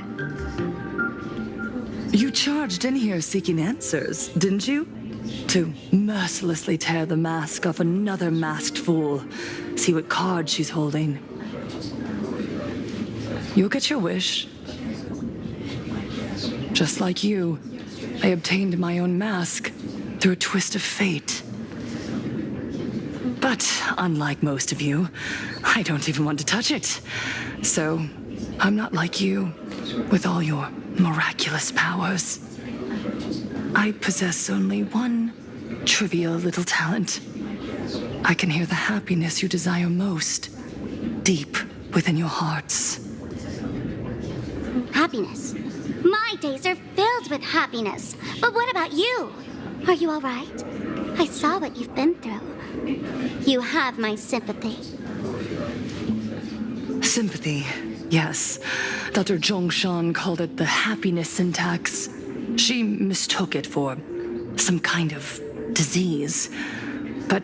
You charged in here seeking answers, didn't you? To mercilessly tear the mask off another masked fool. See what card she's holding. You'll get your wish. Just like you, I obtained my own mask through a twist of fate. But unlike most of you, I don't even want to touch it. So, I'm not like you, with all your miraculous powers. I possess only one trivial little talent. I can hear the happiness you desire most, deep within your hearts. Happiness. My days are filled with happiness. But what about you? Are you all right? I saw what you've been through. You have my sympathy. Sympathy, yes. Dr. Zhongshan called it the happiness syntax. She mistook it for some kind of disease. But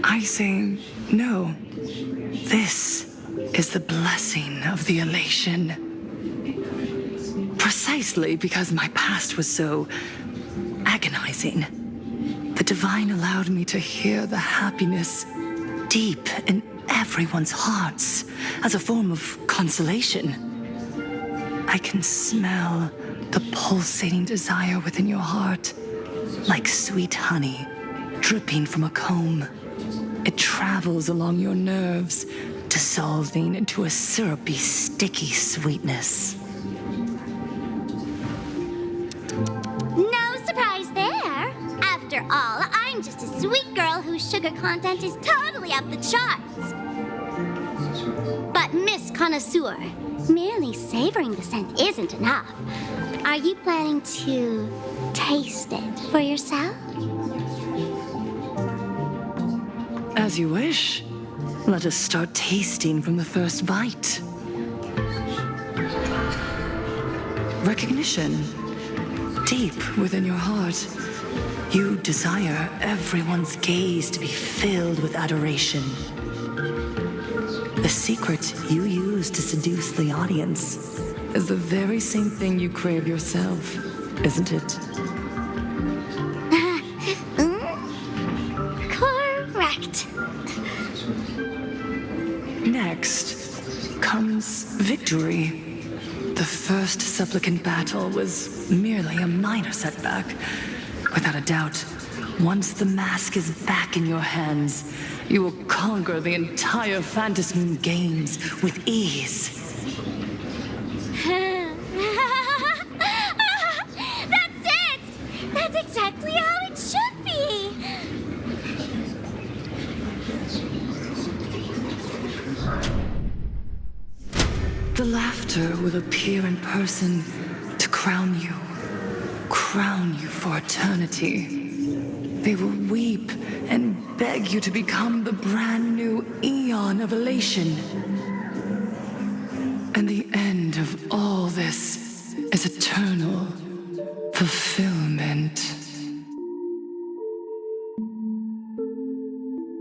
I say no. This is the blessing of the elation. Precisely because my past was so agonizing. The divine allowed me to hear the happiness deep in everyone's hearts as a form of consolation. I can smell the pulsating desire within your heart, like sweet honey dripping from a comb. It travels along your nerves, dissolving into a syrupy, sticky sweetness. No surprise there. After all, I'm just a sweet girl whose sugar content is totally off the charts. But Miss Connoisseur, merely savoring the scent isn't enough. Are you planning to taste it for yourself? As you wish. Let us start tasting from the first bite. Recognition. Deep within your heart, you desire everyone's gaze to be filled with adoration. The secret you use to seduce the audience is the very same thing you crave yourself, isn't it? Correct. Next comes victory. The first supplicant battle was merely a minor setback. Without a doubt, once the mask is back in your hands, you will conquer the entire Phantasmoon games with ease. That's it! That's exactly how it should be! The laughter will appear in person to crown you for eternity. They will weep and beg you to become the brand new eon of elation. And the end of all this is eternal fulfillment.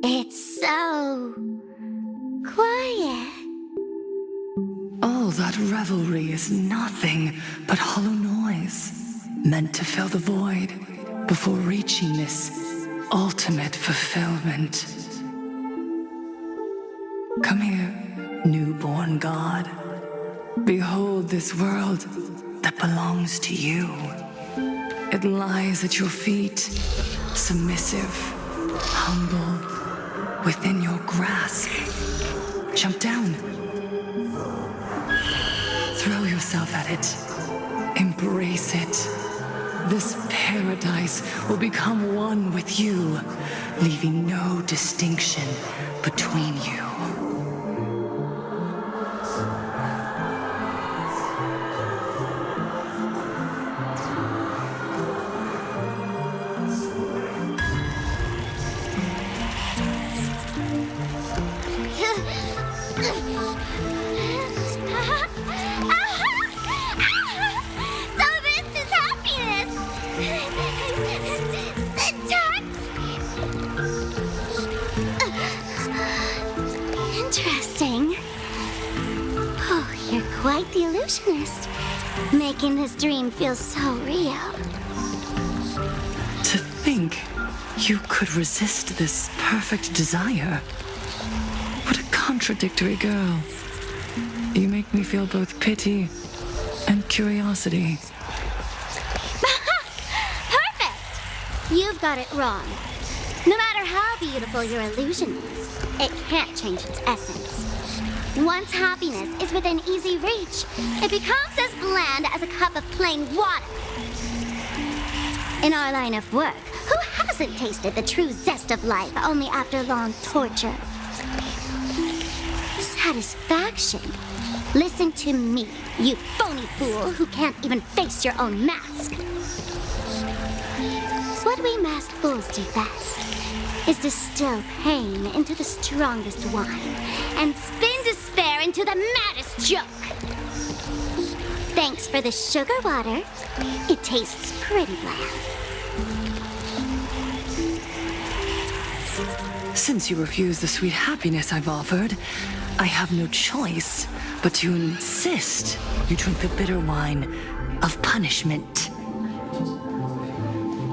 It's so quiet. All that revelry is nothing but hollow noise, meant to fill the void before reaching this ultimate fulfillment. Come here, newborn god. Behold this world that belongs to you. It lies at your feet, submissive, humble, within your grasp. Jump down. Throw yourself at it. Embrace it. This paradise will become one with you, leaving no distinction between you. Interesting. quite the illusionist, making this dream feel so real. To think you could resist this perfect desire. What a contradictory girl. You make me feel both pity and curiosity. Perfect! You've got it wrong. No matter how beautiful your illusion is, it can't change its essence. Once happiness is within easy reach, it becomes as bland as a cup of plain water. In our line of work, who hasn't tasted the true zest of life only after long torture? Satisfaction. Listen to me, you phony fool who can't even face your own mask. What we masked fools do best is distill pain into the strongest wine and spin despair into the maddest joke. Thanks for the sugar water. It tastes pretty bland. Since you refuse the sweet happiness I've offered, I have no choice but to insist you drink the bitter wine of punishment.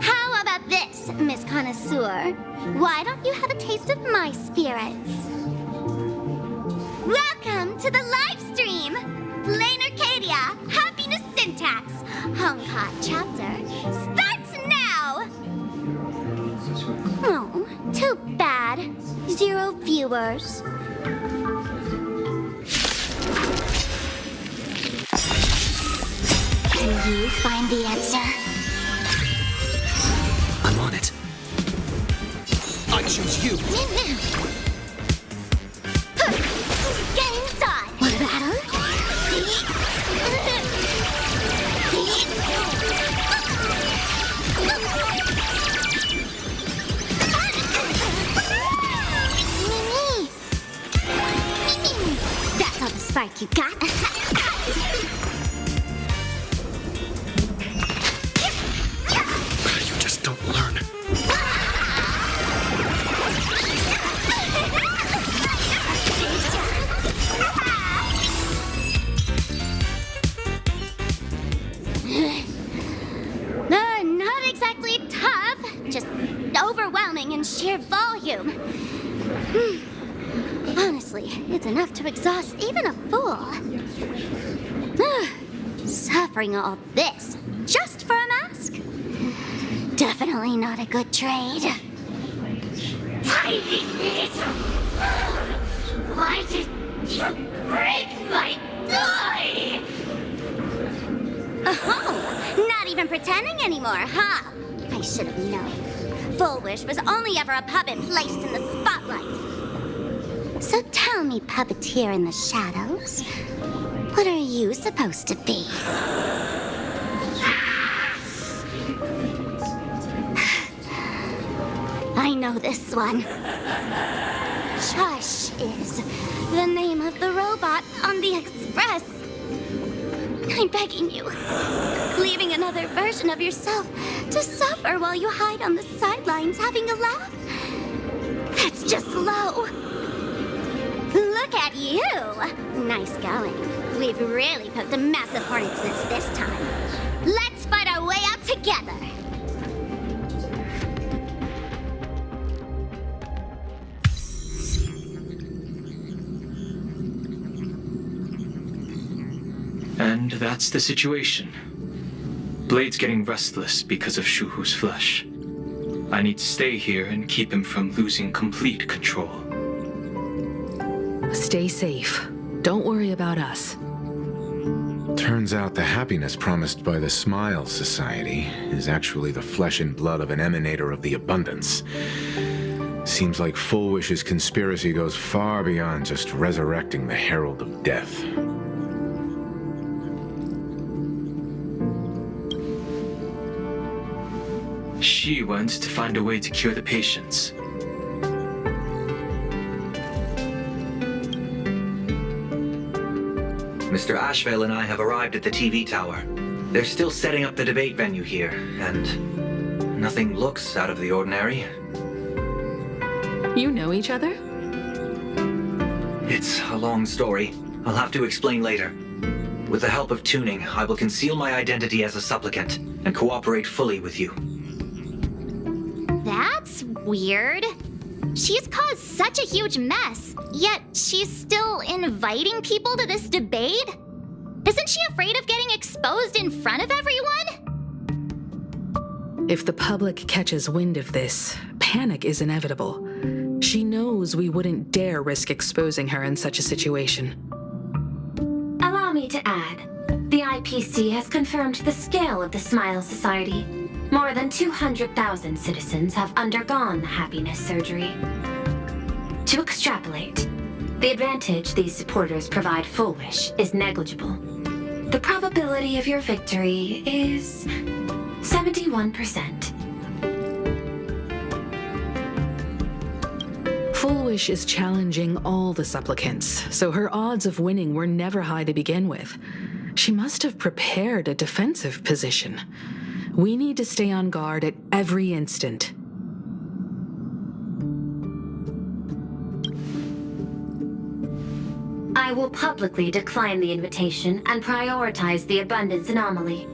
How about this, Miss Connoisseur? Why don't you have a taste of my spirits? Welcome to the live stream! Plain Arcadia, Happiness Syntax, Honkai chapter, starts now! Oh, too bad. 0 viewers. Can you find the answer? I'm on it. I choose you. Get inside. Want a battle? That's all the spark you got. You just don't learn. Not exactly tough, just overwhelming in sheer volume. Honestly, it's enough to exhaust even a fool. Suffering all this just for a mask? Definitely not a good trade. Tiny little... Why did you break my toy? Oh, not even pretending anymore, huh? I should have known. Full Wish was only ever a puppet placed in the spotlight. So tell me, puppeteer in the shadows, what are you supposed to be? I know this one. Shush is the name of the robot on the express. I'm begging you, leaving another version of yourself to suffer while you hide on the sidelines having a laugh. That's just low. Look at you. Nice going. We've really poked a massive hornet's nest this time. Let's fight our way out together. And that's the situation. Blade's getting restless because of Shuhu's flesh. I need to stay here and keep him from losing complete control. Stay safe. Don't worry about us. Turns out the happiness promised by the Smile Society is actually the flesh and blood of an emanator of the abundance. Seems like Full Wish's conspiracy goes far beyond just resurrecting the Herald of Death. She went to find a way to cure the patients. Mr. Ashvale and I have arrived at the TV tower. They're still setting up the debate venue here, and nothing looks out of the ordinary. You know each other? It's a long story. I'll have to explain later. With the help of tuning, I will conceal my identity as a supplicant and cooperate fully with you. That's weird. She's caused such a huge mess, yet she's still inviting people to this debate? Isn't she afraid of getting exposed in front of everyone? If the public catches wind of this, panic is inevitable. She knows we wouldn't dare risk exposing her in such a situation. Allow me to add, the IPC has confirmed the scale of the Smile Society. More than 200,000 citizens have undergone the happiness surgery. To extrapolate, the advantage these supporters provide Full Wish is negligible. The probability of your victory is 71%. Full Wish is challenging all the supplicants, so her odds of winning were never high to begin with. She must have prepared a defensive position. We need to stay on guard at every instant. I will publicly decline the invitation and prioritize the abundance anomaly.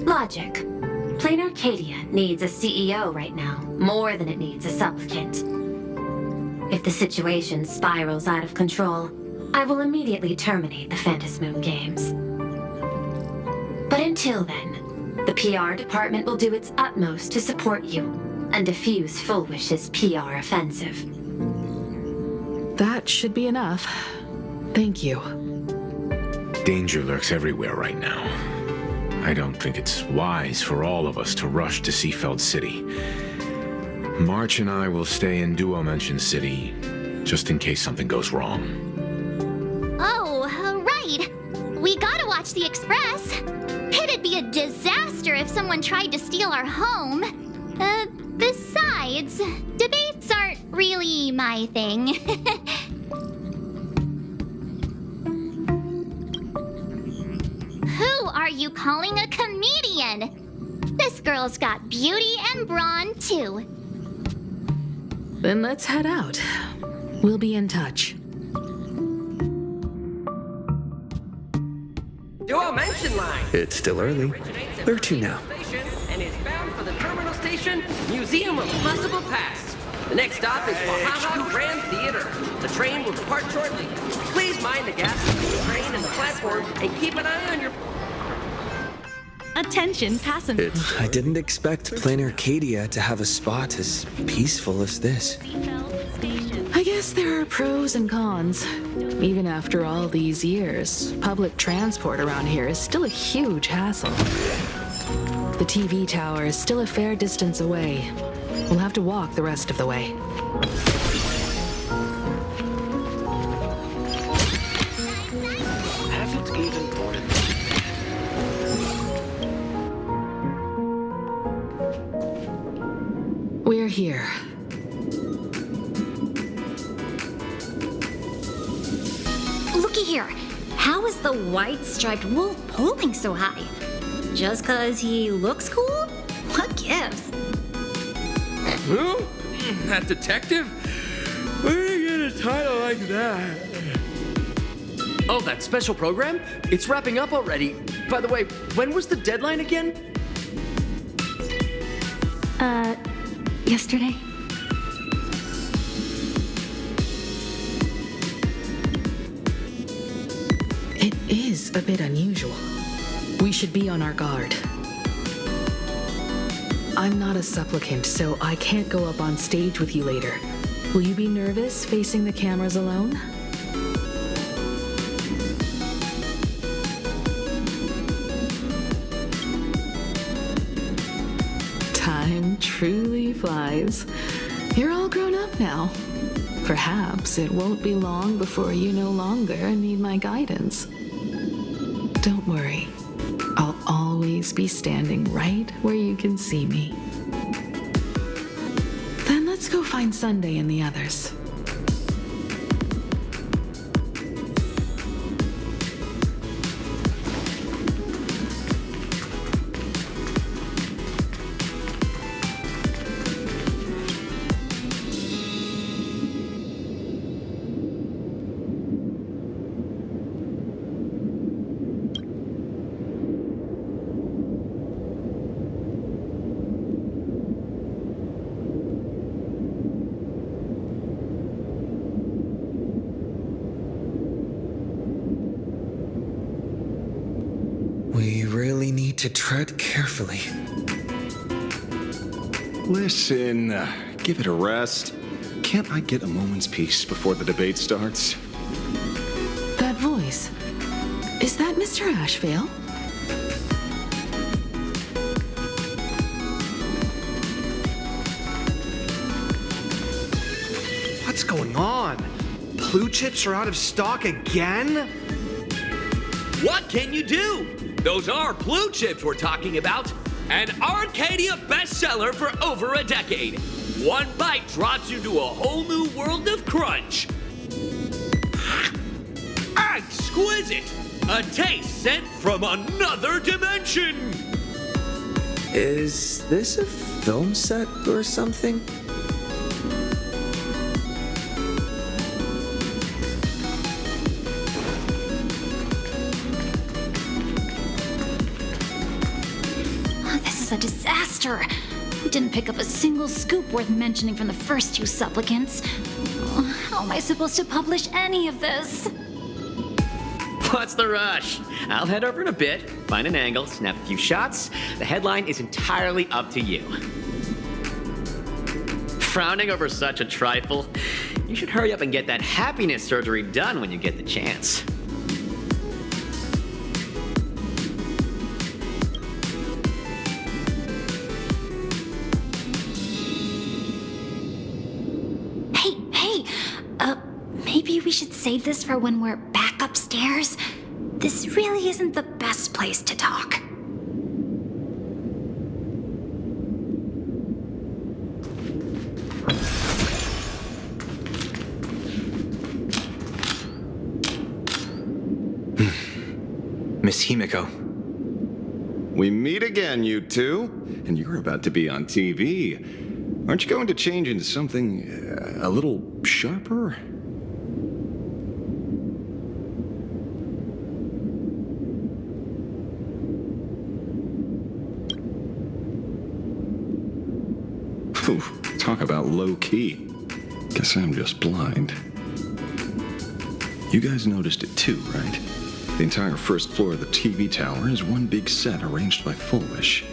Logic. Plain Arcadia needs a CEO right now, more than it needs a supplicant. If the situation spirals out of control, I will immediately terminate the Phantasmoon Games. But until then, the PR department will do its utmost to support you and defuse Full Wish's PR offensive. That should be enough. Thank you. Danger lurks everywhere right now. I don't think it's wise for all of us to rush to Seafeld City. March and I will stay in Duo Mansion City, just in case something goes wrong. Oh, right. We gotta watch the Express. It'd be a disaster if someone tried to steal our home. Besides, debates aren't really my thing. Who are you calling a comedian? This girl's got beauty and brawn, too. Then let's head out. We'll be in touch. Duo Mansion Line. It's still early. Where to now? And is bound for the terminal station, Museum of Possible Past. The next stop is Wahaha Grand Theater. The train will depart shortly. Please mind the gaps between the train and the platform and keep an eye on your... Attention passengers. I didn't expect Plain Arcadia to have a spot as peaceful as this. I guess there are pros and cons. Even after all these years, public transport around here is still a huge hassle. The TV tower is still a fair distance away. We'll have to walk the rest of the way. Haven't even boarded. We're here. Looky here. How is the white striped wolf holding so high? Just 'cause he looks cool? What gives? Who? That detective? Where did you get a title like that? Oh, that special program? It's wrapping up already. By the way, when was the deadline again? Yesterday? It is a bit unusual. We should be on our guard. I'm not a supplicant, so I can't go up on stage with you later. Will you be nervous facing the cameras alone? Time truly flies. You're all grown up now. Perhaps it won't be long before you no longer need my guidance. Don't worry. I'll always be standing right where you can see me. Then let's go find Sunday and the others. We really need to tread carefully. Listen, give it a rest. Can't I get a moment's peace before the debate starts? That voice. Is that Mr. Ashvale? What's going on? Blue chips are out of stock again? What can you do? Those are blue chips we're talking about. An Arcadia bestseller for over a decade. One bite drops you to a whole new world of crunch. Exquisite! A taste sent from another dimension! Is this a film set or something? This is a disaster. We didn't pick up a single scoop worth mentioning from the first two supplicants. How am I supposed to publish any of this? What's the rush? I'll head over in a bit, find an angle, snap a few shots. The headline is entirely up to you. Frowning over such a trifle? You should hurry up and get that happiness surgery done when you get the chance. Maybe we should save this for when we're back upstairs. This really isn't the best place to talk. Miss Himiko. We meet again, you two, and you're about to be on TV. Aren't you going to change into something a little sharper? Ooh, talk about low-key. Guess I'm just blind. You guys noticed it too, right? The entire first floor of the TV tower is one big set arranged by Fullwish.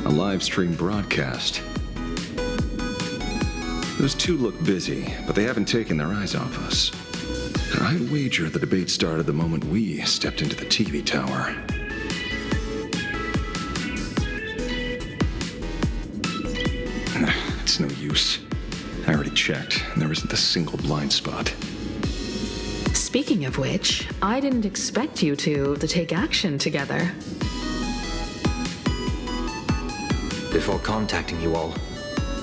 A live stream broadcast. Those two look busy, but they haven't taken their eyes off us. I'd wager the debate started the moment we stepped into the TV tower. It's no use. I already checked, and there isn't a single blind spot. Speaking of which, I didn't expect you two to take action together. Before contacting you all,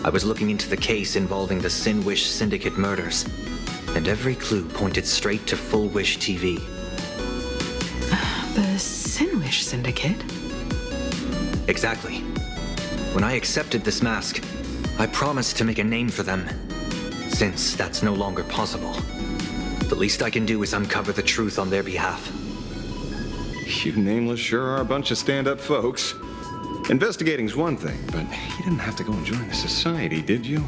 I was looking into the case involving the Sinwish Syndicate murders, and every clue pointed straight to Fullwish TV. The Sinwish Syndicate? Exactly. When I accepted this mask, I promised to make a name for them. Since that's no longer possible, the least I can do is uncover the truth on their behalf. You nameless sure are a bunch of stand-up folks. Investigating's one thing, but you didn't have to go and join the society, did you?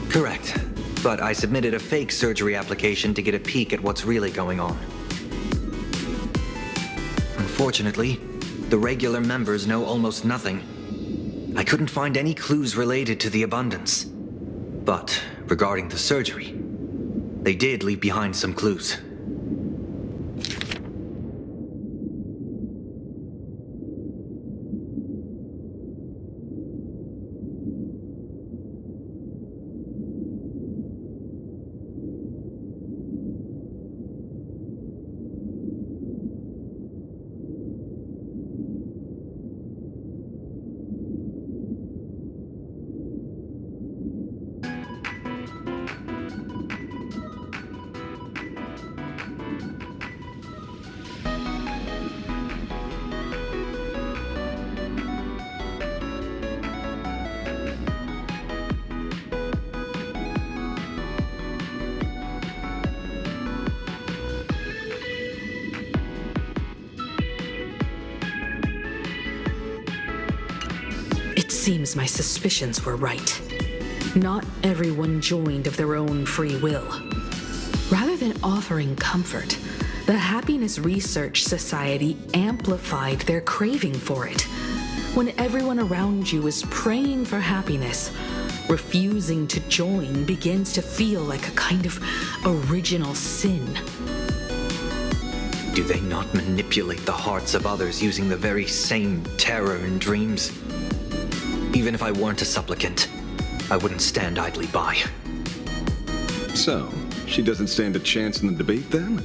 Correct. But I submitted a fake surgery application to get a peek at what's really going on. Unfortunately, the regular members know almost nothing. I couldn't find any clues related to the abundance. But regarding the surgery, they did leave behind some clues. It seems my suspicions were right. Not everyone joined of their own free will. Rather than offering comfort, the Happiness Research Society amplified their craving for it. When everyone around you is praying for happiness, refusing to join begins to feel like a kind of original sin. Do they not manipulate the hearts of others using the very same terror in dreams? Even if I weren't a supplicant, I wouldn't stand idly by. So, she doesn't stand a chance in the debate then?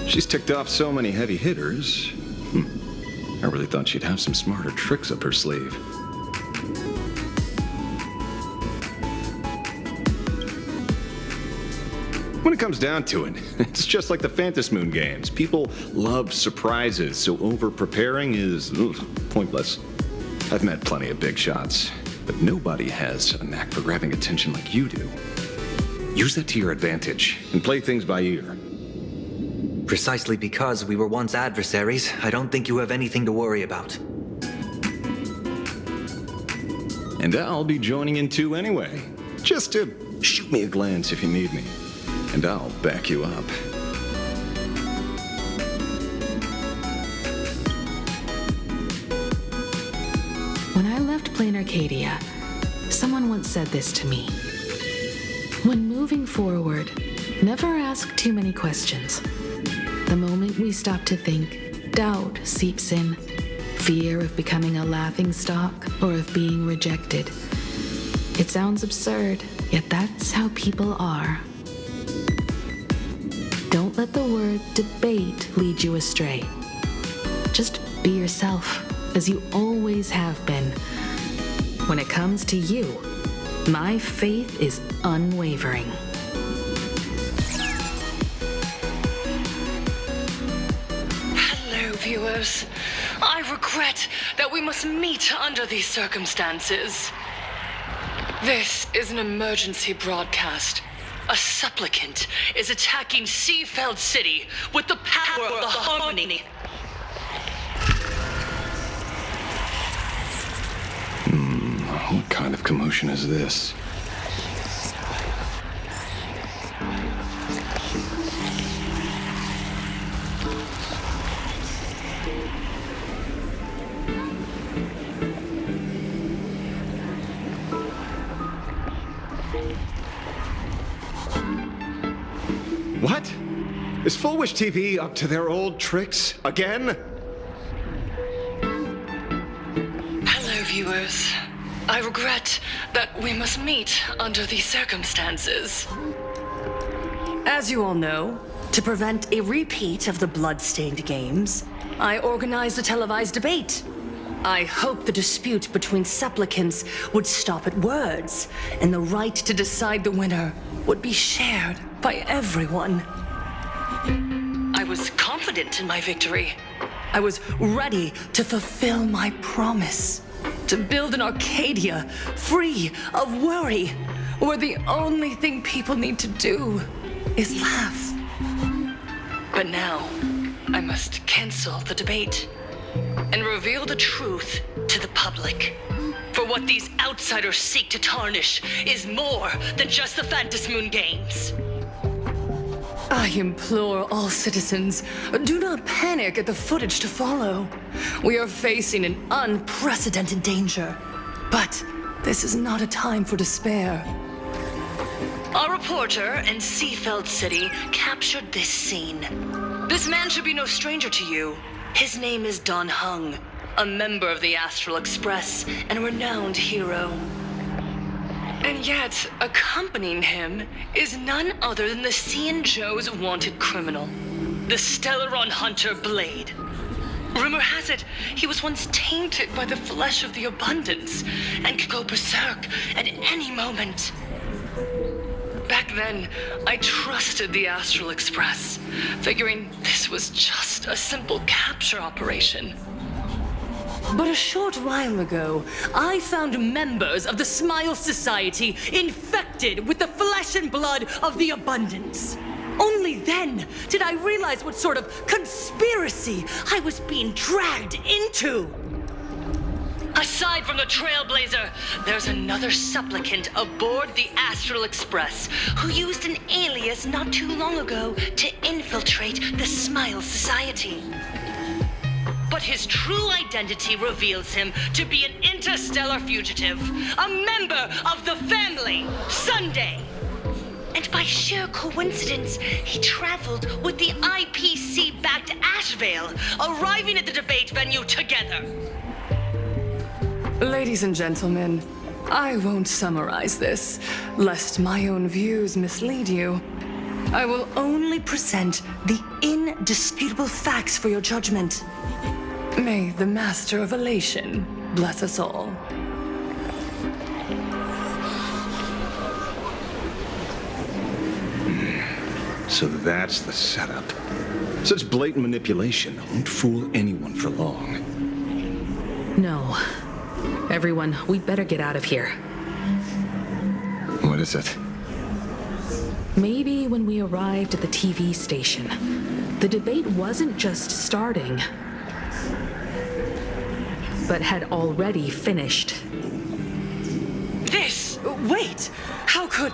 She's ticked off so many heavy hitters. I really thought she'd have some smarter tricks up her sleeve. When it comes down to it, it's just like the Phantasmoon games. People love surprises, so over-preparing is pointless. I've met plenty of big shots, but nobody has a knack for grabbing attention like you do. Use that to your advantage and play things by ear. Precisely because we were once adversaries, I don't think you have anything to worry about. And I'll be joining in too anyway. Just to shoot me a glance if you need me. And I'll back you up. When I left Plain Arcadia, someone once said this to me. When moving forward, never ask too many questions. The moment we stop to think, doubt seeps in. Fear of becoming a laughingstock or of being rejected. It sounds absurd, yet that's how people are. Don't let the word debate lead you astray. Just be yourself, as you always have been. When it comes to you, my faith is unwavering. Hello, viewers. I regret that we must meet under these circumstances. This is an emergency broadcast. A supplicant is attacking Seafeld City with the power of the harmony. What kind of commotion is this? What? Is Full Wish TV up to their old tricks again? Hello, viewers. I regret that we must meet under these circumstances. As you all know, to prevent a repeat of the blood-stained games, I organized a televised debate. I hoped the dispute between supplicants would stop at words, and the right to decide the winner would be shared by everyone. I was confident in my victory. I was ready to fulfill my promise. To build an Arcadia free of worry, where the only thing people need to do is laugh. But now, I must cancel the debate and reveal the truth to the public. For what these outsiders seek to tarnish is more than just the Phantasmoon games. I implore all citizens, do not panic at the footage to follow. We are facing an unprecedented danger. But this is not a time for despair. Our reporter in Seafeld City captured this scene. This man should be no stranger to you. His name is Don Hung, a member of the Astral Express and a renowned hero. And yet, accompanying him is none other than the Cian Joe's wanted criminal, the Stellaron hunter Blade. Rumor has it he was once tainted by the flesh of the Abundance and could go berserk at any moment. Back then, I trusted the Astral Express, figuring this was just a simple capture operation. But a short while ago, I found members of the Smile Society infected with the flesh and blood of the Abundance. Only then did I realize what sort of conspiracy I was being dragged into. Aside from the Trailblazer, there's another supplicant aboard the Astral Express who used an alias not too long ago to infiltrate the Smile Society. But his true identity reveals him to be an interstellar fugitive, a member of the family, Sunday. And by sheer coincidence, he traveled with the IPC-backed Ashvale, arriving at the debate venue together. Ladies and gentlemen, I won't summarize this, lest my own views mislead you. I will only present the indisputable facts for your judgment. May the Master of Elation bless us all. So that's the setup. Such blatant manipulation won't fool anyone for long. No. Everyone, we'd better get out of here. What is it? Maybe when we arrived at the TV station, the debate wasn't just starting, but had already finished. Wait! How could...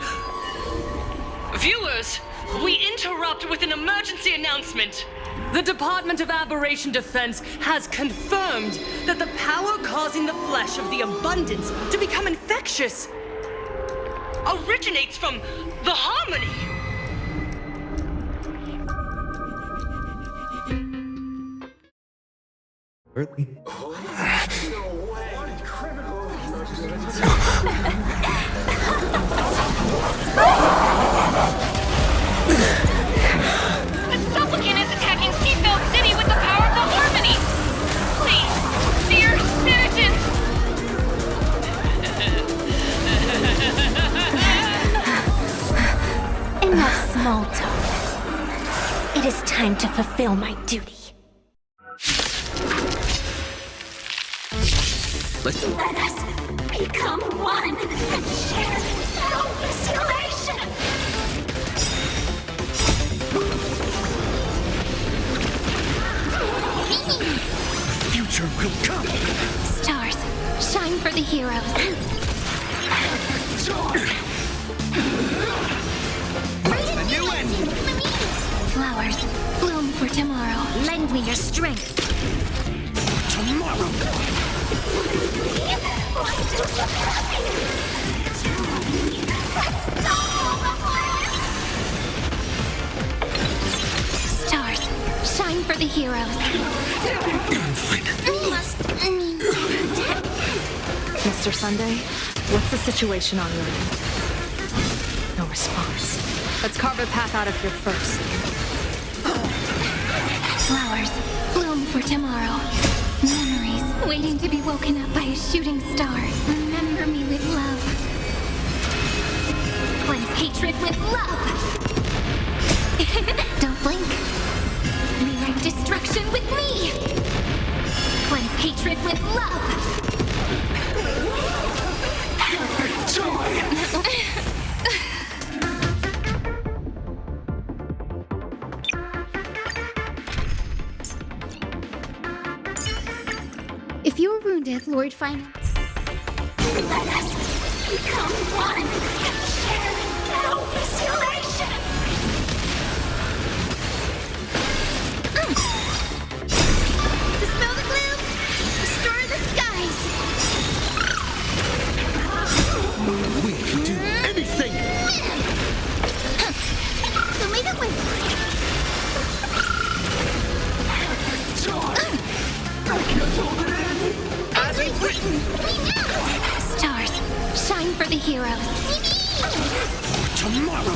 Viewers, we interrupt with an emergency announcement. The Department of Aberration Defense has confirmed that the power causing the flesh of the Abundance to become infectious originates from the Harmony. Really? A supplicant is attacking Seafeld City with the power of the Harmony! Please, dear citizens! Enough small talk. It is time to fulfill my duty. Let's Let us become one and share our restoration. Future will come. Stars, shine for the heroes. A new ending. Flowers, bloom for tomorrow. Lend me your strength. Tomorrow. Stars, shine for the heroes. We must protect. Mr. Sunday, what's the situation on your end? No response. Let's carve a path out of here first. Flowers, bloom for tomorrow. Memories waiting to be woken up by a shooting star. Remember me with love. Cleanse hatred with love. Don't blink. Rewrite destruction with me. Cleanse hatred with love. If you were wounded, Lord Final. Let us become one and share our restoration. Dispel the gloom. Restore the skies. We can do anything. So make it win. As it's written. Stars, shine for the heroes. Tomorrow.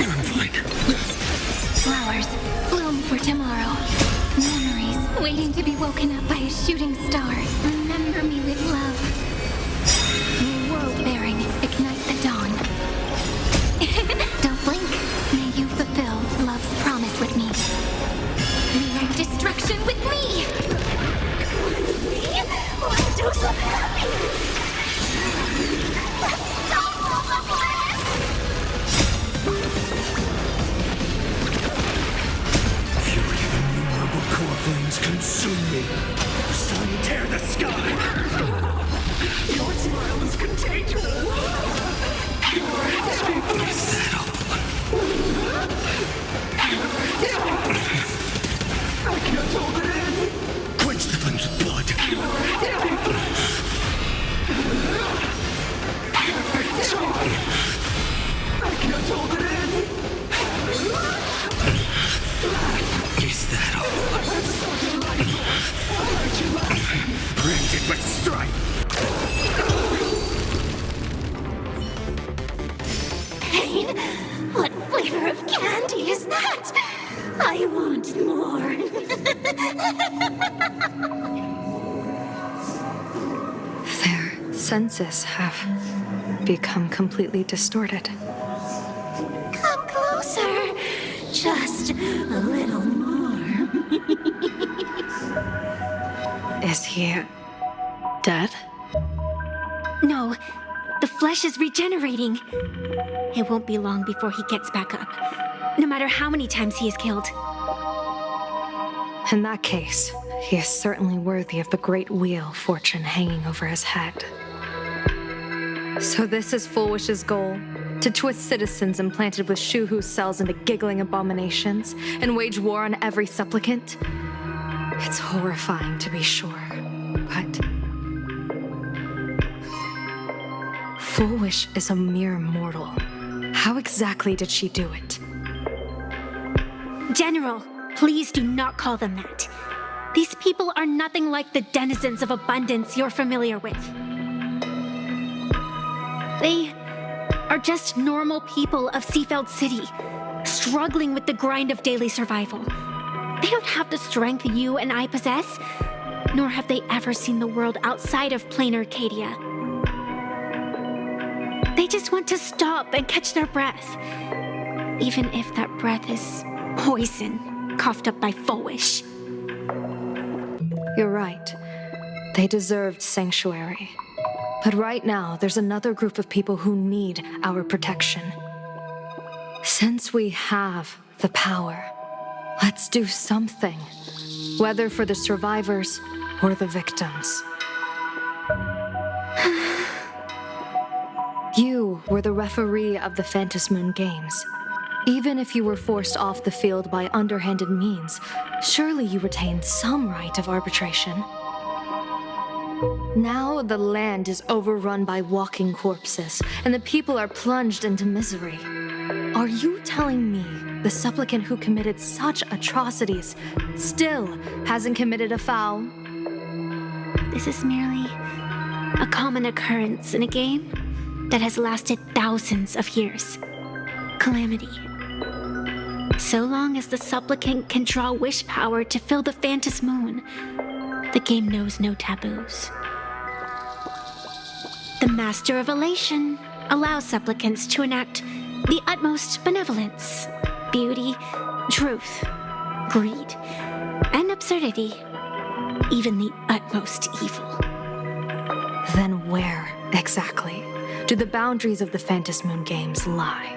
I'm fine. Flowers, bloom for tomorrow. Memories waiting to be woken up by a shooting star. Remember me with love. New world bearing, ignite the dawn. Don't blink. May you fulfill love's promise with me. Rewrite destruction with me. Let's do some happiness. Let's stop all the bliss. I can't hold it in! Is that all? Branded with strife! Pain? What flavor of candy is that? I want more. Their senses have become completely distorted. Come closer. Just a little more. Is he dead? No, the flesh is regenerating. It won't be long before he gets back up, no matter how many times he is killed. In that case, he is certainly worthy of the great wheel fortune hanging over his head. So this is Full Wish's goal? To twist citizens implanted with Shuhu cells into giggling abominations and wage war on every supplicant? It's horrifying to be sure, but Full Wish is a mere mortal. How exactly did she do it? General, please do not call them that. These people are nothing like the denizens of abundance you're familiar with. They are just normal people of Seafeld City, struggling with the grind of daily survival. They don't have the strength you and I possess, nor have they ever seen the world outside of plain Arcadia. They just want to stop and catch their breath, even if that breath is poison coughed up by Full Wish. You're right. They deserved sanctuary. But right now, there's another group of people who need our protection. Since we have the power, let's do something. Whether for the survivors or the victims. You were the referee of the Phantasmoon Games. Even if you were forced off the field by underhanded means, surely you retained some right of arbitration. Now the land is overrun by walking corpses, and the people are plunged into misery. Are you telling me the supplicant who committed such atrocities still hasn't committed a foul? This is merely a common occurrence in a game that has lasted thousands of years. Calamity. So long as the supplicant can draw wish power to fill the Phantasmoon, the game knows no taboos. The Master of Elation allows supplicants to enact the utmost benevolence, beauty, truth, greed, and absurdity, even the utmost evil. Then where, exactly, do the boundaries of the Phantasmoon Games lie?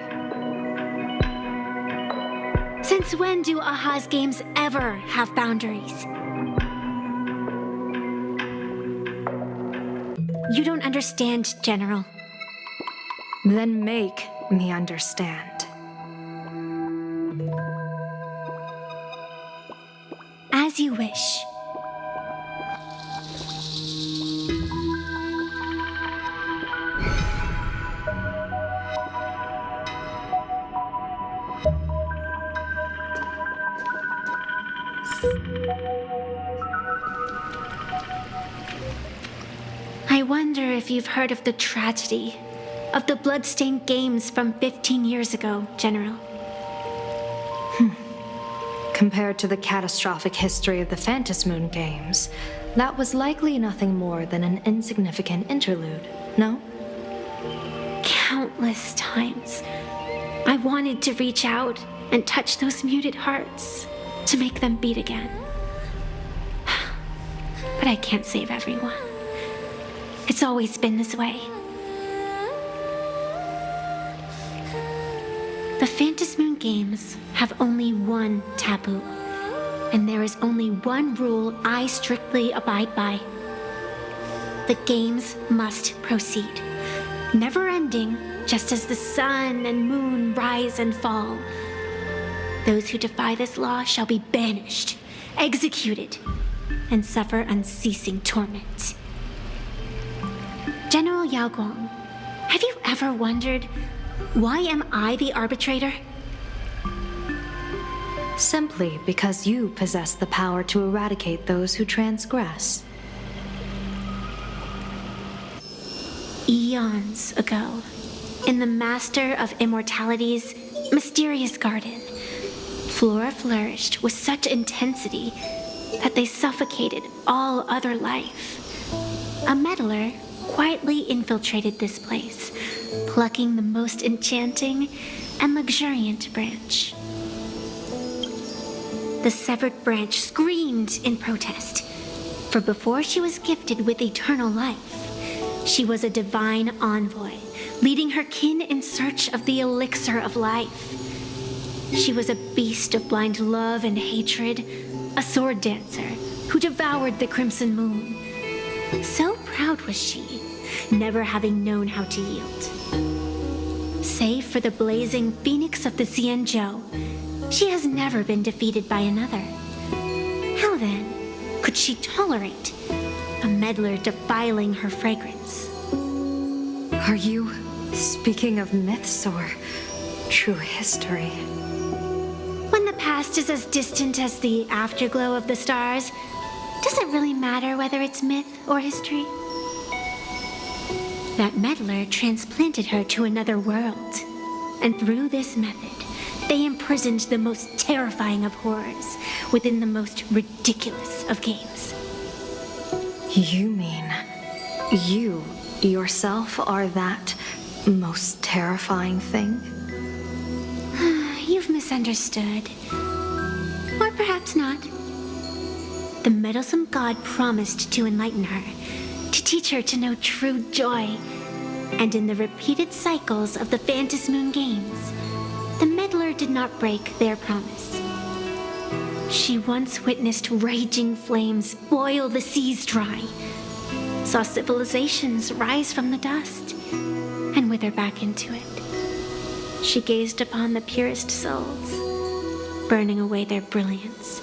Since when do Aha's games ever have boundaries? You don't understand, General. Then make me understand. As you wish. I wonder if you've heard of the tragedy of the bloodstained games from 15 years ago, General. Compared to the catastrophic history of the Phantasmoon Games, that was likely nothing more than an insignificant interlude, no? Countless times, I wanted to reach out and touch those muted hearts to make them beat again. But I can't save everyone. It's always been this way. The Phantasmoon Games have only one taboo, and there is only one rule I strictly abide by. The games must proceed, never ending, just as the sun and moon rise and fall. Those who defy this law shall be banished, executed, and suffer unceasing torment. General Yao Guang, have you ever wondered, why am I the arbitrator? Simply because you possess the power to eradicate those who transgress. Eons ago, in the Master of Immortality's mysterious garden, flora flourished with such intensity that they suffocated all other life. A meddler quietly infiltrated this place, plucking the most enchanting and luxuriant branch. The severed branch screamed in protest, for before she was gifted with eternal life, she was a divine envoy, leading her kin in search of the elixir of life. She was a beast of blind love and hatred, a sword dancer who devoured the crimson moon. So proud was she, never having known how to yield. Save for the blazing phoenix of the Xianzhou, she has never been defeated by another. How then could she tolerate a meddler defiling her fragrance? Are you speaking of myths or true history? When the past is as distant as the afterglow of the stars, does it really matter whether it's myth or history? That meddler transplanted her to another world, and through this method, they imprisoned the most terrifying of horrors within the most ridiculous of games. You mean you yourself are that most terrifying thing? You've misunderstood. Or perhaps not. The meddlesome god promised to enlighten her, to teach her to know true joy. And in the repeated cycles of the Phantasmoon games, the meddler did not break their promise. She once witnessed raging flames boil the seas dry, saw civilizations rise from the dust, and wither back into it. She gazed upon the purest souls, burning away their brilliance,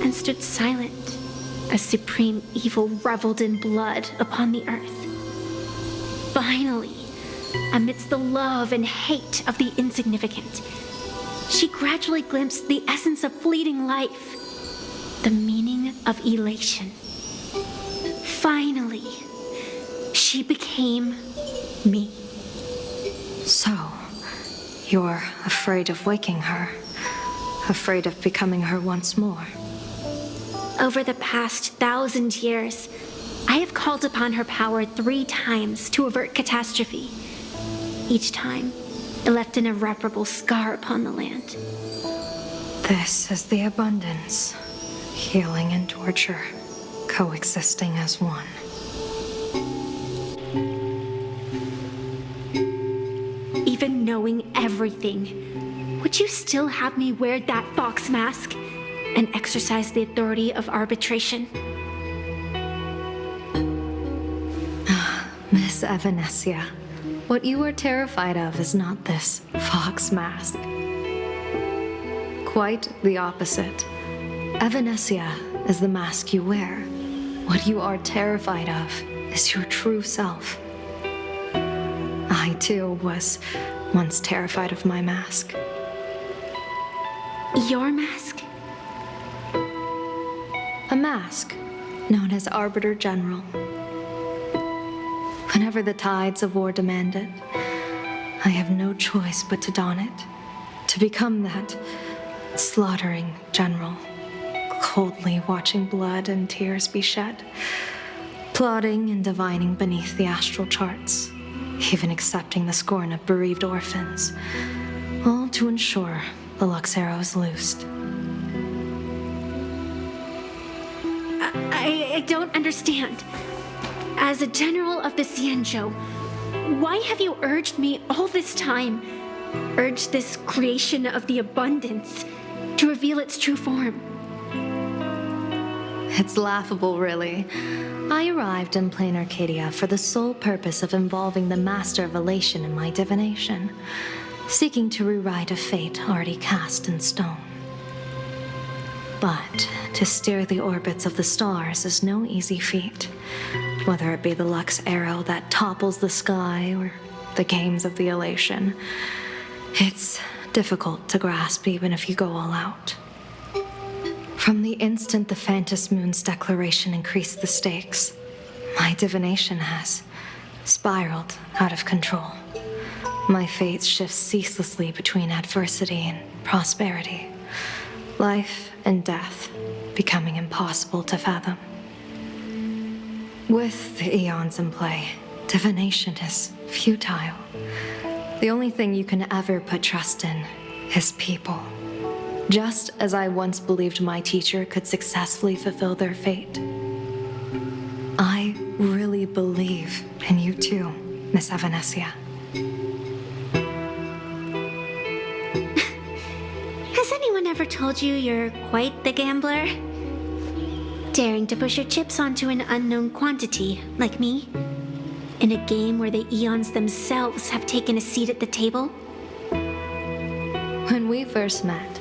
and stood silent as supreme evil reveled in blood upon the earth. Finally, amidst the love and hate of the insignificant, she gradually glimpsed the essence of fleeting life, the meaning of elation. Finally, she became me. So, you're afraid of waking her, afraid of becoming her once more. Over the past 1,000 years, I have called upon her power 3 times to avert catastrophe. Each time, it left an irreparable scar upon the land. This is the abundance, healing and torture, coexisting as one. Even knowing everything, would you still have me wear that fox mask and exercise the authority of arbitration? Miss Evanescia, what you are terrified of is not this fox mask. Quite the opposite. Evanescia is the mask you wear. What you are terrified of is your true self. I, too, was once terrified of my mask. Your mask? A mask known as Arbiter General. Whenever the tides of war demand it, I have no choice but to don it, to become that slaughtering general, coldly watching blood and tears be shed, plotting and divining beneath the astral charts, even accepting the scorn of bereaved orphans, all to ensure the Luxero is loosed. I don't understand. As a general of the Xianzhou, why have you urged me all this time, urged this creation of the abundance to reveal its true form? It's laughable, really. I arrived in plain Arcadia for the sole purpose of involving the Master of Elation in my divination, seeking to rewrite a fate already cast in stone. But to steer the orbits of the stars is no easy feat. Whether it be the Lux arrow that topples the sky or the games of the elation, it's difficult to grasp even if you go all out. From the instant the Phantom Moon's declaration increased the stakes, my divination has spiraled out of control. My fate shifts ceaselessly between adversity and prosperity, life and death becoming impossible to fathom. With the eons in play, divination is futile. The only thing you can ever put trust in is people. Just as I once believed my teacher could successfully fulfill their fate. I really believe in you too, Miss Evanesia. Has anyone ever told you you're quite the gambler? Daring to push your chips onto an unknown quantity, like me? In a game where the eons themselves have taken a seat at the table? When we first met,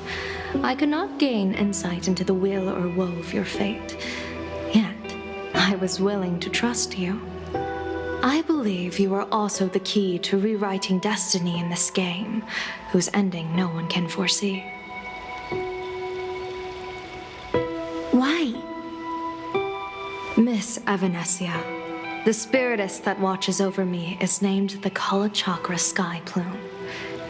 I could not gain insight into the will or woe of your fate. Yet, I was willing to trust you. I believe you are also the key to rewriting destiny in this game, whose ending no one can foresee. Why? Miss Evanesia, the spiritess that watches over me is named the Kala Chakra Sky Plume.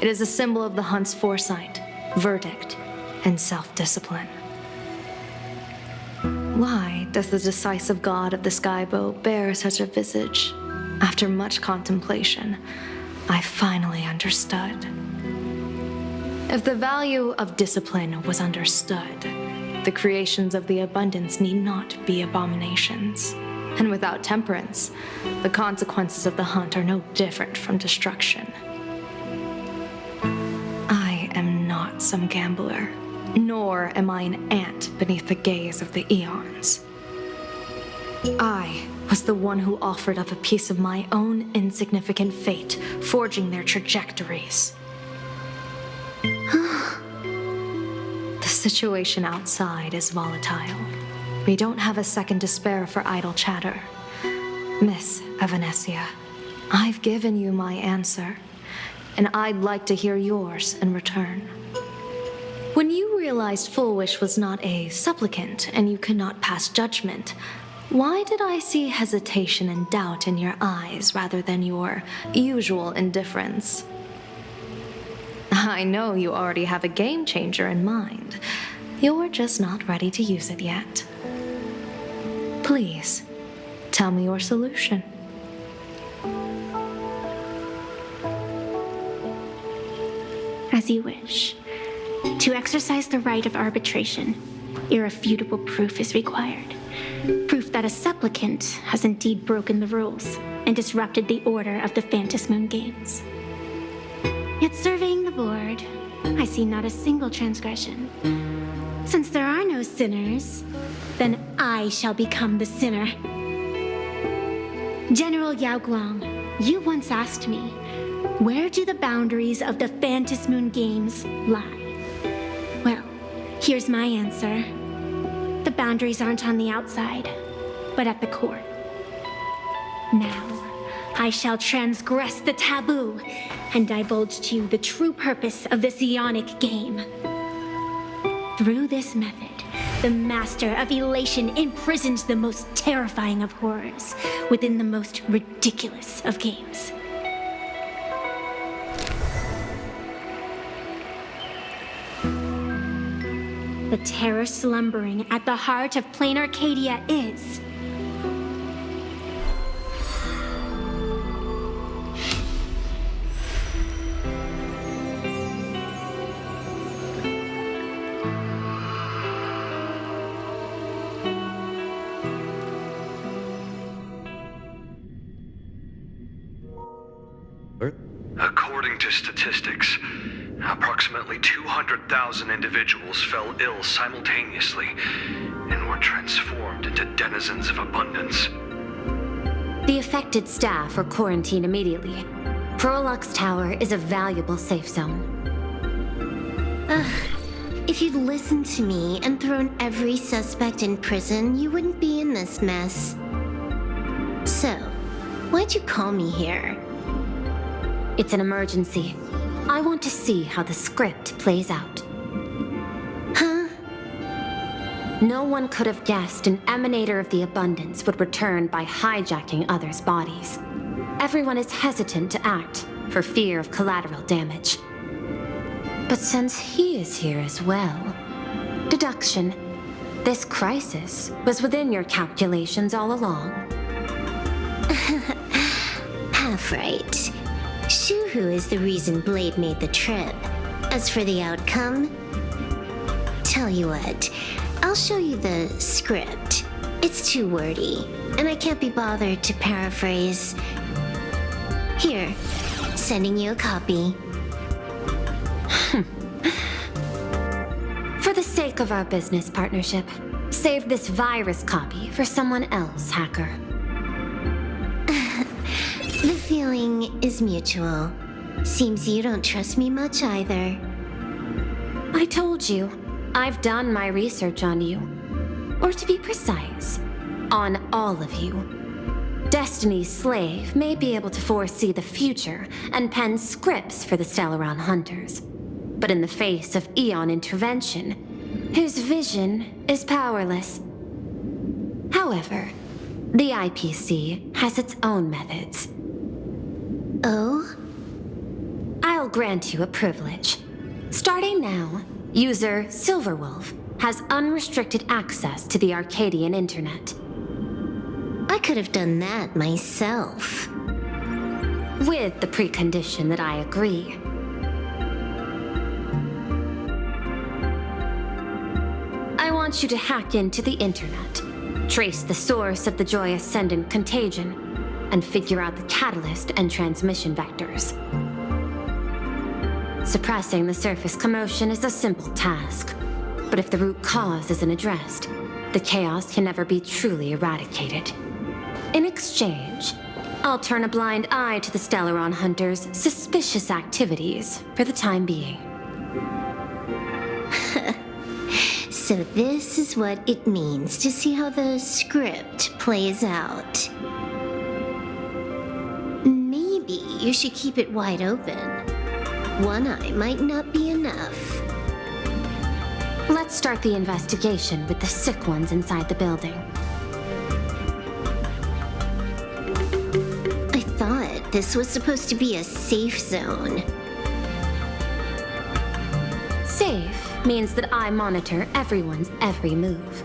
It is a symbol of the hunt's foresight, verdict, and self-discipline. Why does the decisive god of the skybow bear such a visage? After much contemplation, I finally understood. If the value of discipline was understood, the creations of the abundance need not be abominations. And without temperance, the consequences of the hunt are no different from destruction. I am not some gambler, nor am I an ant beneath the gaze of the eons. I was the one who offered up a piece of my own insignificant fate, forging their trajectories. The situation outside is volatile. We don't have a second to spare for idle chatter. Miss Evanesia, I've given you my answer, and I'd like to hear yours in return. When you realized Full Wish was not a supplicant and you could not pass judgment, why did I see hesitation and doubt in your eyes rather than your usual indifference? I know you already have a game changer in mind. You're just not ready to use it yet. Please, tell me your solution. As you wish. To exercise the right of arbitration, irrefutable proof is required. Proof that a supplicant has indeed broken the rules and disrupted the order of the Phantom Moon Games. Yet surveying the board, I see not a single transgression. Since there are no sinners, then I shall become the sinner. General Yao Guang, you once asked me, where do the boundaries of the Phantom Moon Games lie? Well, here's my answer. The boundaries aren't on the outside, but at the core. Now, I shall transgress the taboo and divulge to you the true purpose of this Ionic game. Through this method, the Master of Elation imprisons the most terrifying of horrors within the most ridiculous of games. The terror slumbering at the heart of plain Arcadia is... According to statistics, approximately 200,000 individuals fell ill simultaneously and were transformed into denizens of abundance. The affected staff are quarantined immediately. Prolux Tower is a valuable safe zone. If you'd listened to me and thrown every suspect in prison, you wouldn't be in this mess. So, why'd you call me here? It's an emergency. I want to see how the script plays out. Huh? No one could have guessed an emanator of the abundance would return by hijacking others' bodies. Everyone is hesitant to act for fear of collateral damage. But since he is here as well, deduction. This crisis was within your calculations all along. Half right. Shuhu is the reason Blade made the trip. As for the outcome, tell you what, I'll show you the script. It's too wordy, and I can't be bothered to paraphrase. Here, sending you a copy. For the sake of our business partnership, save this virus copy for someone else, hacker. The feeling is mutual. Seems you don't trust me much either. I told you, I've done my research on you. Or to be precise, on all of you. Destiny's slave may be able to foresee the future and pen scripts for the Stellaron hunters. But in the face of Eon intervention, his vision is powerless. However, the IPC has its own methods. Oh? I'll grant you a privilege. Starting now, user Silverwolf has unrestricted access to the Arcadian internet. I could have done that myself. With the precondition that I agree. I want you to hack into the internet, trace the source of the Joy Ascendant contagion, and figure out the catalyst and transmission vectors. Suppressing the surface commotion is a simple task, but if the root cause isn't addressed, the chaos can never be truly eradicated. In exchange, I'll turn a blind eye to the Stellaron hunters' suspicious activities for the time being. So this is what it means to see how the script plays out. Maybe you should keep it wide open. One eye might not be enough. Let's start the investigation with the sick ones inside the building. I thought this was supposed to be a safe zone. Safe means that I monitor everyone's every move,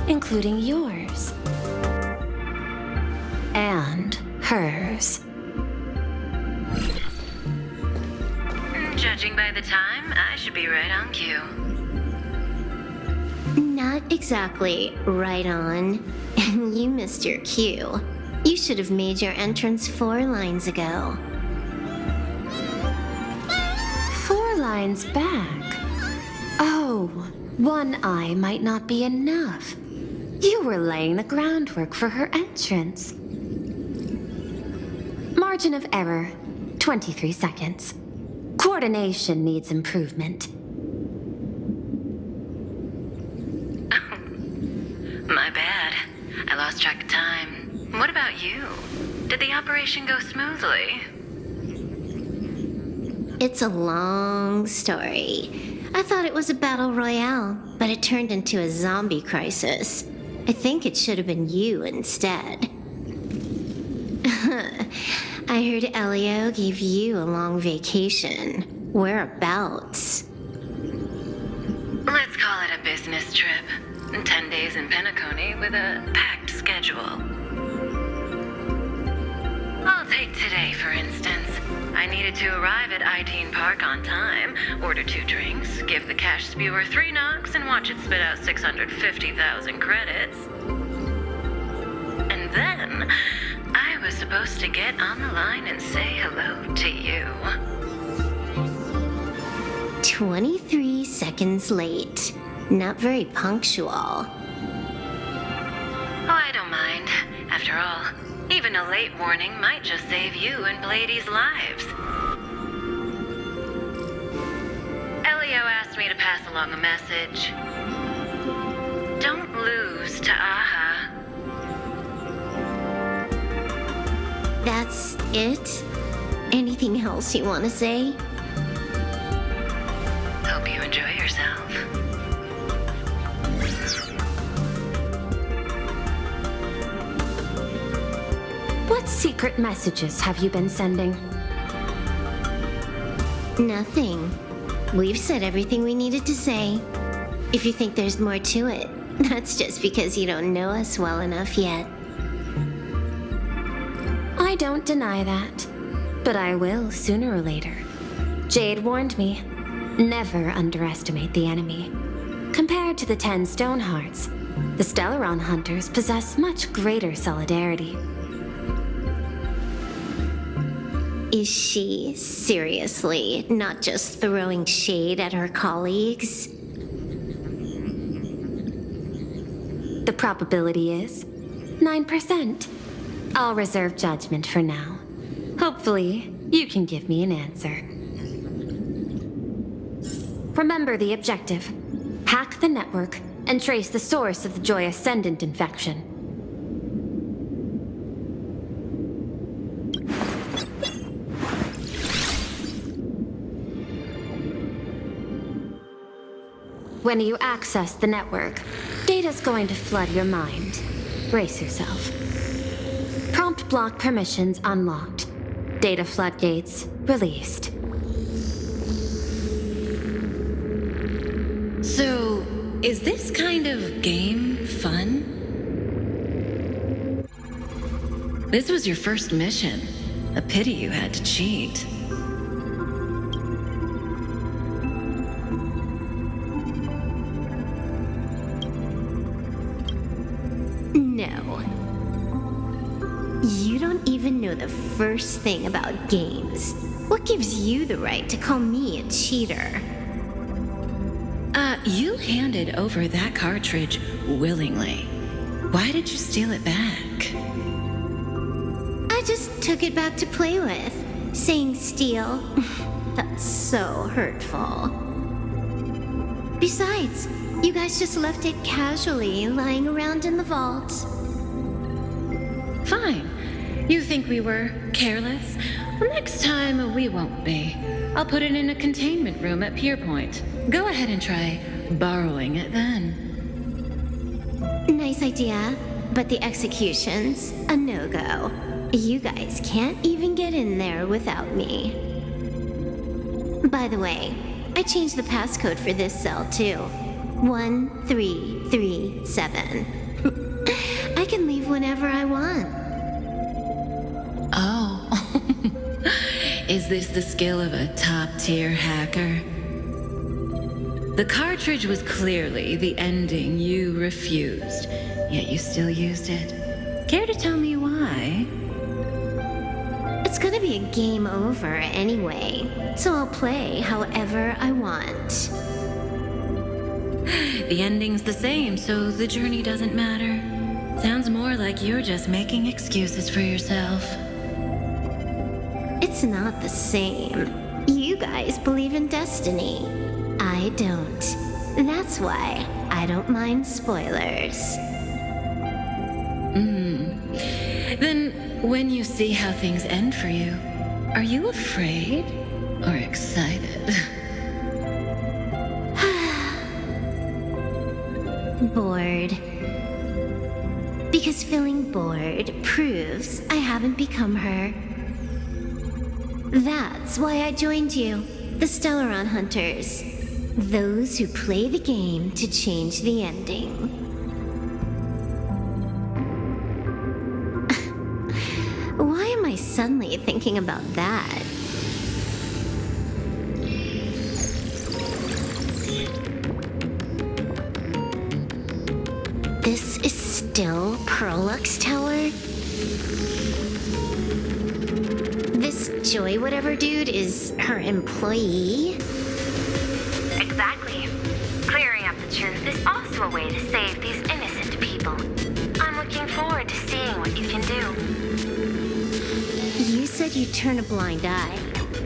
including yours. And hers. Judging by the time, I should be right on cue. Not exactly right on. And you missed your cue. You should have made your entrance 4 lines ago. 4 lines back? Oh, one eye might not be enough. You were laying the groundwork for her entrance. Margin of error, 23 seconds. Coordination needs improvement. My bad. I lost track of time. What about you? Did the operation go smoothly? It's a long story. I thought it was a battle royale, but it turned into a zombie crisis. I think it should have been you instead. I heard Elio gave you a long vacation. Whereabouts? Let's call it a business trip. 10 days in Penacony with a packed schedule. I'll take today, for instance. I needed to arrive at I-Teen Park on time, order 2 drinks, give the cash spewer 3 knocks, and watch it spit out 650,000 credits. And then, I was supposed to get on the line and say hello to you. 23 seconds late. Not very punctual. Oh, I don't mind. After all, even a late warning might just save you and Blady's lives. Elio asked me me to pass along a message. Don't lose to Aha. That's it? Anything else you want to say? Hope you enjoy yourself. What secret messages have you been sending? Nothing. We've said everything we needed to say. If you think there's more to it, that's just because you don't know us well enough yet. I don't deny that, but I will sooner or later. Jade warned me, never underestimate the enemy. Compared to the 10 Stonehearts, the Stellaron Hunters possess much greater solidarity. Is she seriously not just throwing shade at her colleagues? The probability is 9%. I'll reserve judgment for now. Hopefully, you can give me an answer. Remember the objective. Hack the network and trace the source of the Joy Ascendant infection. When you access the network, data's going to flood your mind. Brace yourself. Prompt block permissions unlocked. Data floodgates released. So, is this kind of game fun? This was your first mission. A pity you had to cheat. No. You don't even know the first thing about games. What gives you the right to call me a cheater? You handed over that cartridge willingly. Why did you steal it back? I just took it back to play with. Saying steal, that's so hurtful. Besides, you guys just left it casually lying around in the vault. Fine. You think we were careless? Well, next time we won't be. I'll put it in a containment room at Pierpoint. Go ahead and try borrowing it then. Nice idea, but the execution's a no-go. You guys can't even get in there without me. By the way, I changed the passcode for this cell too. 1337. I can leave whenever I want. Oh. Is this the skill of a top-tier hacker? The cartridge was clearly the ending you refused, yet you still used it. Care to tell me why? It's gonna be a game over anyway, so I'll play however I want. The ending's the same, so the journey doesn't matter. Sounds more like you're just making excuses for yourself. It's not the same. You guys believe in destiny. I don't. That's why I don't mind spoilers. Then, when you see how things end for you, are you afraid or excited? Bored. Because feeling bored proves I haven't become her. That's why I joined you, the Stellaron Hunters. Those who play the game to change the ending. Why am I suddenly thinking about that? This is still Perlux Tower? This Joy whatever dude is her employee? Exactly. Clearing up the truth is also a way to save these innocent people. I'm looking forward to seeing what you can do. You said you'd turn a blind eye.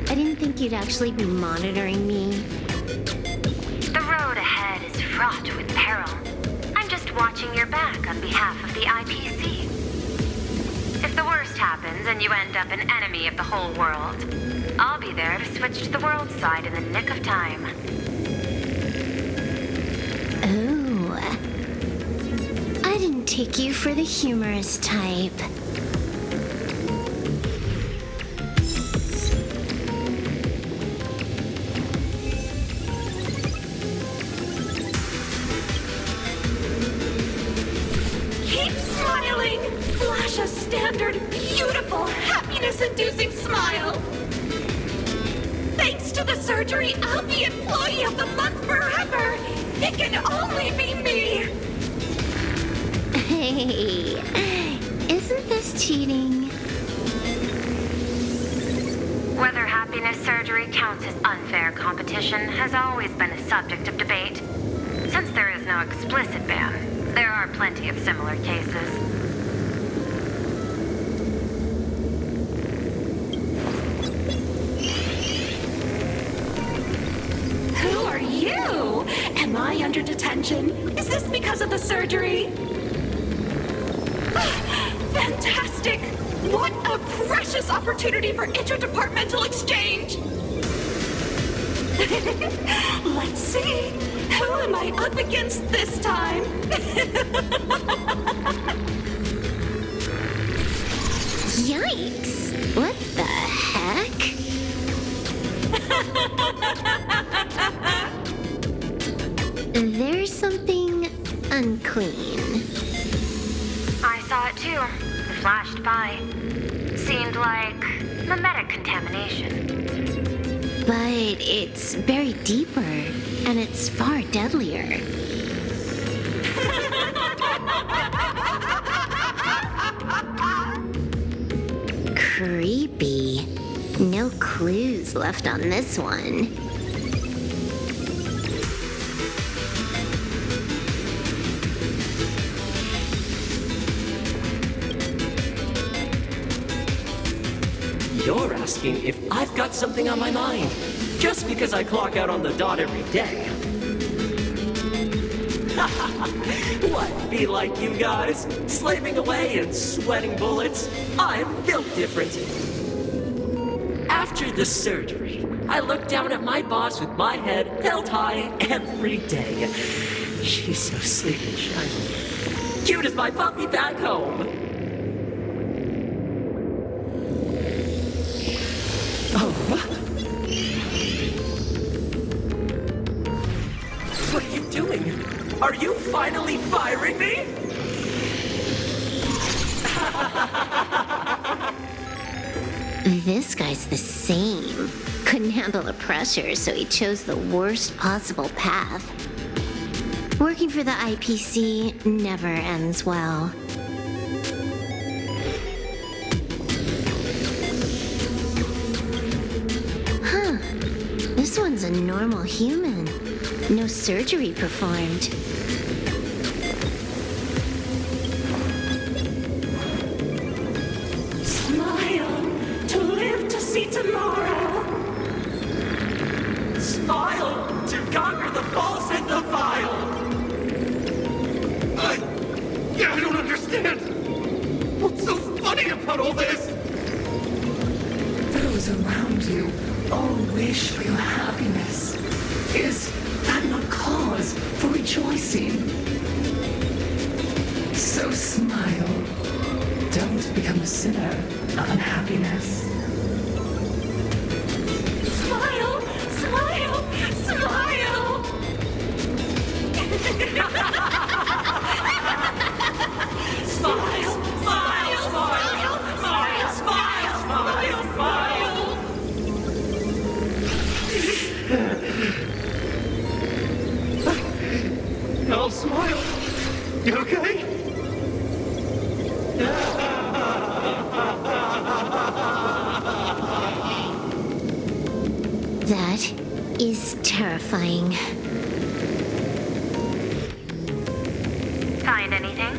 I didn't think you'd actually be monitoring me. fraught with peril. I'm just watching your back on behalf of the IPC. If the worst happens and you end up an enemy of the whole world, I'll be there to switch to the world side in the nick of time. Oh. I didn't take you for the humorous type. Keep smiling! Flash a standard, beautiful, happiness-inducing smile! Thanks to the surgery, I'll be Employee of the Month forever! It can only be me! Hey, isn't this cheating? Whether happiness surgery counts as unfair competition has always been a subject of debate. Since there is no explicit ban, there are plenty of similar cases. Who are you? Am I under detention? Is this because of the surgery? Fantastic! What a precious opportunity for interdepartmental exchange! Let's see. Who am I up against this time? Yikes! What the heck? There's something unclean. I saw it too. It flashed by. Seemed like mimetic contamination. But it's buried deeper, and it's far deadlier. Creepy. No clues left on this one. You're asking if I've got something on my mind, just because I clock out on the dot every day. What, be like you guys, slaving away and sweating bullets? I'm built different. After the surgery, I look down at my boss with my head held high every day. She's so sleek and shiny. Cute as my puppy back home. What are you doing? Are you finally firing me? This guy's the same. Couldn't handle the pressure, so he chose the worst possible path. Working for the IPC never ends well. Huh. This one's a normal human. No surgery performed. Smile to live to see tomorrow. Smile to conquer the false and the vile. I don't understand. What's so funny about all this? Those around you all wish for your happiness. Is that not cause for rejoicing? So smile. Don't become a sinner of unhappiness. Smile, smile, smile. Smile, smile, smile, smile, smile, smile, smile. I'll smile. You okay? That is terrifying. Find anything?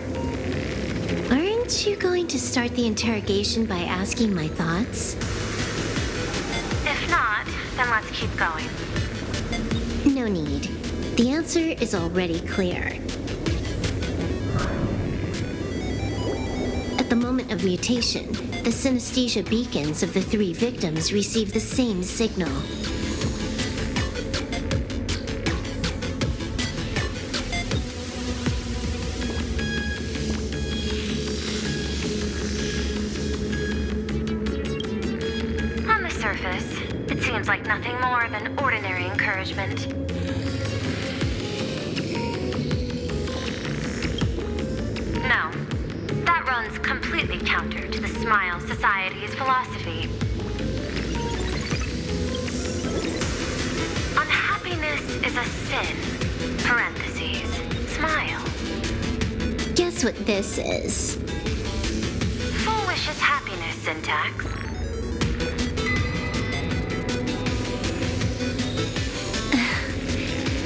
Aren't you going to start the interrogation by asking my thoughts? If not, then let's keep going. No need. The answer is already clear. At the moment of mutation, the synesthesia beacons of the 3 victims receive the same signal. On the surface, it seems like nothing more than ordinary encouragement. No, that runs completely counter to the Smile Society's philosophy. Unhappiness is a sin. Parentheses. Smile. Guess what this is? Full Wish's happiness syntax.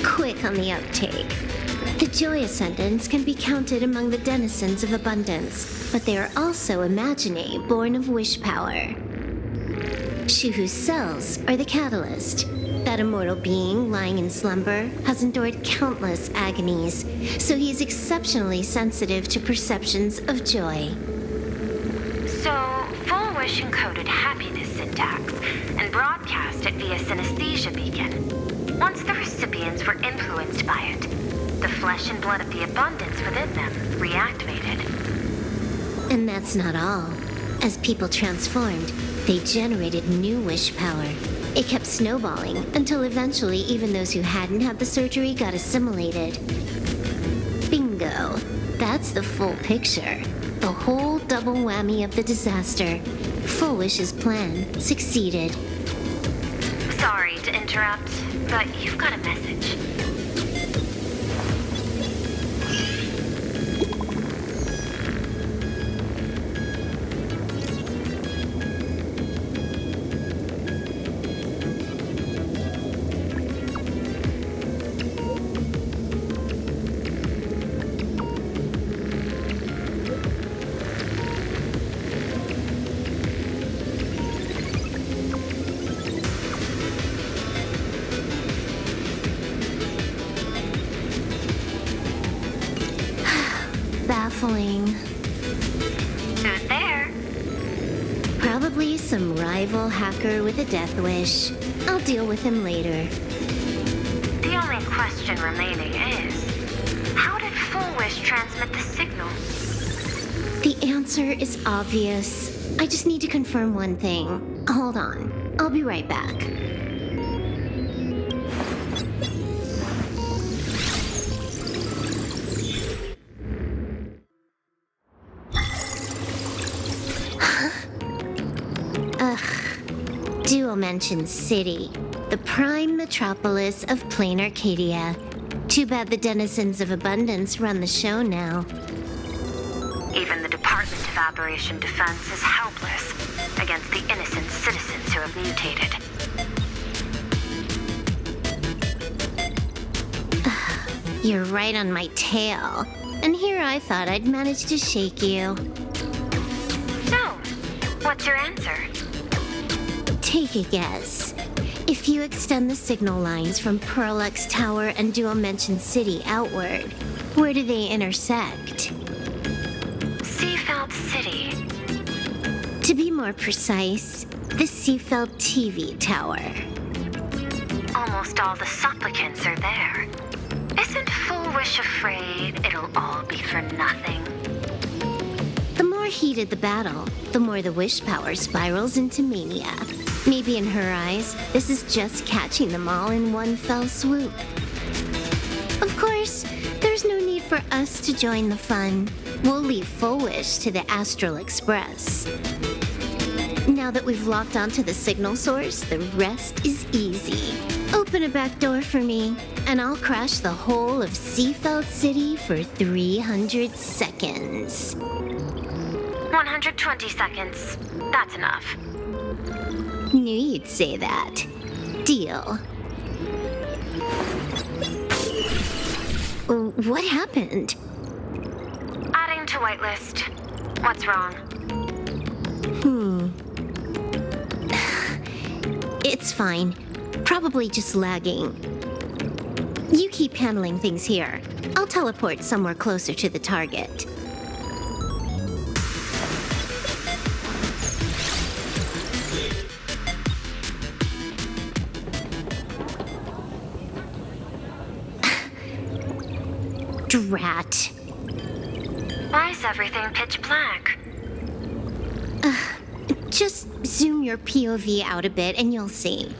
Quick on the uptake. The Joy Ascendants can be counted among the denizens of abundance, but they are also imaginae born of wish power. Shuhu's cells are the catalyst. That immortal being lying in slumber has endured countless agonies, so he is exceptionally sensitive to perceptions of joy. So, Full Wish encoded happiness syntax and broadcast it via synesthesia beacon. Once the recipients were influenced by it, the flesh and blood of the abundance within them reactivated. And that's not all. As people transformed, they generated new wish power. It kept snowballing until eventually even those who hadn't had the surgery got assimilated. Bingo. That's the full picture. The whole double whammy of the disaster. Full Wish's plan succeeded. Sorry to interrupt, but you've got a message. Baffling. Who's there? Probably some rival hacker with a death wish. I'll deal with him later. The only question remaining is, how did Full Wish transmit the signal? The answer is obvious. I just need to confirm one thing. Hold on. I'll be right back. Dual-Mention City, the prime metropolis of plain Arcadia. Too bad the denizens of abundance run the show now. Even the Department of Aberration Defense is helpless against the innocent citizens who have mutated. You're right on my tail. And here I thought I'd manage to shake you. So, what's your answer? Take a guess. If you extend the signal lines from Pearl X Tower and Dual-Mention City outward, where do they intersect? Seafeld City. To be more precise, the Seafeld TV Tower. Almost all the supplicants are there. Isn't Full Wish afraid it'll all be for nothing? The more heated the battle, the more the wish power spirals into mania. Maybe in her eyes, this is just catching them all in one fell swoop. Of course, there's no need for us to join the fun. We'll leave Full Wish to the Astral Express. Now that we've locked onto the signal source, the rest is easy. Open a back door for me, and I'll crash the whole of Seafeld City for 300 seconds. 120 seconds. That's enough. Knew you'd say that. Deal. What happened? Adding to whitelist. What's wrong? It's fine. Probably just lagging. You keep handling things here. I'll teleport somewhere closer to the target. Drat. Why is everything pitch black? Just zoom your POV out a bit and you'll see.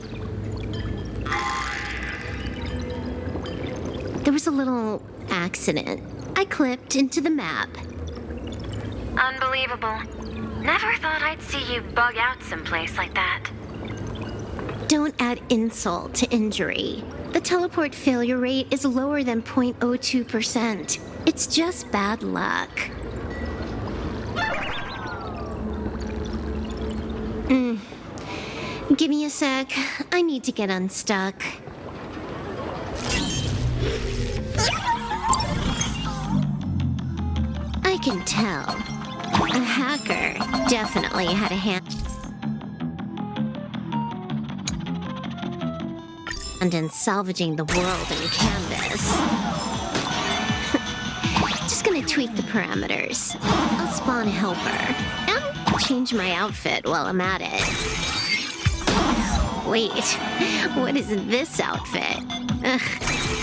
There was a little accident. I clipped into the map. Unbelievable. Never thought I'd see you bug out someplace like that. Don't add insult to injury. The teleport failure rate is lower than 0.02%. It's just bad luck. Give me a sec. I need to get unstuck. I can tell. A hacker definitely had a hand in salvaging the world in Canvas. Just gonna tweak the parameters. I'll spawn a helper and change my outfit while I'm at it. Wait, what is this outfit? Ugh,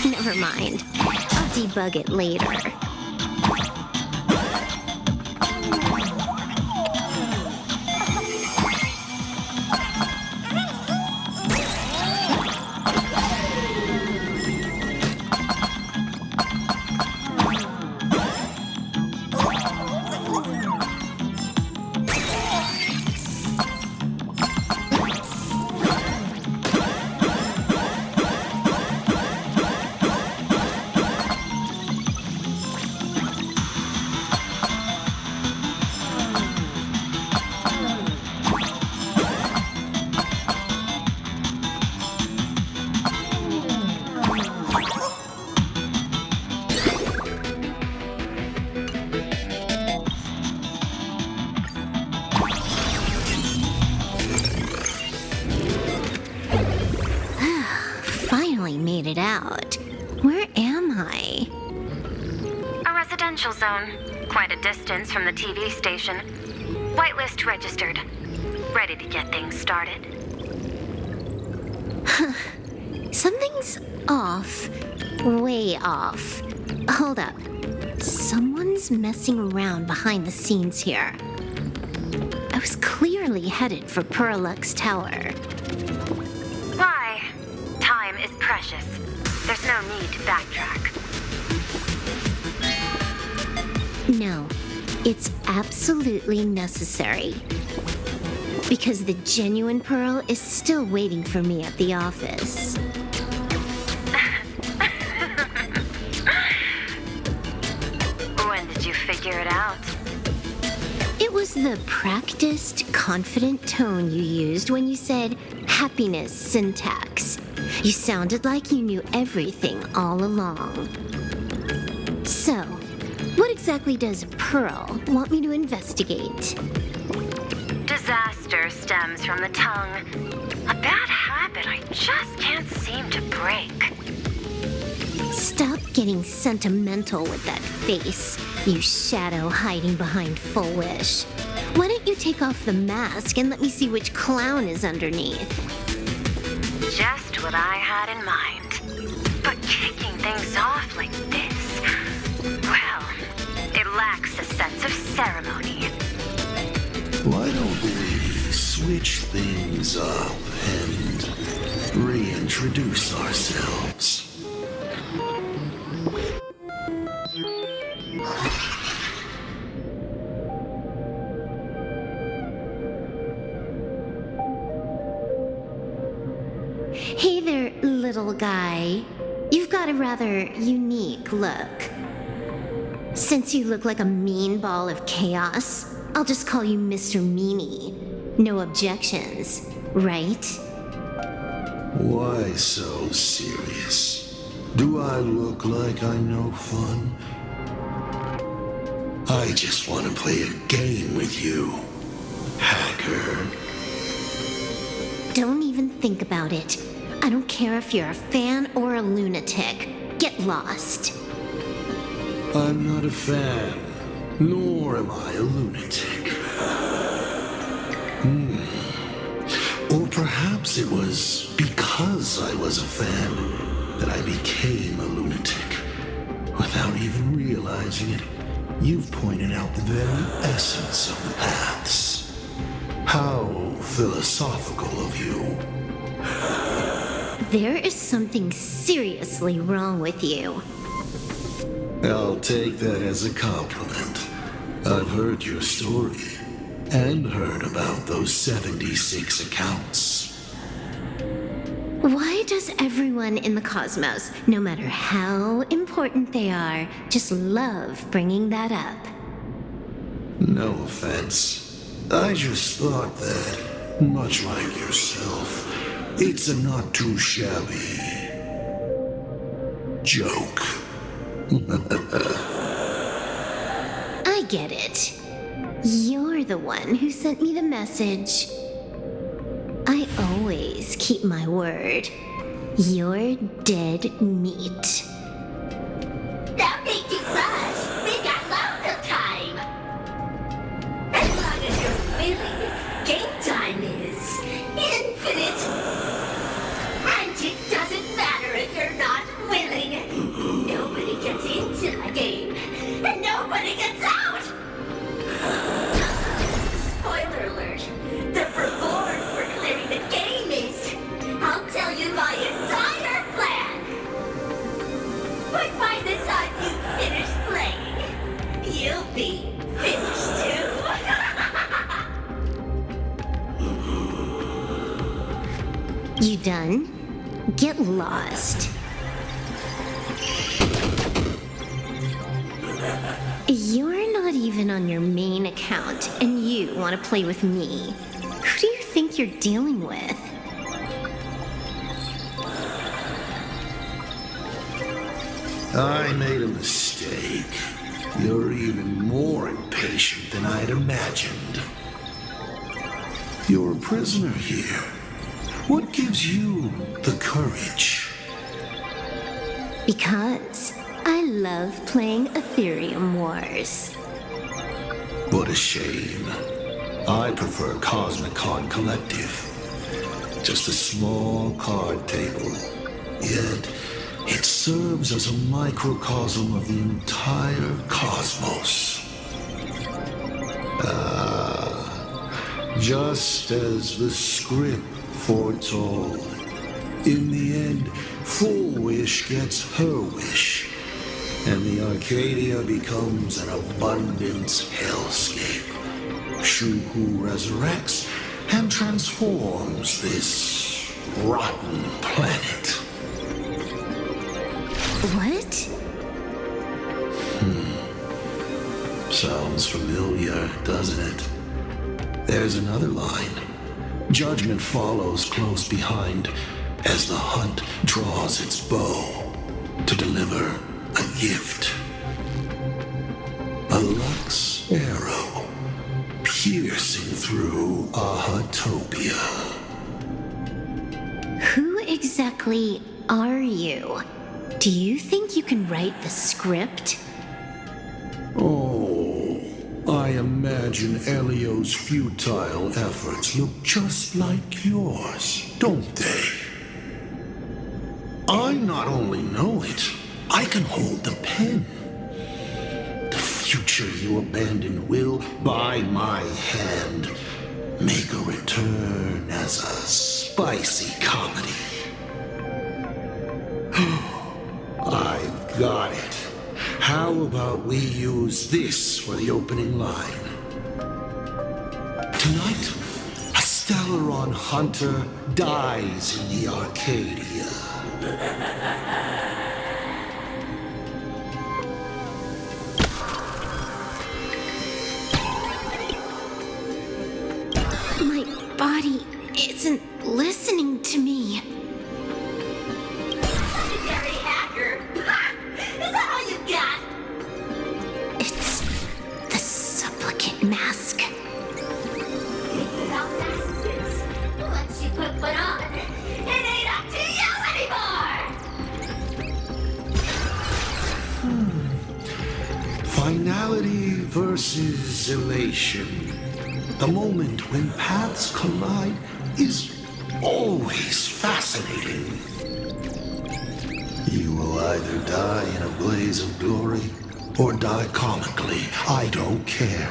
never mind. I'll debug it later. Made it out. Where am I? A residential zone. Quite a distance from the TV station. Whitelist registered. Ready to get things started. Something's off. Way off. Hold up. Someone's messing around behind the scenes here. I was clearly headed for Perlux Tower. Why? Time is precious. There's no need to backtrack. No, it's absolutely necessary. Because the genuine Pearl is still waiting for me at the office. When did you figure it out? It was the practiced, confident tone you used when you said happiness syntax. You sounded like you knew everything all along. So, what exactly does Pearl want me to investigate? Disaster stems from the tongue. A bad habit I just can't seem to break. Stop getting sentimental with that face, you shadow hiding behind Full Wish. Why don't you take off the mask and let me see which clown is underneath? Just what I had in mind. But kicking things off like this, well, it lacks a sense of ceremony. Why don't we switch things up and reintroduce ourselves? Hey there, little guy. You've got a rather unique look. Since you look like a mean ball of chaos, I'll just call you Mr. Meanie. No objections, right? Why so serious? Do I look like I'm no fun? I just want to play a game with you, hacker. Don't even think about it. I don't care if you're a fan or a lunatic. Get lost. I'm not a fan, nor am I a lunatic. Or perhaps it was because I was a fan that I became a lunatic. Without even realizing it, you've pointed out the very essence of the paths. How philosophical of you. There is something seriously wrong with you. I'll take that as a compliment. I've heard your story, and heard about those 76 accounts. Why does everyone in the cosmos, no matter how important they are, just love bringing that up? No offense. I just thought that, much like yourself, it's a not too shabby joke. I get it. You're the one who sent me the message. I always keep my word. You're dead meat. Don't make too much. We got loads of time. As long as you're willing, game time is infinite. And it doesn't matter if you're not willing. Nobody gets into the game, and nobody gets out. Spoiler alert. The reward for clearing the game is... I'll tell you my entire plan. But by the time you finish playing, you'll be finished too. You done? Get lost. You're not even on your main account, and you want to play with me. Who do you think you're dealing with? I made a mistake. You're even more impatient than I'd imagined. You're a prisoner here. What gives you the courage? Because I love playing Ethereum Wars. What a shame. I prefer Cosmic Con Collective. Just a small card table. Yet, it serves as a microcosm of the entire cosmos. Just as the script foretold. In the end, Full Wish gets her wish, and the Arcadia becomes an abundance hellscape. Shu-Hu resurrects and transforms this rotten planet. What? Sounds familiar, doesn't it? There's another line. Judgment follows close behind as the hunt draws its bow to deliver a gift. A Lux arrow piercing through Ahatopia. Who exactly are you? Do you think you can write the script? Oh, I imagine Elio's futile efforts look just like yours, don't they? I not only know it, I can hold the pen. The future you abandoned will, by my hand, make a return as a spicy comedy. I've got it. How about we use this for the opening line? Tonight, a Stellaron hunter dies in the Arcadia. My body isn't listening to me. Legendary hacker. Is that all you got? It's the supplicant mask. How fast it is. Once you put one on, it ain't up to you. versus elation. The moment when paths collide is always fascinating. You will either die in a blaze of glory or die comically. I don't care.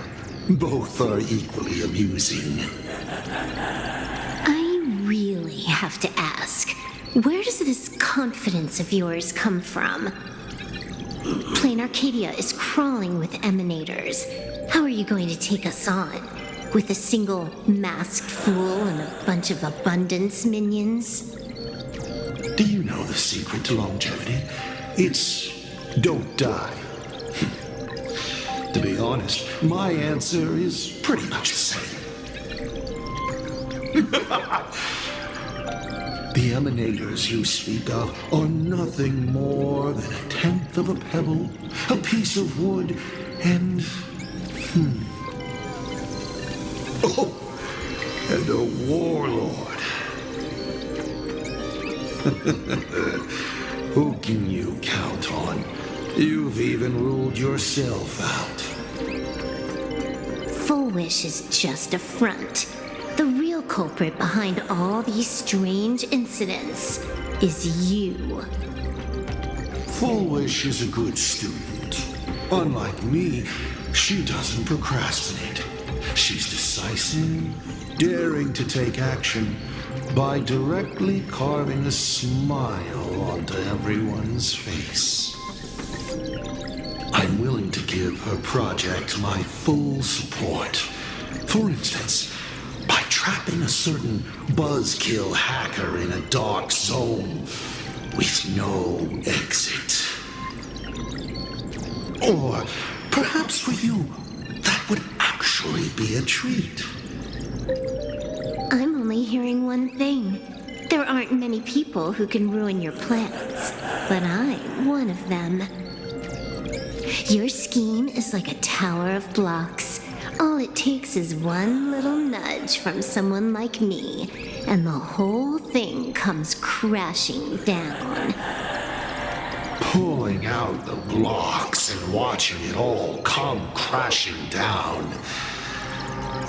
Both are equally amusing. I really have to ask, where does this confidence of yours come from? Plain Arcadia is crawling with emanators. How are you going to take us on? With a single masked fool and a bunch of abundance minions? Do you know the secret to longevity? It's don't die. To be honest, my answer is pretty much the same. The emanators you speak of are nothing more than a tenth of a pebble, a piece of wood, and... Oh, and a warlord. Who can you count on? You've even ruled yourself out. Full Wish is just a front. The real culprit behind all these strange incidents is you. Full Wish is a good student. Unlike me, she doesn't procrastinate. She's decisive, daring to take action by directly carving a smile onto everyone's face. I'm willing to give her project my full support. For instance, by trapping a certain buzzkill hacker in a dark zone with no exit. Or perhaps for you, that would actually be a treat. I'm only hearing one thing. There aren't many people who can ruin your plans, but I'm one of them. Your scheme is like a tower of blocks. All it takes is one little nudge from someone like me, and the whole thing comes crashing down. Pulling out the blocks and watching it all come crashing down.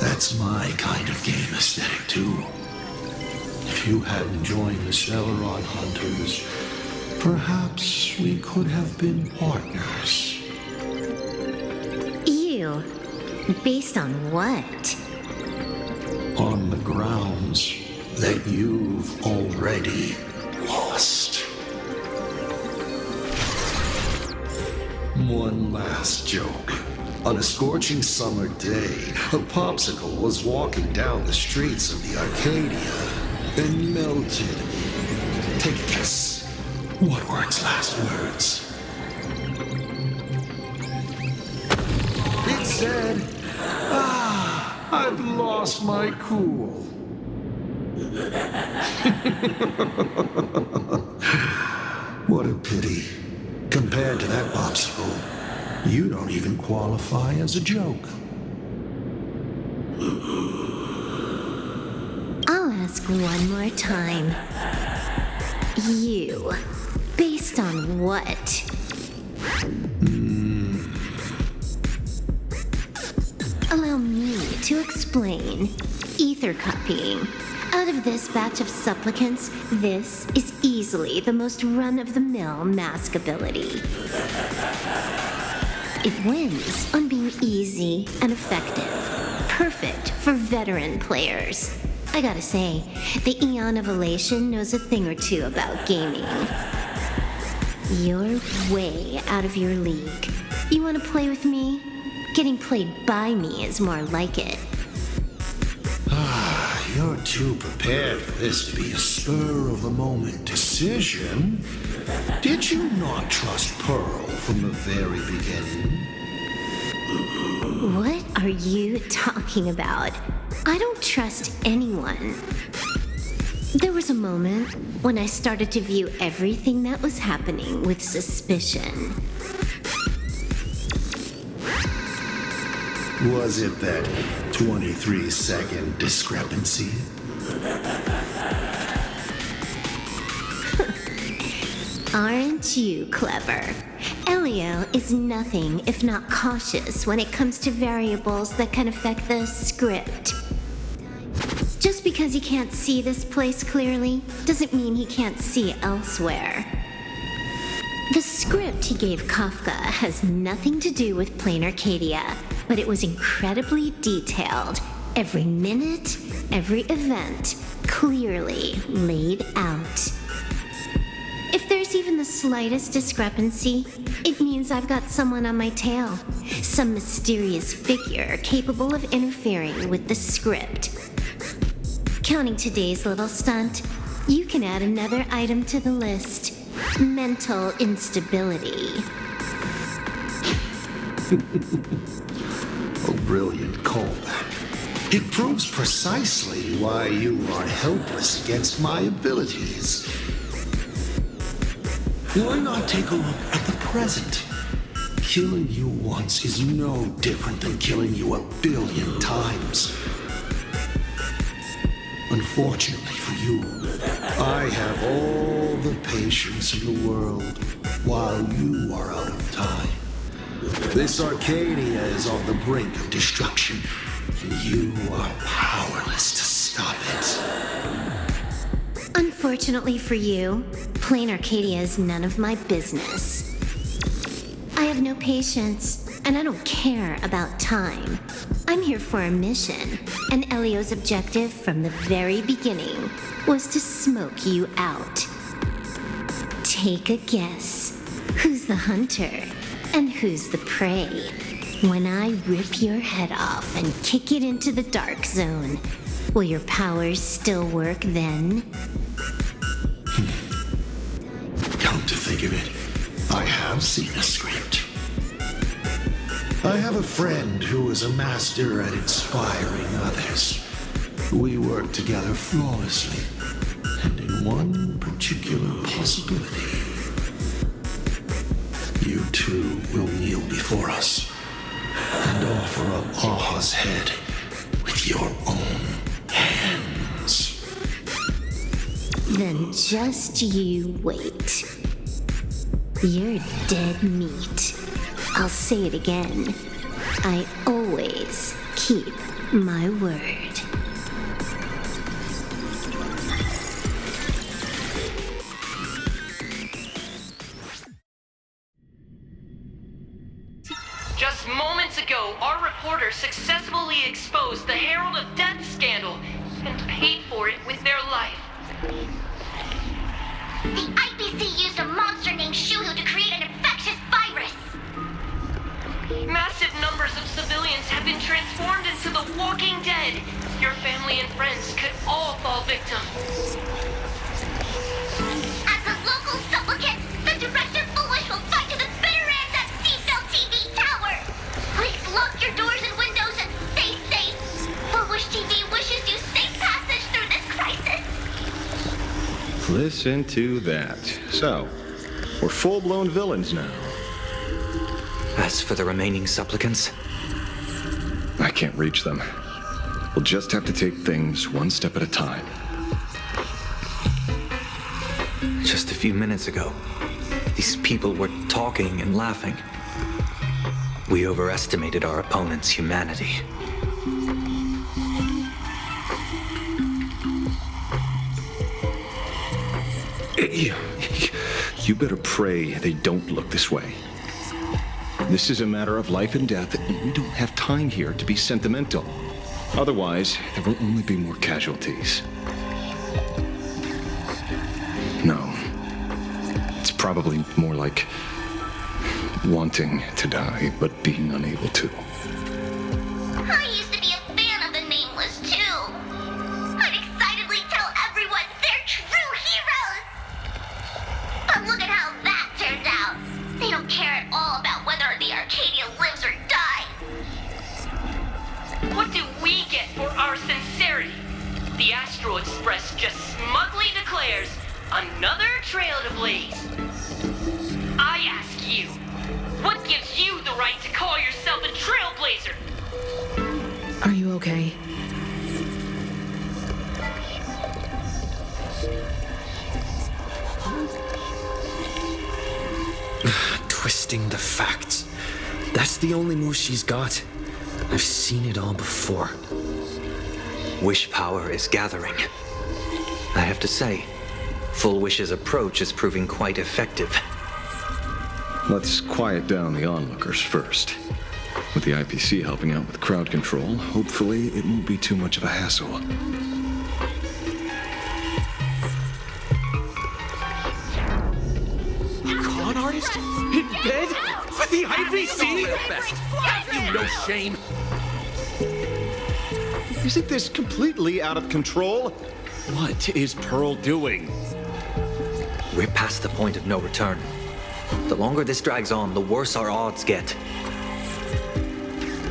That's my kind of game aesthetic, too. If you hadn't joined the Celeron Hunters, perhaps we could have been partners. You? Based on what? On the grounds that you've already lost. One last joke. On a scorching summer day, a popsicle was walking down the streets of the Arcadia and melted. Take a guess. What were its last words? It said, I've lost my cool. What a pity. Compared to that popsicle, you don't even qualify as a joke. I'll ask one more time. You. Based on what? Allow me to explain. Ether copying. Out of this batch of supplicants, this is easily the most run-of-the-mill mask ability. It wins on being easy and effective. Perfect for veteran players. I gotta say, the Eon of Elation knows a thing or two about gaming. You're way out of your league. You wanna play with me? Getting played by me is more like it. You're too prepared for this to be a spur-of-the-moment decision. Did you not trust Pearl from the very beginning? What are you talking about? I don't trust anyone. There was a moment when I started to view everything that was happening with suspicion. Was it that 23-second discrepancy? Aren't you clever? Elio is nothing if not cautious when it comes to variables that can affect the script. Just because he can't see this place clearly doesn't mean he can't see elsewhere. The script he gave Kafka has nothing to do with Plain Arcadia, but it was incredibly detailed. Every minute, every event, clearly laid out. If there's even the slightest discrepancy, it means I've got someone on my tail. Some mysterious figure capable of interfering with the script. Counting today's little stunt, you can add another item to the list. Mental instability. A brilliant callback. It proves precisely why you are helpless against my abilities. Why not take a look at the present? Killing you once is no different than killing you 1 billion times. Unfortunately for you, I have all the patience in the world while you are out of time. This Arcadia is on the brink of destruction, and you are powerless to stop it. Unfortunately for you, Plain Arcadia is none of my business. I have no patience, and I don't care about time. I'm here for a mission, and Elio's objective from the very beginning was to smoke you out. Take a guess. Who's the hunter, and who's the prey? When I rip your head off and kick it into the dark zone, will your powers still work then? Come to think of it, I have seen a script. I have a friend who is a master at inspiring others. We work together flawlessly, and in one particular possibility. You two will kneel before us and offer up Aha's head with your own hands. Then just you wait. You're dead meat. I'll say it again. I always keep my word. Just moments ago, our reporter successfully exposed the Herald of Death scandal and paid for it with their life. The IPC used a monster named Shuhu to create an infectious virus. Massive numbers of civilians have been transformed into the Walking Dead. Your family and friends could all fall victim. As a local supplicant, the Director Foolish will fight to the bitter end at Seafell TV Tower. Please lock your doors and windows and stay safe. Foolish TV wishes you safe passage through this crisis. Listen to that. So, we're full-blown villains now. As for the remaining supplicants, I can't reach them. We'll just have to take things one step at a time. just a few minutes ago, these people were talking and laughing. We overestimated our opponent's humanity. You better pray they don't look this way. This is a matter of life and death, and we don't have time here to be sentimental. Otherwise, there will only be more casualties. No. It's probably more like wanting to die, but being unable to. I used to be a fan of the Nameless, too. I'd excitedly tell everyone they're true heroes. But look at how that turned out. They don't care at all about whether the Arcadia lives or dies. What do we get for our sincerity? The Astral Express just smugly declares another trail to blaze. I ask you, what gives you the right to call yourself a trailblazer? Are you okay? Twisted. twisting the facts. That's the only move she's got. I've seen it all before. Wish power is gathering. I have to say, Full Wish's approach is proving quite effective. Let's quiet down the onlookers first. With the IPC helping out with crowd control, hopefully it won't be too much of a hassle. Con artist? In bed? With the IPC? Have you no shame? Isn't this completely out of control? What is Pearl doing? We're past the point of no return. The longer this drags on, the worse our odds get.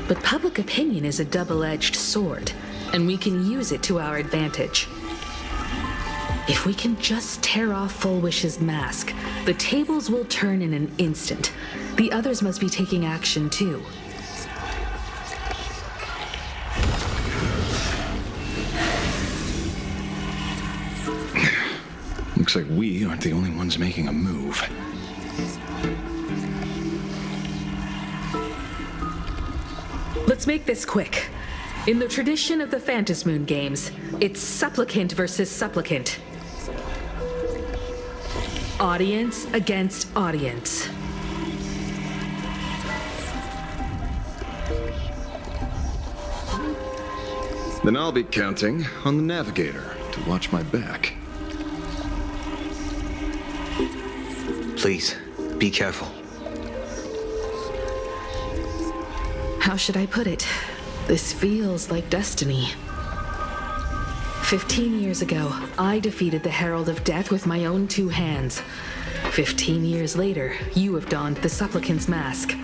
But public opinion is a double-edged sword, and we can use it to our advantage. If we can just tear off Full Wish's mask, the tables will turn in an instant. The others must be taking action too. Looks like we aren't the only ones making a move. Let's make this quick. In the tradition of the Phantasmoon games, it's supplicant versus supplicant. Audience against audience. Then I'll be counting on the navigator to watch my back. Please, be careful. How should I put it? This feels like destiny. 15 years ago, I defeated the Herald of Death with my own 2 hands. 15 years later, you have donned the supplicant's mask.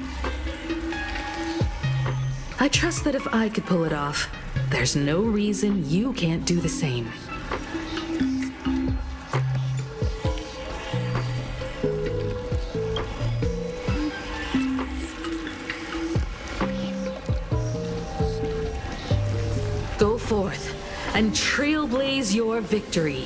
I trust that if I could pull it off, there's no reason you can't do the same. Go forth and trailblaze your victory.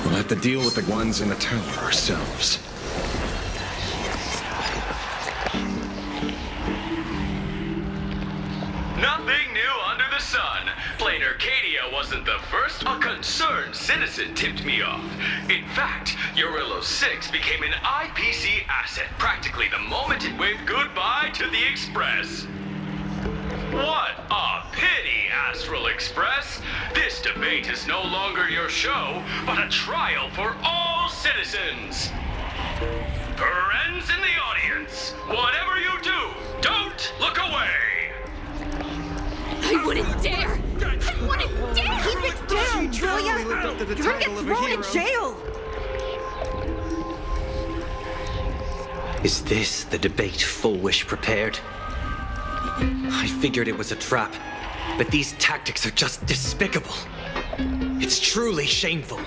We'll have to deal with the ones in the tower ourselves. Nothing new under the sun. Plain Arcadia wasn't the first. A concerned citizen tipped me off. In fact, Urillo 6 became an IPC asset practically the moment it waved goodbye to the Express. What a pity, Astral Express. This debate is no longer your show, but a trial for all citizens. Friends in the audience, whatever you do, don't look away. I wouldn't dare! I wouldn't dare! Keep it down, Julia! You're gonna get thrown in jail! Is this the debate Full Wish prepared? I figured it was a trap, but these tactics are just despicable. It's truly shameful.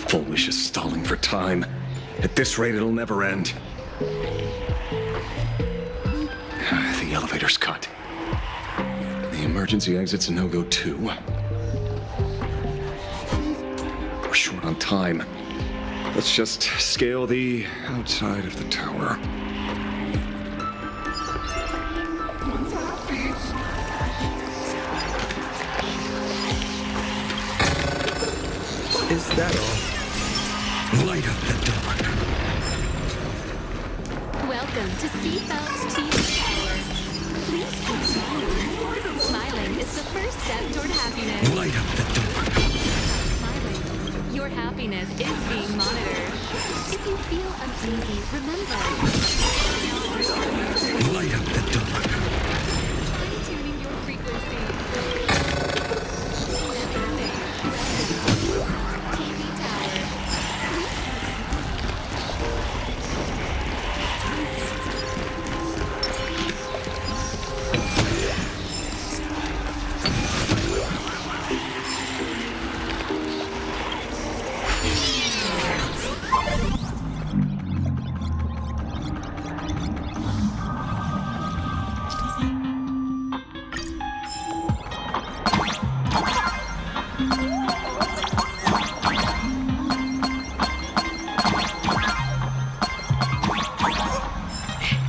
Full Wish is stalling for time. At this rate, it'll never end. The elevator's cut. The emergency exit's a no-go too. We're short on time. Let's just scale the outside of the tower. Is that all? Light up the dark. Welcome to Seatbelt Team Tower. Please keep smiling. Smiling is the first step toward happiness. Light up the dark. Smiling. Your happiness is being monitored. If you feel uneasy, remember. Light up the dark. Fine-tuning your frequency. TV Tower.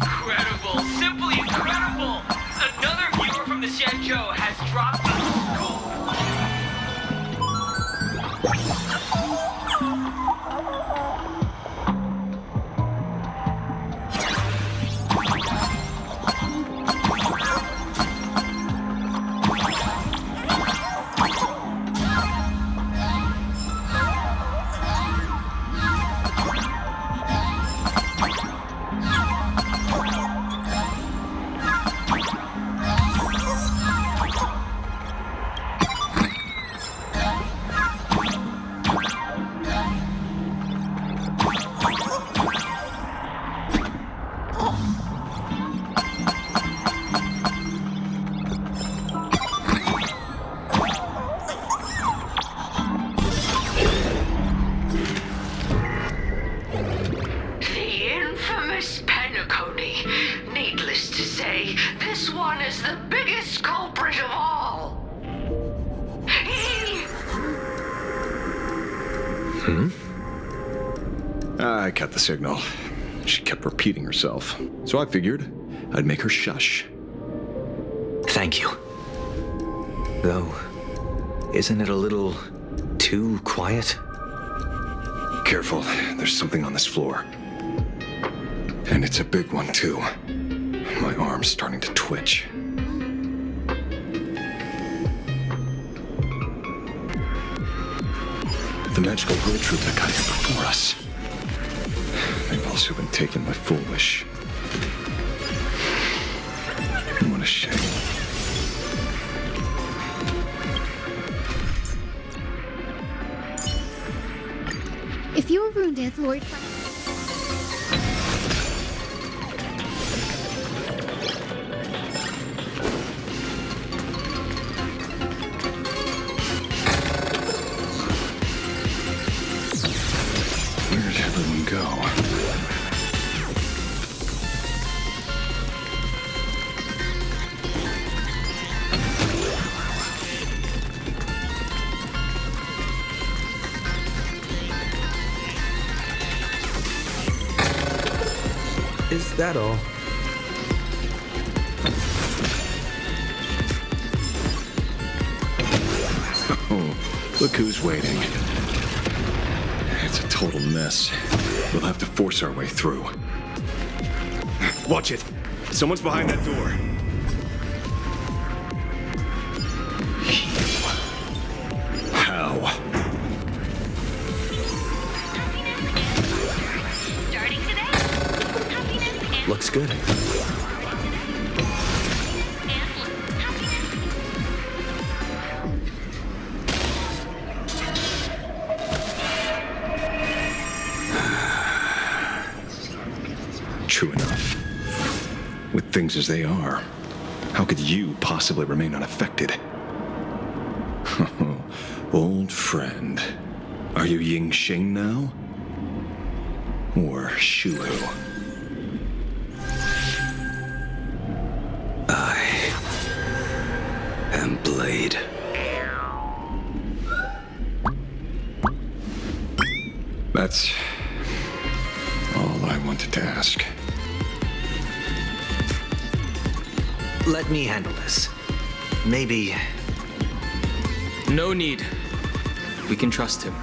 Incredible! Simply incredible! Another viewer from the Xianzhou has dropped the scoop! I cut the signal. She kept repeating herself, so I figured I'd make her shush. Thank you. Though, isn't it a little too quiet? Careful, there's something on this floor. And it's a big one, too. My arm's starting to twitch. The magical road troop that got here before us. They've also been taken by Foolish. What a shame. If you're wounded, Lord... Where'd everyone go? Is that all? Oh, look who's waiting. It's a total mess. We'll have to force our way through. Watch it! Someone's behind that door. How? Looks good. True enough. With things as they are, how could you possibly remain unaffected? Old friend. Are you Ying Sheng now? Or Shuhu? And Blade. That's all I wanted to ask. Let me handle this. Maybe... No need. We can trust him.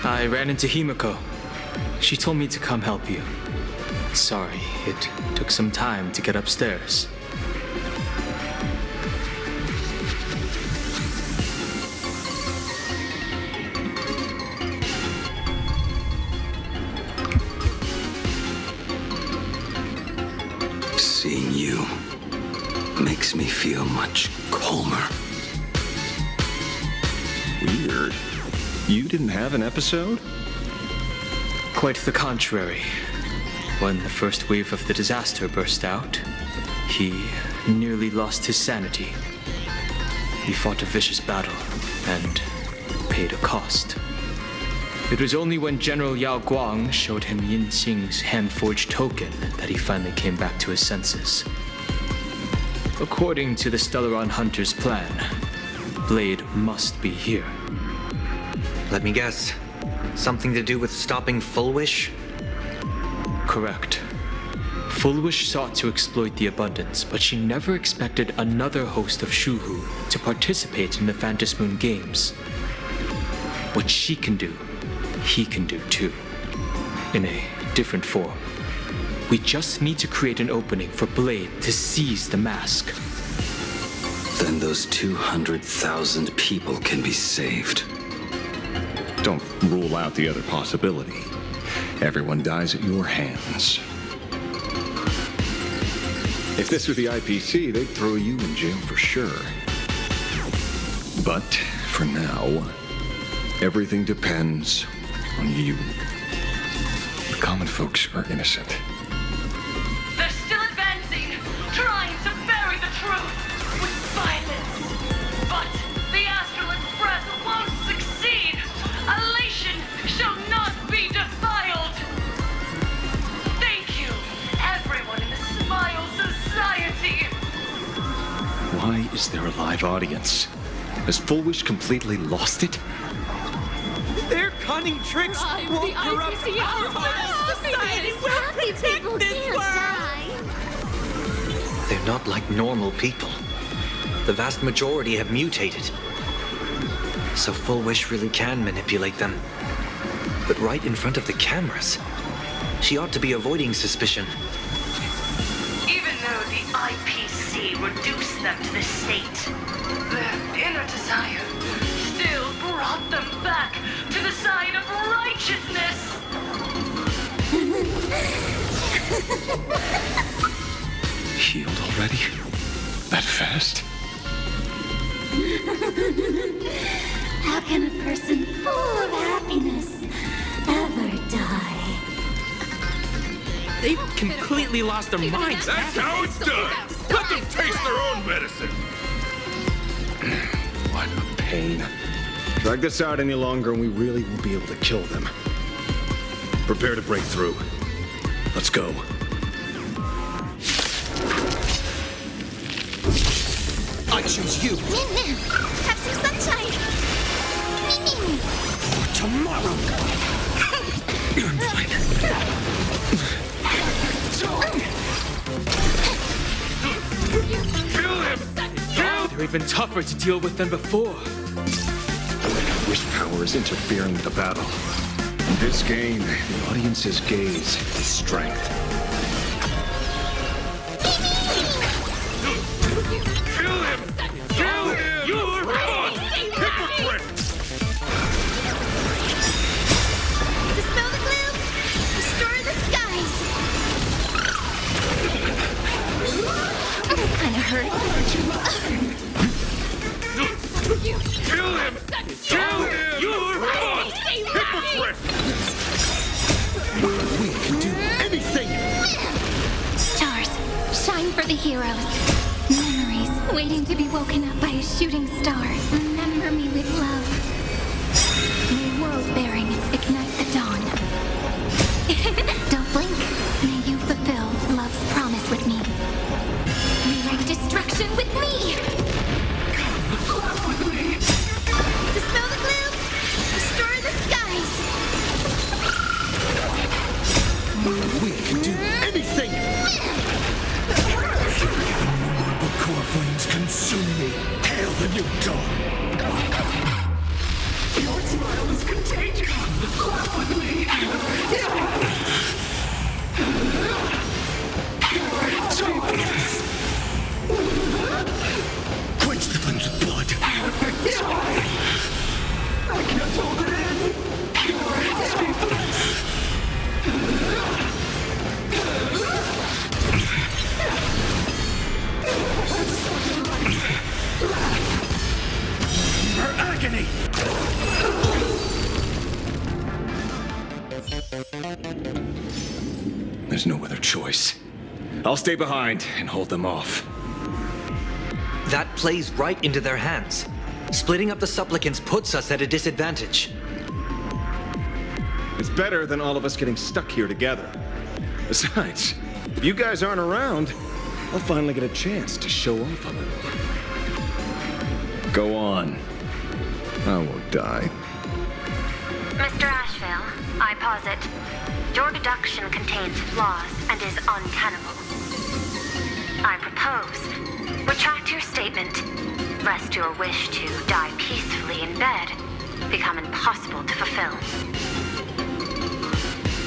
I ran into Himiko. She told me to come help you. Sorry, it took some time to get upstairs. Seeing you makes me feel much calmer. Weird. You didn't have an episode? Quite the contrary. When the first wave of the disaster burst out, he nearly lost his sanity. He fought a vicious battle and paid a cost. It was only when General Yao Guang showed him Yin Xing's hand-forged token that he finally came back to his senses. According to the Stellaron Hunter's plan, Blade must be here. Let me guess. Something to do with stopping Full Wish? Correct. Full Wish sought to exploit the abundance, but she never expected another host of Shuhu to participate in the Phantom Moon Games. What she can do, he can do too. In a different form. We just need to create an opening for Blade to seize the mask. Then those 200,000 people can be saved. Don't rule out the other possibility. Everyone dies at your hands. If this were the IPC, they'd throw you in jail for sure. But for now, everything depends on you. The common folks are innocent. They're still advancing, trying to bury the truth with violence. But the Astral Express won't succeed. Elation shall not be defiled. Thank you, everyone in the Smile Society. Why is there a live audience? Has Full Wish completely lost it? Their cunning tricks won't corrupt our society. We'll protect this world. They're not like normal people. The vast majority have mutated. So Full Wish really can manipulate them. But right in front of the cameras. She ought to be avoiding suspicion. Even though the IPC reduced them to this state, their inner desire still brought them back to the side of righteousness. Healed already? That fast? How can a person full of happiness ever die? They've completely lost their minds. That's how it's done. Let them taste their own medicine. What a pain. Drag this out any longer and we really won't be able to kill them. Prepare to break through. Let's go. I choose you. Have some sunshine. For tomorrow. I'm fine. Kill him! They're even tougher to deal with than before. Wish power is interfering with the battle. In this game, the audience's gaze is strength. Kill him! Kill him! You're gone! Hypocrite! Dispel the gloom. Restore the skies. That kind of hurt. Kill him! Kill him! You're gone! Hypocrite! We can do anything! Stars, shine for the heroes. Memories waiting to be woken up by a shooting star. Remember me with love. May world-bearing ignite the dawn. Don't blink. May you fulfill love's promise with me. Rewrite destruction with me. Dispel the gloom. Restore the skies. We can do anything! Marble core flames consume me. Hail the new dawn! Your smile is contagious! Laugh with me! Quench the flames with blood! I can't hold it in! Her agony! There's no other choice. I'll stay behind and hold them off. That plays right into their hands. Splitting up the supplicants puts us at a disadvantage. It's better than all of us getting stuck here together. Besides, if you guys aren't around, I'll finally get a chance to show off a little. Go on. I won't die. Mr. Ashvale, I posit, your deduction contains flaws and is untenable. I propose, retract your statement, lest your wish to die peacefully in bed become impossible to fulfill.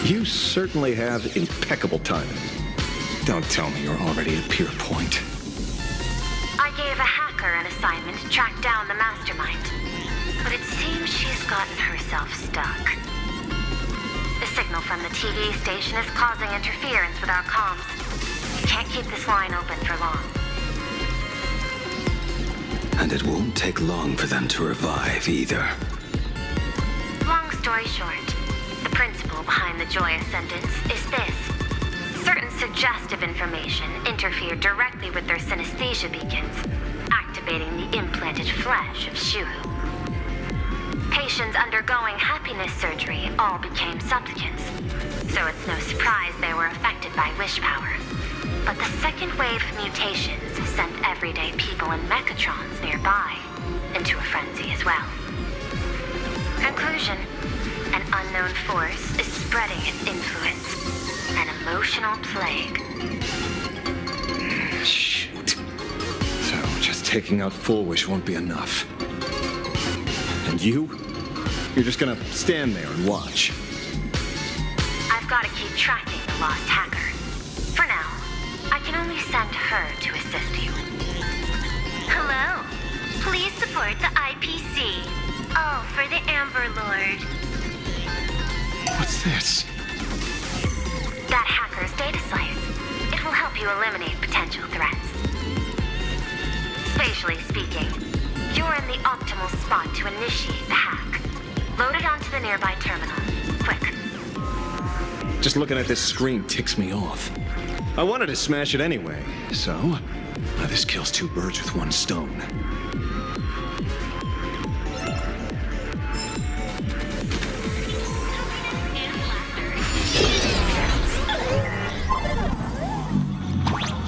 You certainly have impeccable timing. Don't tell me you're already at Pier Point. I gave a hacker an assignment to track down the mastermind, but it seems she's gotten herself stuck. The signal from the TV station is causing interference with our comms. You can't keep this line open for long. And it won't take long for them to revive either. Long story short, the principle behind the Joyous sentence is this. Certain suggestive information interfered directly with their synesthesia beacons, activating the implanted flesh of Shuhu. Patients undergoing happiness surgery all became supplicants, so it's no surprise they were affected by wish power. But the second wave of mutations sent everyday people in mechatrons nearby into a frenzy as well. Conclusion: an unknown force is spreading its influence. An emotional plague. Shoot. So just taking out Full Wish won't be enough. And you? You're just gonna stand there and watch. I've got to keep tracking the lost hacker. For now, I can only send her to assist you. Hello. Please support the IPC. Oh, for the Amber Lord. What's this? That hacker's data slice. It will help you eliminate potential threats. Spatially speaking, you're in the optimal spot to initiate the hack. Load it onto the nearby terminal. Quick. Just looking at this screen ticks me off. I wanted to smash it anyway, so this kills two birds with one stone.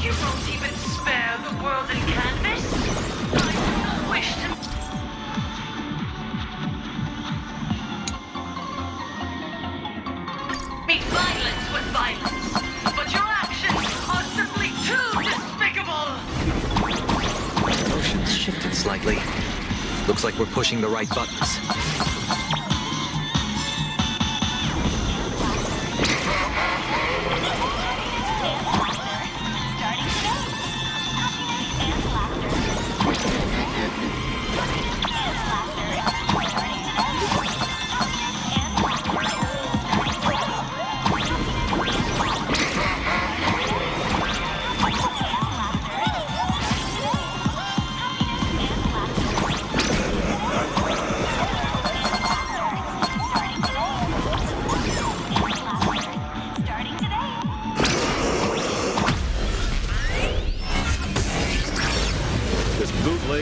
You won't even spare the world in canvas? I wish to... meet violence with violence, but your actions are simply too despicable! Motion's shifted slightly. Looks like we're pushing the right buttons.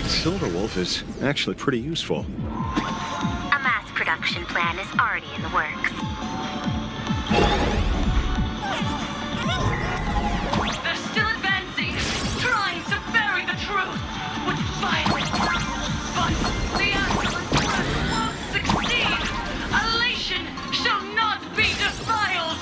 Silverwolf is actually pretty useful. A mass production plan is already in the works. They're still advancing, trying to bury the truth with violence. But the Astral Express won't succeed. Elation shall not be defiled.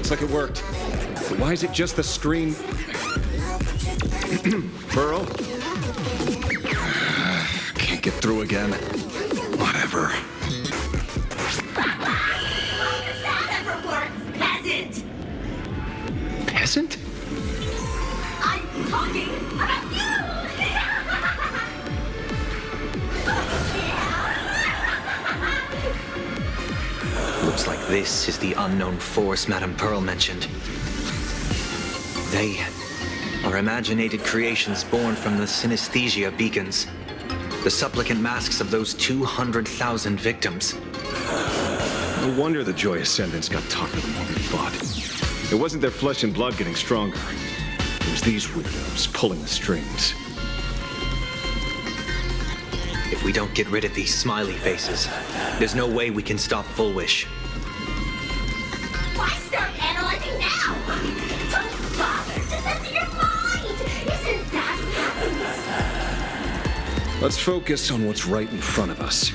Looks like it worked. But why is it just the screen? Pearl? Can't get through again. Whatever. Peasant! Peasant? I'm talking about you! Looks like this is the unknown force Madame Pearl mentioned. They are imaginated creations born from the synesthesia beacons. The supplicant masks of those 200,000 victims. No wonder the Joy Ascendants got tougher the more we fought. It wasn't their flesh and blood getting stronger. It was these weirdos pulling the strings. If we don't get rid of these smiley faces, there's no way we can stop Full Wish. Why start analyzing now? Don't bother. Just enter your mind. Isn't that happiness? Let's focus on what's right in front of us.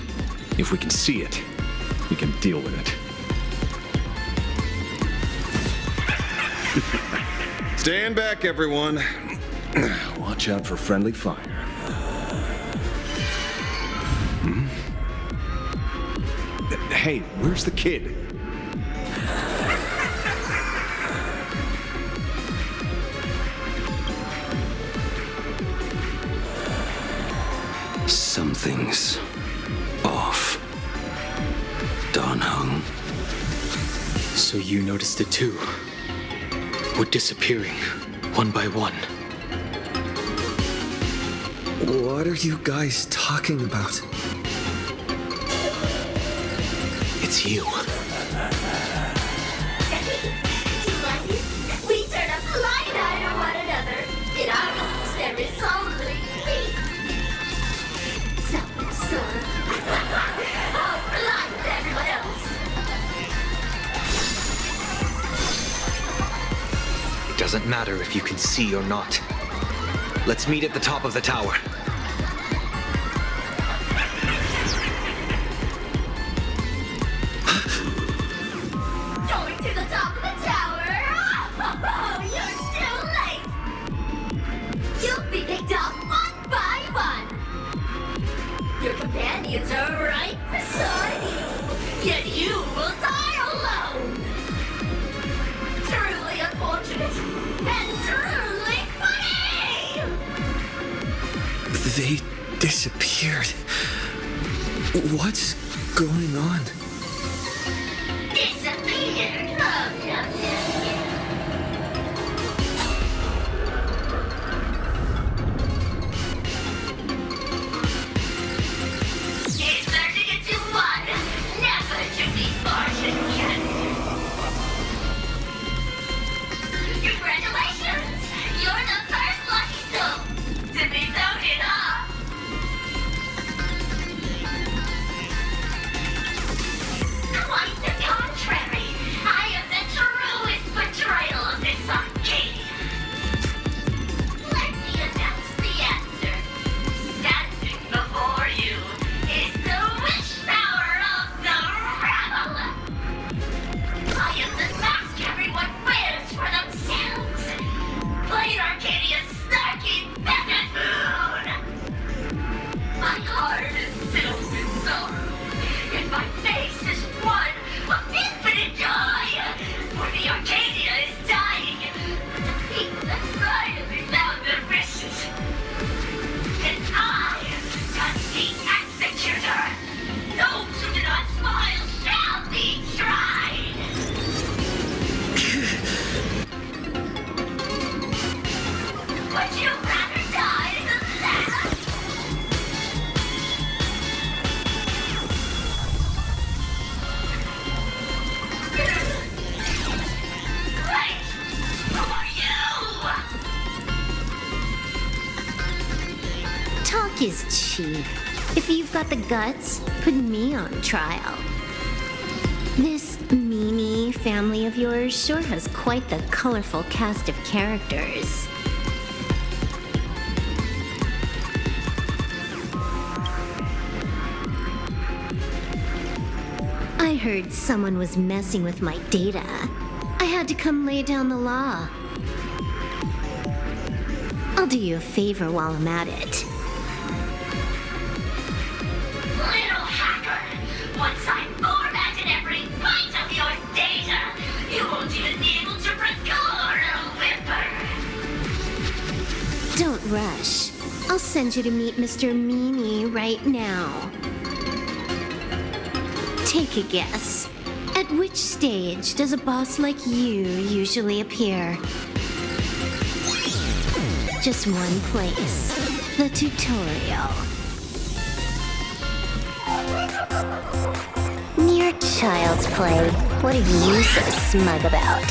If we can see it, we can deal with it. Stand back, everyone. Watch out for friendly fire. Hey, where's the kid? Something's off. Don Hung. So you noticed it too? We're disappearing, one by one. What are you guys talking about? It's you. We turn a blind eye to one another. In our lives, there is only me. Self-absorbed. How blind everyone else. It doesn't matter if you can see or not. Let's meet at the top of the tower. Going to the top of the tower. Oh, you're too late. You'll be picked off one by one. Your companions are right beside you, yet you will die alone. Truly unfortunate and truly funny. They disappeared. What's going on? Disappeared. Oh, no. It's turning into one, never to be fortune again. Congratulations! You're the first lucky soul to be voted off. Quite the contrary. I am the truest portrayal of this Arcadia. Let me announce the answer. Standing before you is the wish power of the rebel. I am the mask everyone wears for themselves. Plain Arcadia's snarky buffoon. My heart is filled with sorrow, and my face is one of infinite joy. For the Arcadia is dying, but the people that try to be found their wishes. And I am the executor. Those who do not smile shall be tried. Would you rather die than that? Wait! Who are you? Talk is cheap. If you've got the guts, put me on trial. This Mimi family of yours sure has quite the colorful cast of characters. I heard someone was messing with my data. I had to come lay down the law. I'll do you a favor while I'm at it. Little hacker, once I formatted every byte of your data, you won't even be able to record a whimper. Don't rush. I'll send you to meet Mr. Meanie right now. Take a guess. At which stage does a boss like you usually appear? Just one place. The tutorial. Mere child's play. What are you so smug about?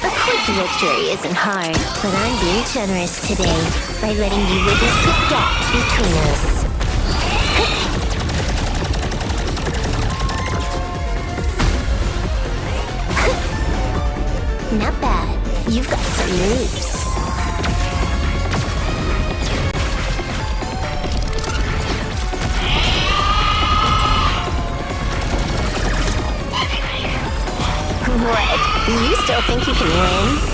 A quick victory isn't hard, but I'm being generous today by letting you witness the gap between us. Not bad. You've got some moves. What? You still think you can win?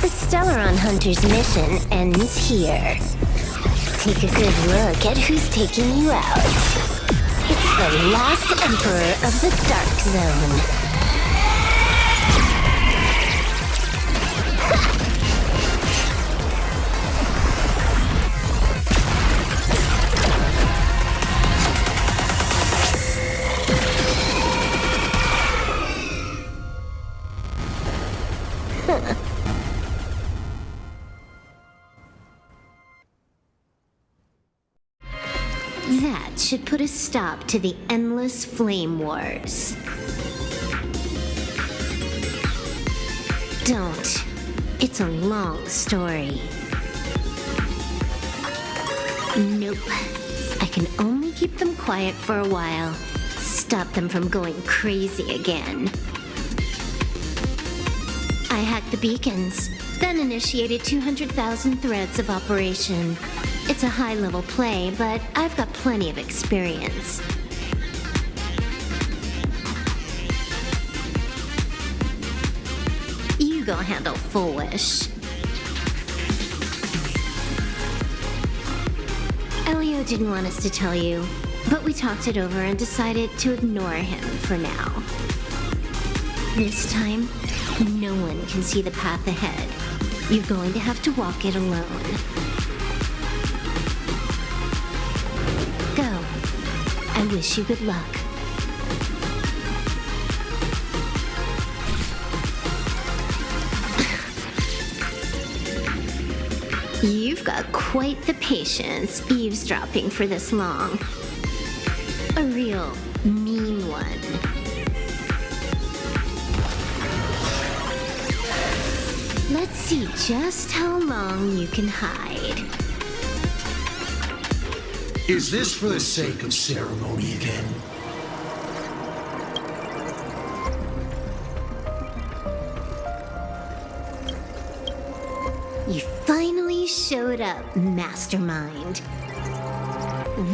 The Stellaron Hunter's mission ends here. Take a good look at who's taking you out. It's the last Emperor of the Dark Zone. That should put a stop to the endless flame wars. Don't. It's a long story. Nope. I can only keep them quiet for a while. Stop them from going crazy again. I hacked the beacons, then initiated 200,000 threads of operation. It's a high-level play, but I've got plenty of experience. You go handle Full Wish. Elio didn't want us to tell you, but we talked it over and decided to ignore him for now. This time, no one can see the path ahead. You're going to have to walk it alone. Go. I wish you good luck. You've got quite the patience eavesdropping for this long. A real mean one. Let's see just how long you can hide. Is this for the sake of ceremony again? You finally showed up, Mastermind.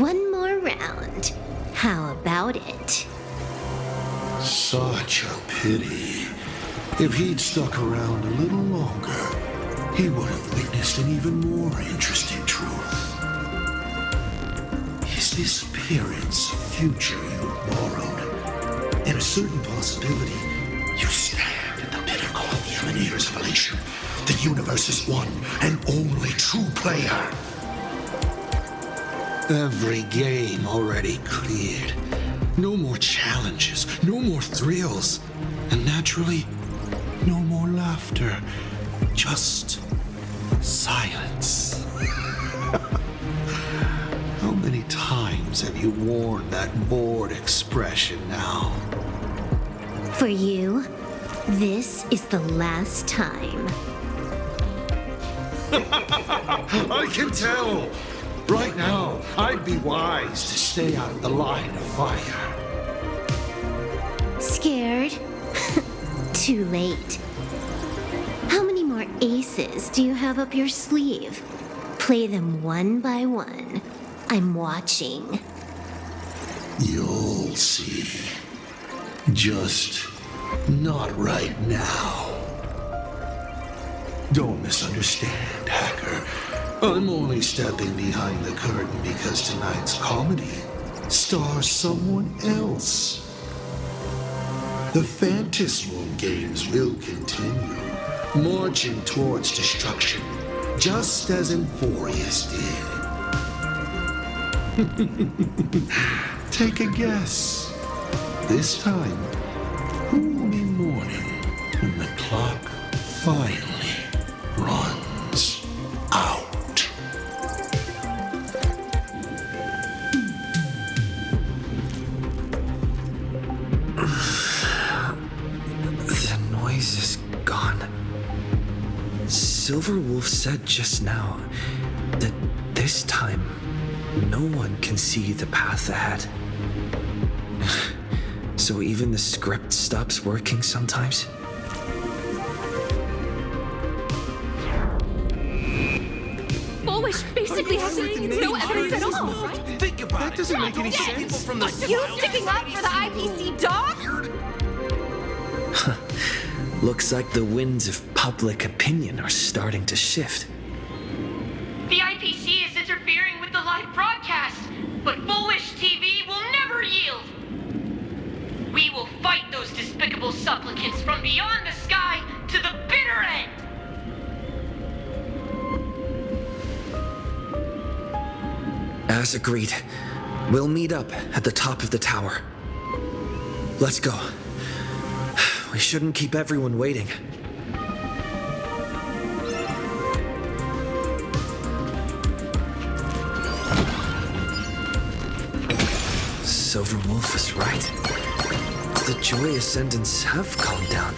One more round. How about it? Such a pity. If he'd stuck around a little longer, he would have witnessed an even more interesting truth. Is this appearance a future you borrowed? In a certain possibility, you stand at the pinnacle of the Emanator's evolution. The universe's one and only true player. Every game already cleared. No more challenges, no more thrills, and naturally, no more laughter. Just silence. How many times have you worn that bored expression now? For you, this is the last time. I can tell! Right now, I'd be wise to stay out of the line of fire. Scared? Too late. How many more more aces do you have up your sleeve? Play them one by one. I'm watching. You'll see. Just not right now. Don't misunderstand, Hacker. I'm only stepping behind the curtain because tonight's comedy stars someone else. The Phantasmal games will continue, marching towards destruction, just as Euphorius did. Take a guess. This time, who will be mourning when the clock finally runs out? The noise is gone. Silverwolf said just now that this time no one can see the path ahead. So even the script stops working sometimes? Bullish basically has no evidence at all. Think about it. That doesn't make any sense. People from the You sticking up for the IPC dog? Looks like the winds of public opinion are starting to shift. The IPC is interfering with the live broadcast, but Bullish TV will never yield. We will fight those despicable supplicants from beyond the sky to the bitter end. As agreed, we'll meet up at the top of the tower. Let's go. We shouldn't keep everyone waiting. Silverwolf was right. The Joy Ascendants have calmed down.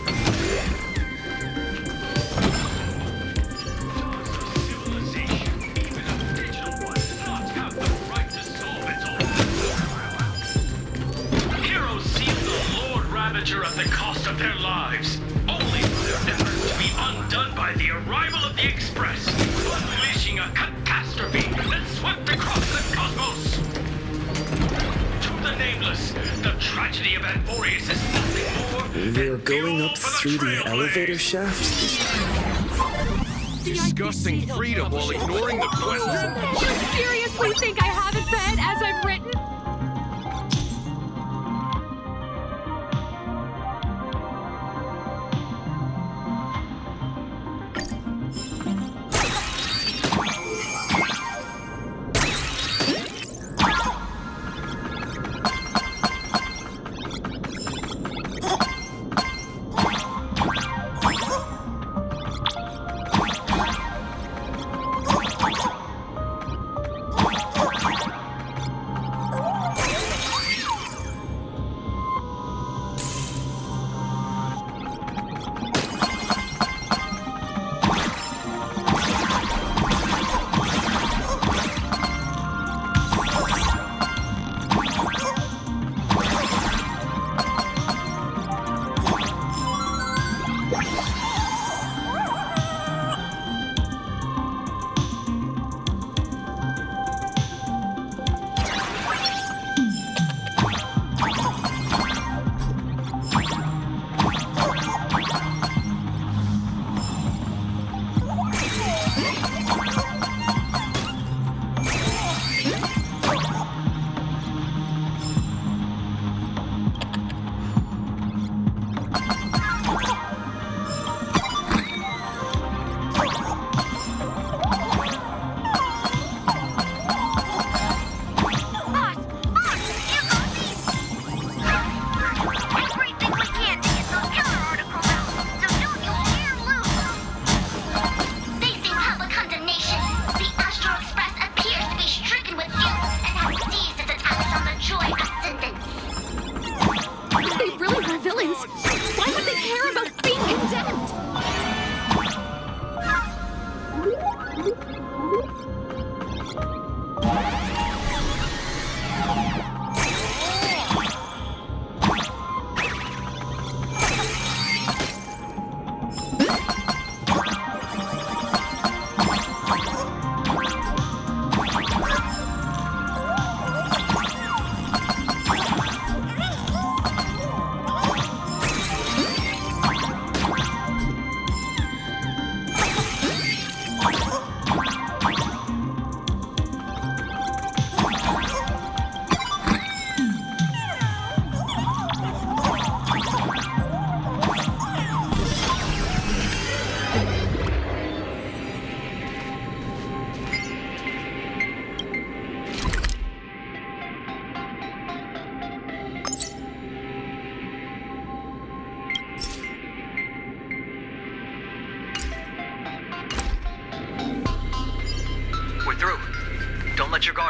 Heroes seal the Lord Ravager at the cost of their lives, only for their efforts to be undone by the arrival of the Express, unleashing a catastrophe that swept across the cosmos. To the nameless, the tragedy of Euphorius is nothing more. We're going up through the elevator shaft? Discussing freedom while ignoring the question. You seriously think I haven't read as I've written?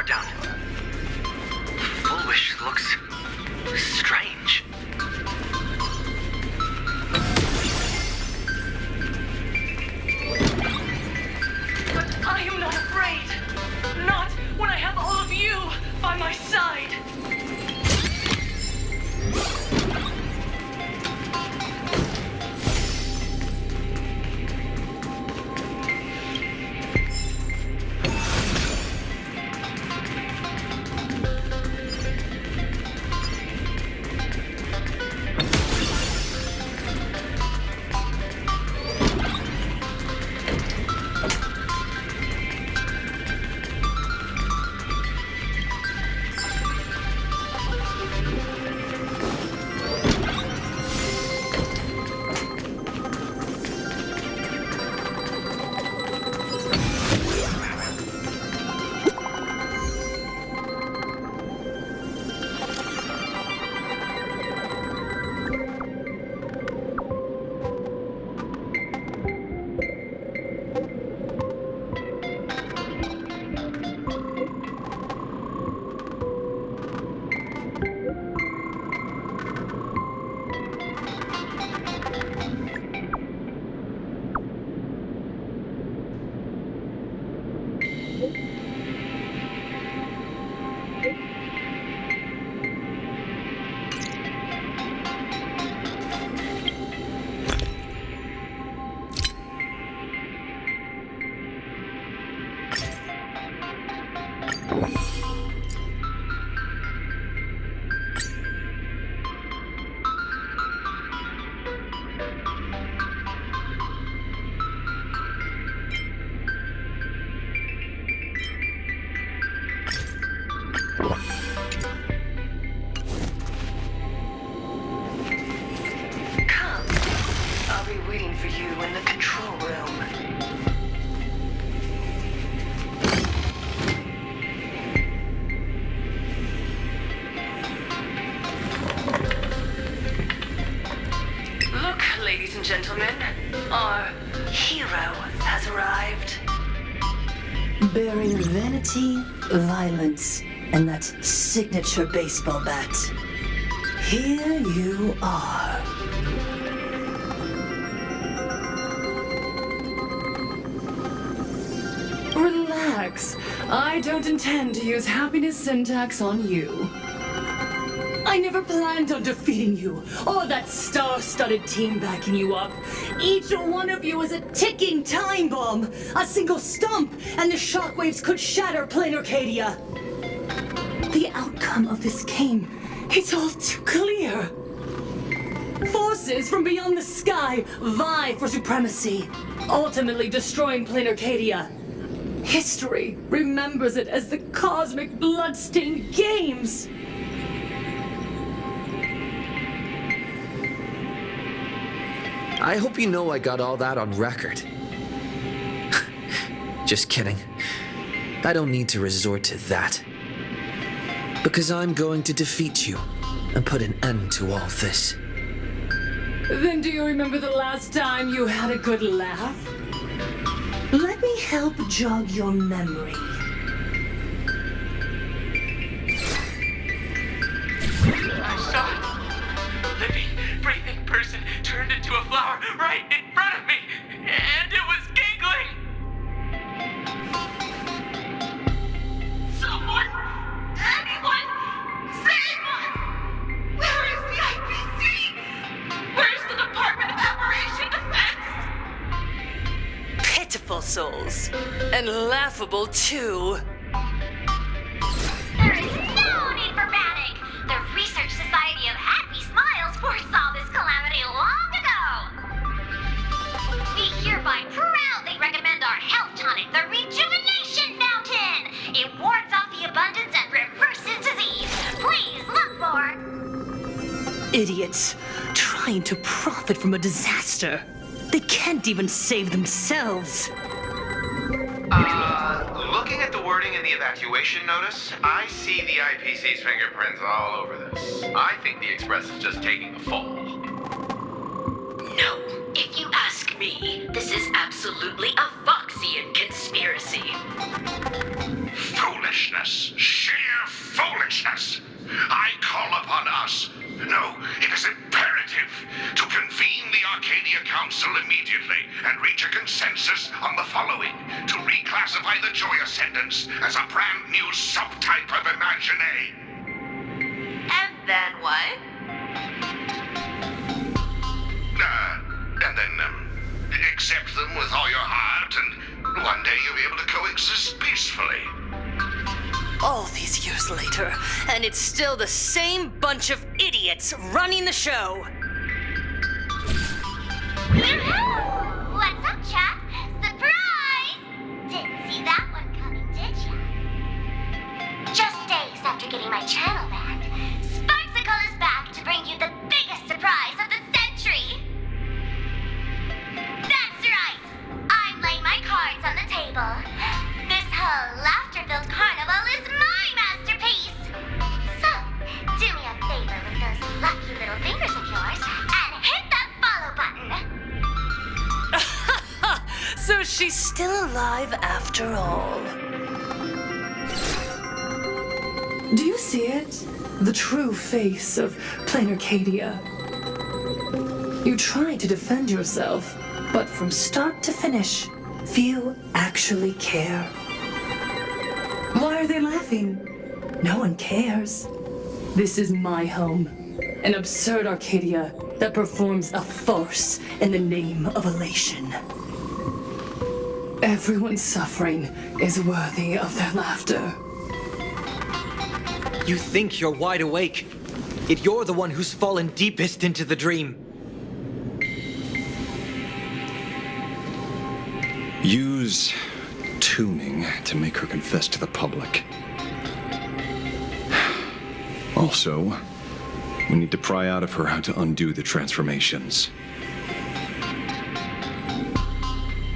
guard down. Fullwish looks strange. But I am not afraid. Not when I have all of you by my side. For you in the control room. Look, ladies and gentlemen, our hero has arrived. Bearing vanity, violence, and that signature baseball bat. Here you are. Relax. I don't intend to use happiness syntax on you. I never planned on defeating you, or that star-studded team backing you up. Each one of you is a ticking time bomb. A single stump, and the shockwaves could shatter plain Arcadia. The outcome of this game, it's all too clear. Forces from beyond the sky vie for supremacy, ultimately destroying plain Arcadia. History remembers it as the cosmic bloodstained games. I hope you know I got all that on record. Just kidding. I don't need to resort to that. Because I'm going to defeat you and put an end to all this. Then do you remember the last time you had a good laugh? Let me help jog your memory. I saw it. A living, breathing person turned into a flower right in front of me, and it was giggling. Someone, anyone, save us! Where is the IPC? Where's the Department of Operation Defense? Pitiful souls. And laughable, too. There is no need for panic. The Research Society of Happy Smiles foresaw this calamity long ago. We hereby proudly recommend our health tonic, the Rejuvenation Fountain. It wards off the abundance and reverses disease. Please look for... Idiots, trying to profit from a disaster. They can't even save themselves. Looking at the wording in the evacuation notice, I see the IPC's fingerprints all over this. I think the Express is just taking a fall. No. If you ask Believe me, this is absolutely a Foxian conspiracy. Foolishness. Sheer foolishness. I call upon us. No, it is imperative to convene the Arcadia Council immediately and reach a consensus on the following. To reclassify the Joy Ascendants as a brand new subtype of Imaginae. And then what? And then, accept them with all your heart, and one day you'll be able to coexist peacefully. All these years later, and it's still the same bunch of idiots running the show. What's up, chap? Surprise! Didn't see that one coming, did ya? Just days after getting my channel banned, Sparksicle is back to bring you the biggest surprise of the century. That's right! I'm laying my cards on the table. This whole laughter-filled carnival is my masterpiece! So, do me a favor with those lucky little fingers of yours and hit that follow button! So she's still alive after all. Do you see it? The true face of plain Arcadia. You try to defend yourself, but from start to finish, few actually care. Why are they laughing? No one cares. This is my home. An absurd Arcadia that performs a farce in the name of elation. Everyone's suffering is worthy of their laughter. You think you're wide awake, yet you're the one who's fallen deepest into the dream. Use tuning to make her confess to the public. Also, we need to pry out of her how to undo the transformations.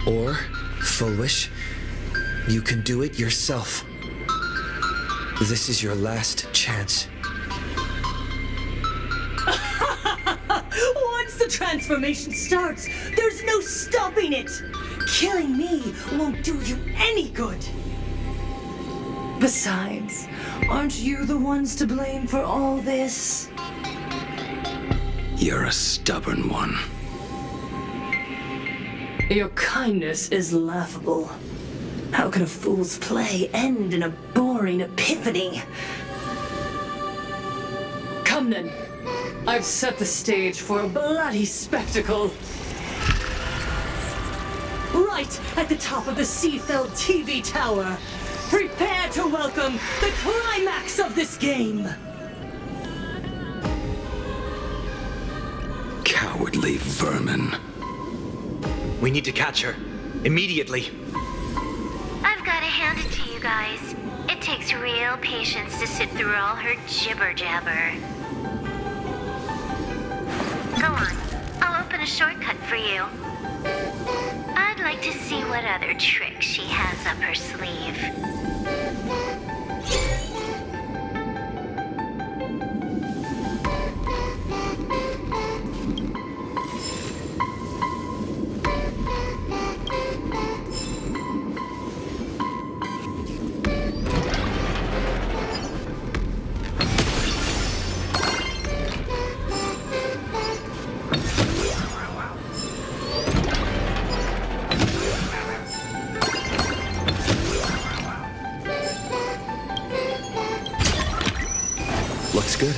Or, Fulwish, you can do it yourself. This is your last chance. Once the transformation starts, there's no stopping it. Killing me won't do you any good. Besides, aren't you the ones to blame for all this? You're a stubborn one. Your kindness is laughable. How can a fool's play end in a boring epiphany? Come then. I've set the stage for a bloody spectacle. Right at the top of the Seafell TV tower. Prepare to welcome the climax of this game. Cowardly vermin. We need to catch her. Immediately. I've got to hand it to you guys. It takes real patience to sit through all her jibber-jabber. Go on. I'll open a shortcut for you. I'd like to see what other tricks she has up her sleeve. Looks good.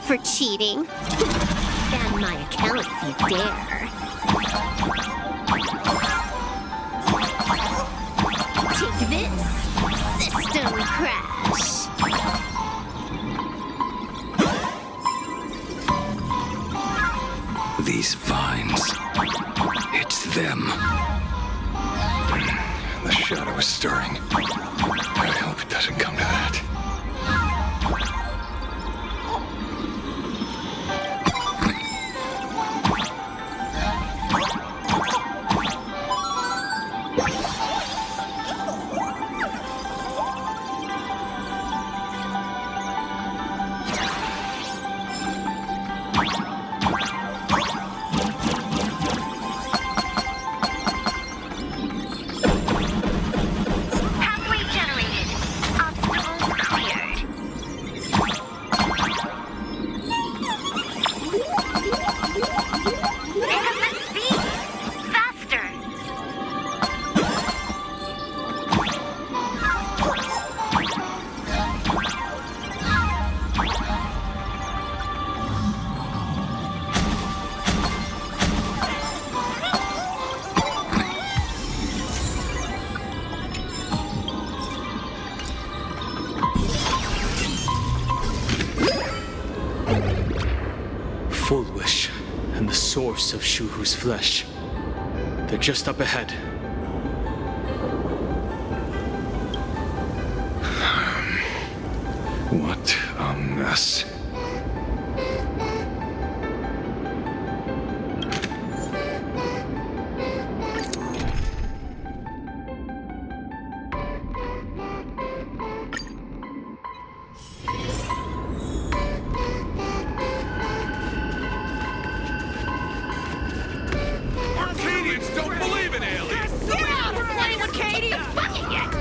for cheating. Ban my account if you dare. Take this, system crash. These vines. It's them. The shadow is stirring. I hope it doesn't come to that. Pathway generated. Obstacle cleared. Pick up the speed. Faster. Full Wish and the source of Shuhu's flesh. They're just up ahead. What a mess. Arcadians don't believe in aliens! Get out of playing with Katie! Fucking yet!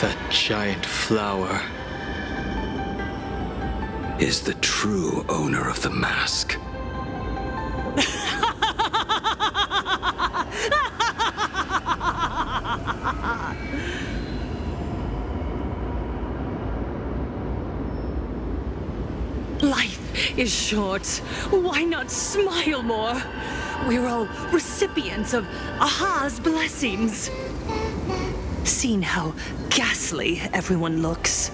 That giant flower. Is the true owner of the mask. Life is short. Why not smile more? We're all recipients of Aha's blessings. Seeing how ghastly everyone looks,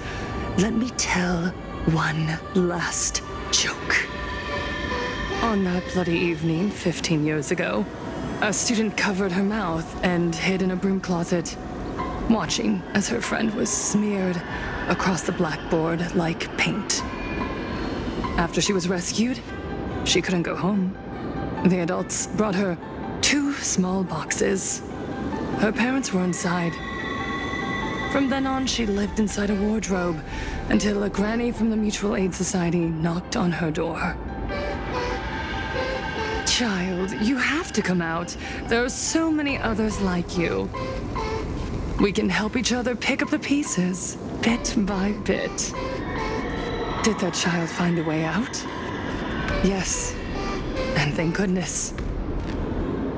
let me tell one last joke. On that bloody evening 15 years ago, a student covered her mouth and hid in a broom closet, watching as her friend was smeared across the blackboard like paint. After she was rescued, she couldn't go home. The adults brought her 2 small boxes. Her parents were inside. From then on, she lived inside a wardrobe until a granny from the Mutual Aid Society knocked on her door. Child, you have to come out. There are so many others like you. We can help each other pick up the pieces, bit by bit. Did that child find a way out? Yes, and thank goodness.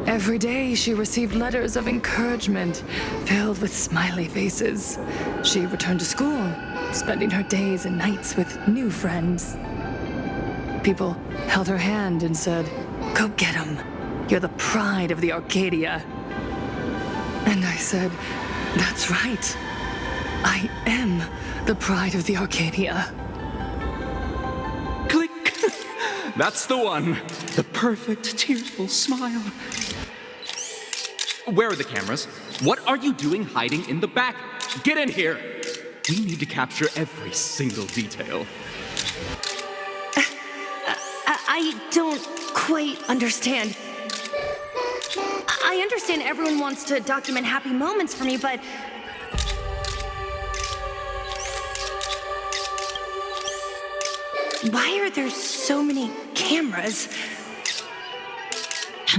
Every day she received letters of encouragement filled with smiley faces. She returned to school, spending her days and nights with new friends. People held her hand and said, "Go get 'em. You're the pride of the Arcadia." And I said, "That's right. I am the pride of the Arcadia." Click! That's the one. The perfect, tearful smile. Where are the cameras? What are you doing hiding in the back? Get in here! We need to capture every single detail. I don't quite understand. I understand everyone wants to document happy moments for me, but... why are there so many cameras?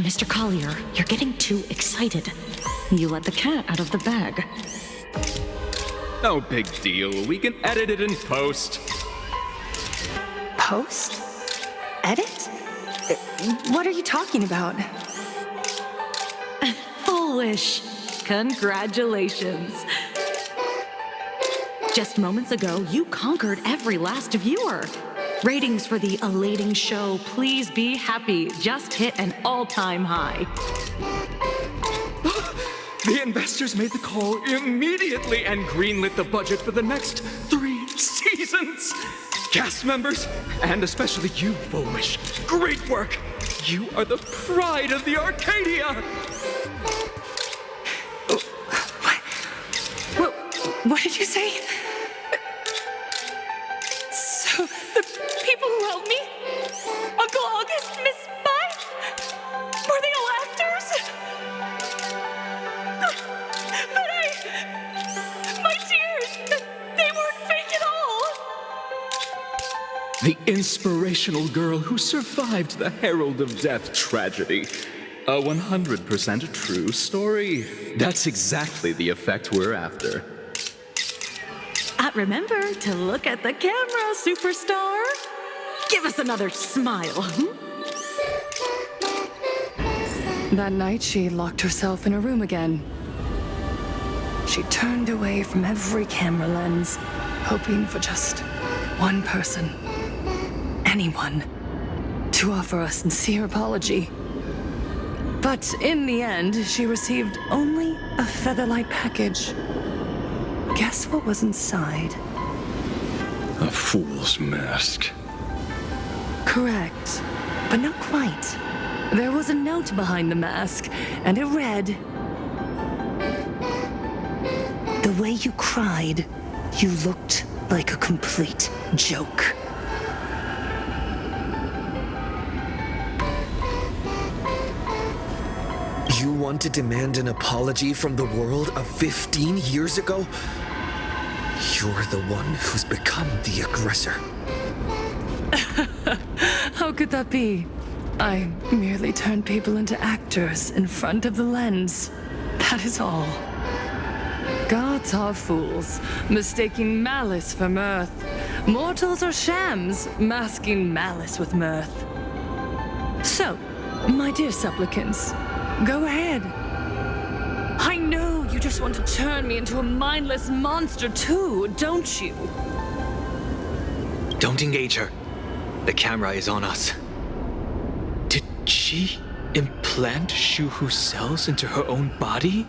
Mr. Collier, you're getting too excited. You let the cat out of the bag. No big deal. We can edit it in post. host? Edit? What are you talking about? Foolish. Congratulations. Just moments ago, you conquered every last viewer. Ratings for the elating show, Please Be Happy, just hit an all-time high. The investors made the call immediately and greenlit the budget for the next 3 seasons. Cast members, and especially you, Foolish, great work. You are the pride of the Arcadia. What did you say? So, the people who helped me? Uncle August, Miss Spy? Were they all actors? But my tears, they weren't fake at all. The inspirational girl who survived the Herald of Death tragedy. A 100% true story. That's exactly the effect we're after. Remember to look at the camera, superstar. Give us another smile. That night, she locked herself in a room again. She turned away from every camera lens, hoping for just one person, anyone, to offer a sincere apology. But in the end, she received only a featherlight package. Guess what was inside? A fool's mask. Correct, but not quite. There was a note behind the mask, and it read, "The way you cried, you looked like a complete joke." You want to demand an apology from the world of 15 years ago? You're the one who's become the aggressor. How could that be? I merely turned people into actors in front of the lens. That is all. Gods are fools, mistaking malice for mirth. Mortals are shams, masking malice with mirth. So, my dear supplicants, go ahead. I know you just want to turn me into a mindless monster too, don't you? Don't engage her. The camera is on us. Did she implant Shuhu's cells into her own body?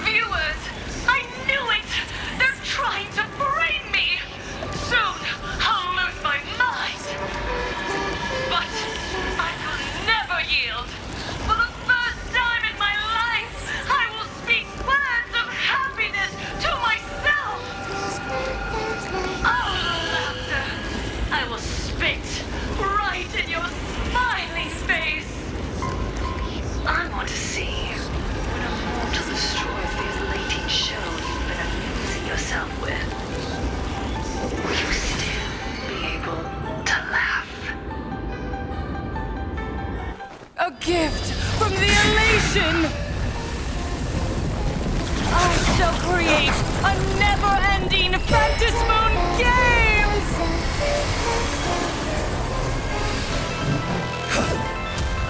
Viewers, I knew it! They're trying to frame me! Soon, I'll lose my mind! But I will never yield! For the first time in my life, I will speak words of happiness to myself! Oh, laughter! I will spit right in your smiling face! I want to see when a mortal destroys the elating shell you've been amusing yourself with. Will you still be able to laugh? A gift from the elation! I shall create a never-ending Fantasmoon Games!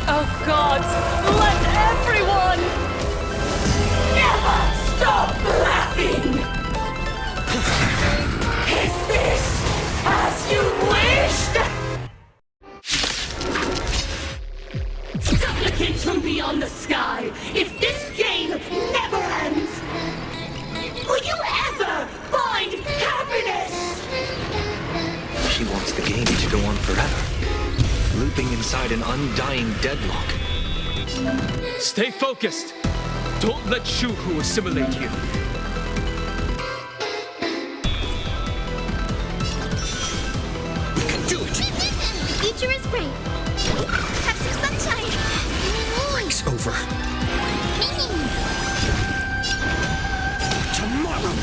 Oh gods, let everyone never stop laughing! Is this as you wished? Supplicants from beyond the sky, if this game never ends, will you ever find happiness? She wants the game to go on forever, looping inside an undying deadlock. Stay focused. Don't let Shuhu assimilate you. We can do it! The future is bright. Have some sunshine. Break's over. Tomorrow!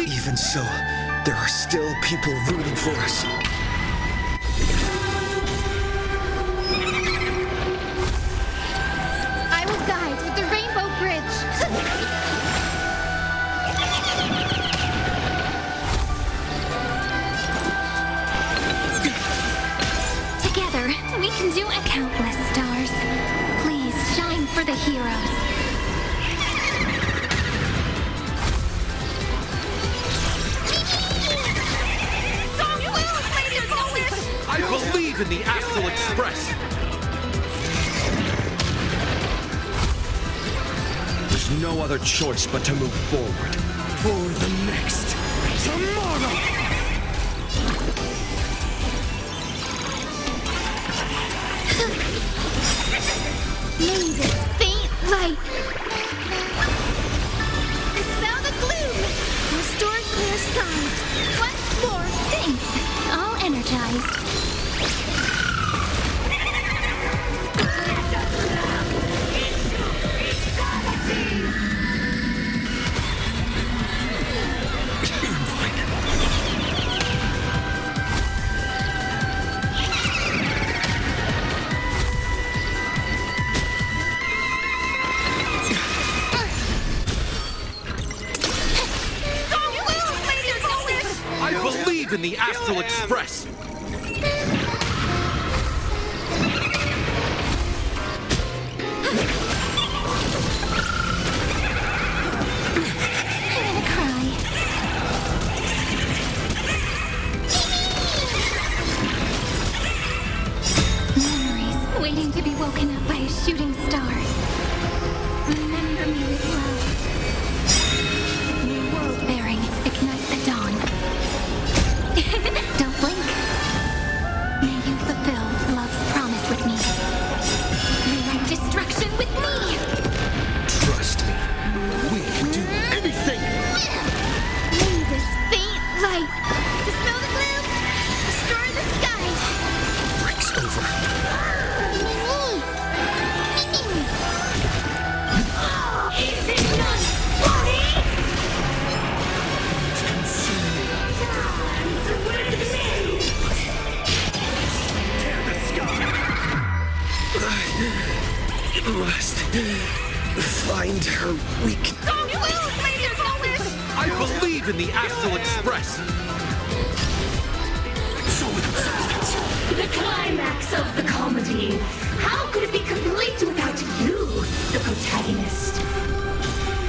Even so, there are still people rooting for us. I will guide. in the Astral Express! There's no other choice but to move forward. For the next tomorrow! May this faint light dispel the gloom, restore clear skies. Once more, thanks. All energized. I believe in the Astral Express! Memories waiting to be woken up by a shooting star. Remember me with love. New world bearing, ignite the dawn. Don't blink. May you fulfill love's promise with me. Rewrite destruction with me. Trust me. We can do anything! May this faint light dispel the gloom, destroy the skies. Breaks over. Is it not funny? I must find her weak. Don't lose, Laser Polish! I believe in the Astral Express! The climax of the comedy. How could it be complete without you, the protagonist?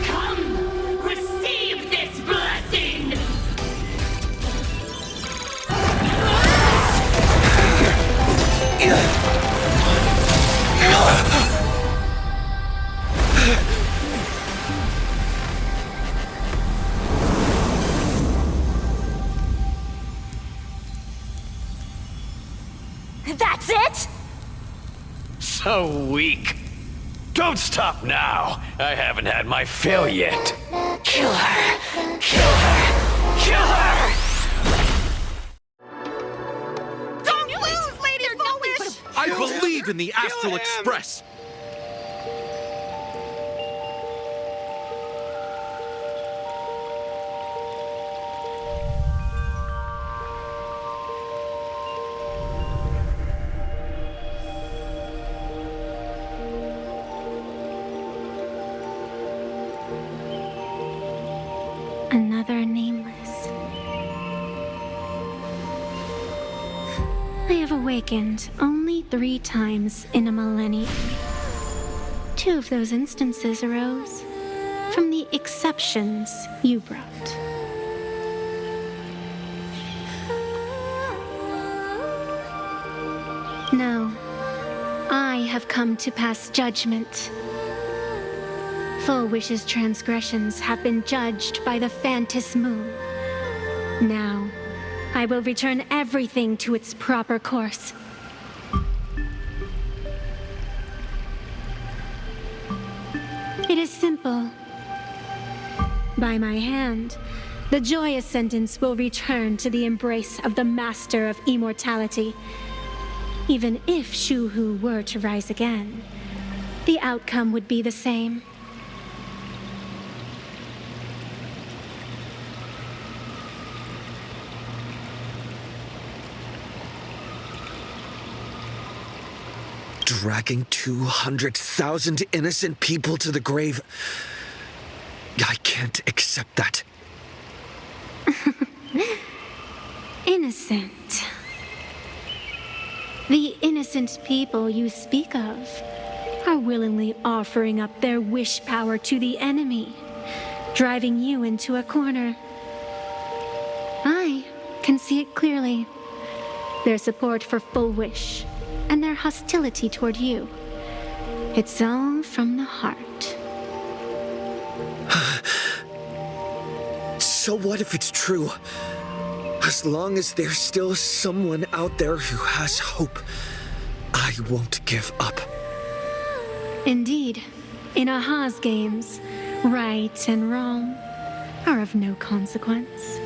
Come, receive this blessing! That's it? So weak. Don't stop now. I haven't had my fill yet. Kill her! Kill her! Kill her! Don't lose, Laser Polish! I believe in the Astral Express! Another nameless. I have awakened only 3 times in a millennium. 2 of those instances arose from the exceptions you brought. No, I have come to pass judgment. Full Wish's transgressions have been judged by the Phantom Moon. Now, I will return everything to its proper course. It is simple. By my hand, the joyous sentence will return to the embrace of the Master of Immortality. Even if Shu-Hu were to rise again, the outcome would be the same. Dragging 200,000 innocent people to the grave. I can't accept that. Innocent. The innocent people you speak of are willingly offering up their wish power to the enemy, driving you into a corner. I can see it clearly. their support for Full Wish, and their hostility toward you. It's all from the heart. So what if it's true? As long as there's still someone out there who has hope, I won't give up. Indeed, in Aha's games, right and wrong are of no consequence.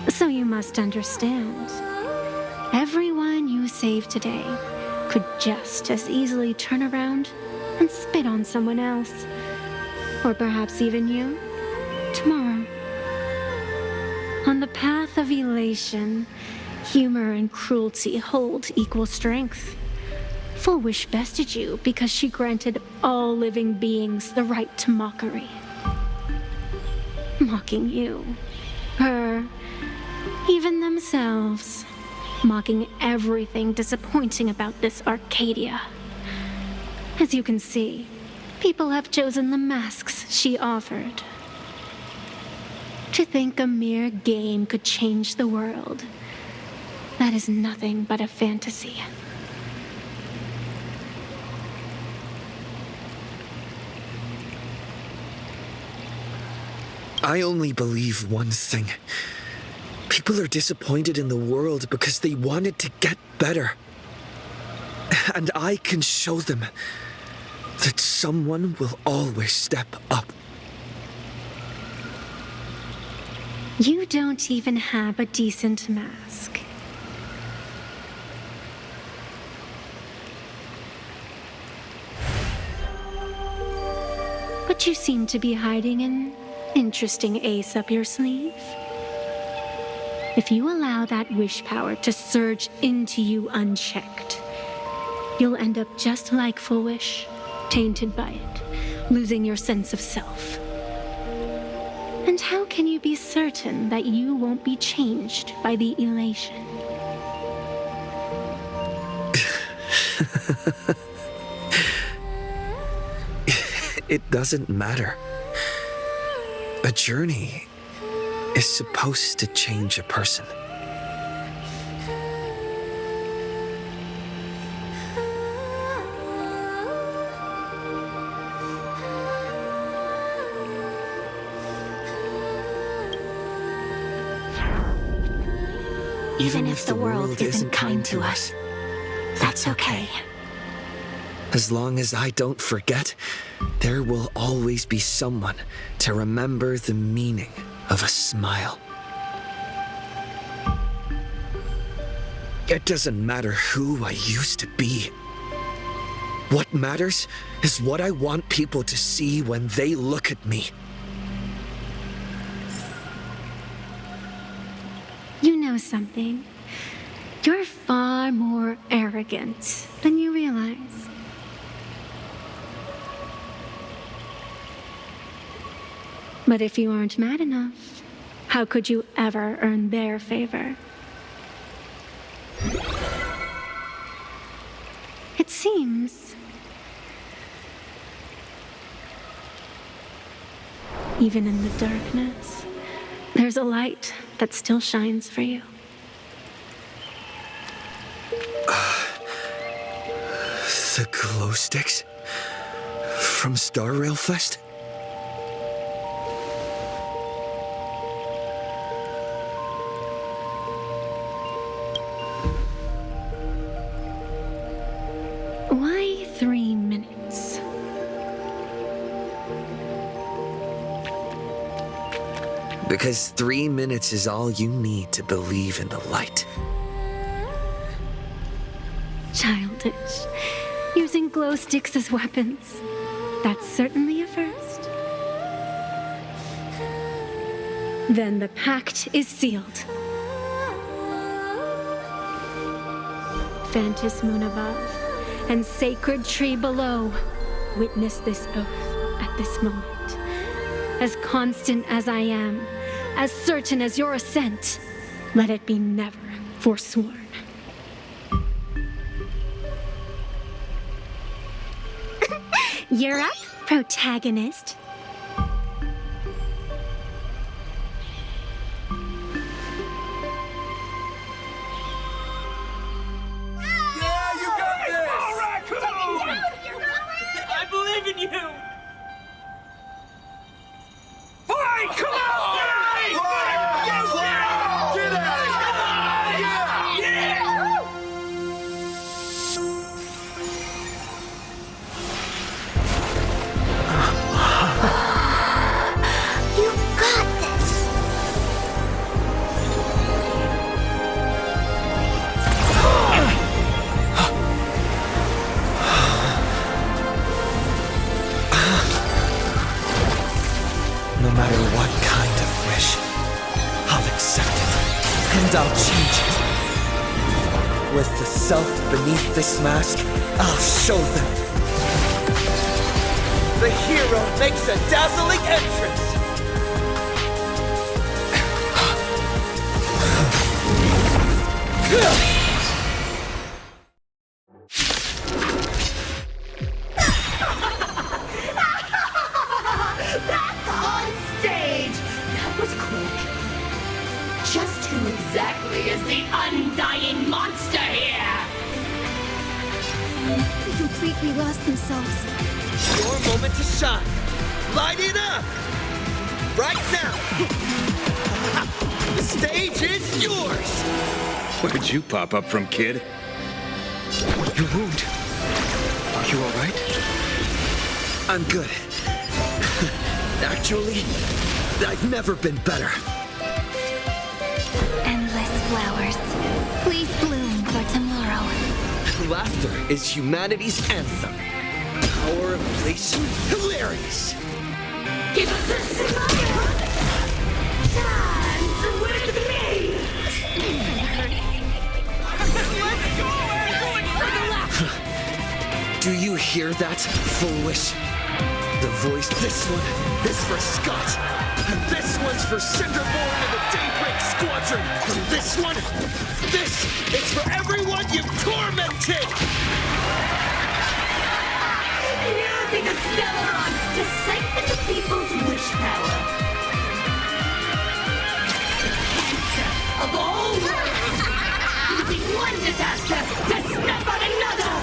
So you must understand, everyone you save today could just as easily turn around and spit on someone else, or perhaps even you, tomorrow. On the path of elation, humor and cruelty hold equal strength. Full Wish bested you because she granted all living beings the right to mockery. Mocking you, her, even themselves. Mocking everything disappointing about this Arcadia. As you can see, people have chosen the masks she offered. To think a mere game could change the world, that is nothing but a fantasy. I only believe one thing. People are disappointed in the world because they wanted to get better. And I can show them that someone will always step up. You don't even have a decent mask. But you seem to be hiding an interesting ace up your sleeve. If you allow that wish power to surge into you unchecked, you'll end up just like Full Wish, tainted by it, losing your sense of self. And how can you be certain that you won't be changed by the elation? It doesn't matter. A journey is supposed to change a person. Even if the world isn't kind to us, that's okay. As long as I don't forget, there will always be someone to remember the meaning of a smile. It doesn't matter who I used to be. What matters is what I want people to see when they look at me. You know something? You're far more arrogant than you realize. But if you aren't mad enough, how could you ever earn their favor? It seems even in the darkness, there's a light that still shines for you. The glow sticks? From Star Rail Fest? Why 3 minutes? Because 3 minutes is all you need to believe in the light. Childish. Using glow sticks as weapons. That's certainly a first. Then the pact is sealed. Fantis Moon above and sacred tree below, witness this oath at this moment. As constant as I am, as certain as your assent, let it be never forsworn. You're up, protagonist. No matter what kind of wish, I'll accept it, and I'll change it. With the self beneath this mask, I'll show them. The hero makes a dazzling entrance! That's on stage! That was quick. Just who exactly is the undying monster here? They completely lost themselves. Your moment to shine. Light it up! Right now! The stage is yours! Where'd you pop up from, kid? Your wound. Are you alright? I'm good. Actually, I've never been better. Endless flowers. Please bloom for tomorrow. Laughter is humanity's anthem. Power of place, hilarious. Give us a smile! Dance with me! Let's go! We're going for the left! Do you hear that, foolish? The voice, this one is for Scott. And this one's for Cinderborn and the Daybreak Squadron. And this one, this is for everyone you've tormented! Using a Stellaron to siphon the people's wish power. Cancer of all worlds! Using one disaster to snuff out another!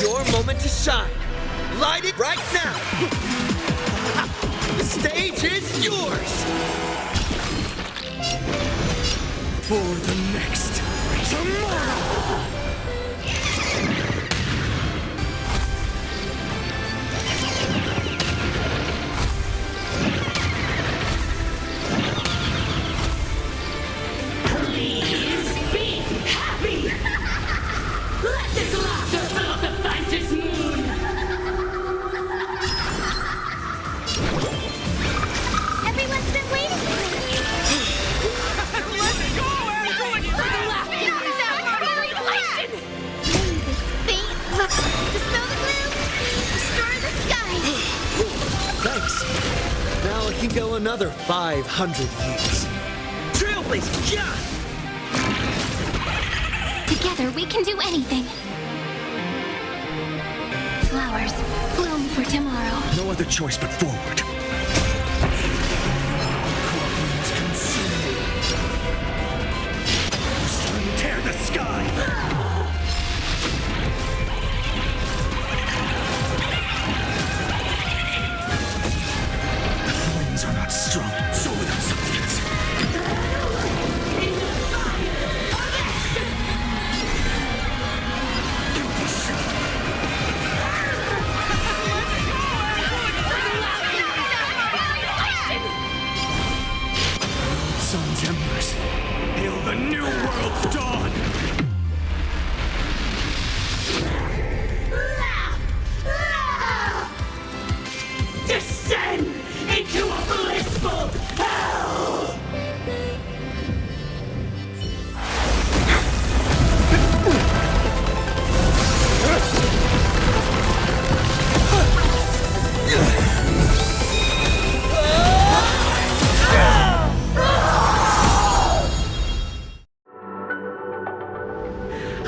Your moment to shine. Light it right now. The stage is yours. For the next tomorrow. Please be happy! Let this laughter fill up the Fantasy Moon! Everyone's been waiting for this. Let's go! We're going for the laughter without articulation! May this faint dispel the gloom, destroy the sky. Thanks. Now I can go another 500 years. Trailblazer, yeah! Together we can do anything. Flowers bloom for tomorrow. No other choice but forward. Tear the sky! The flames are not strong, so without substance. Sun's embers, hail the new world's dawn! Descend into a blissful hell!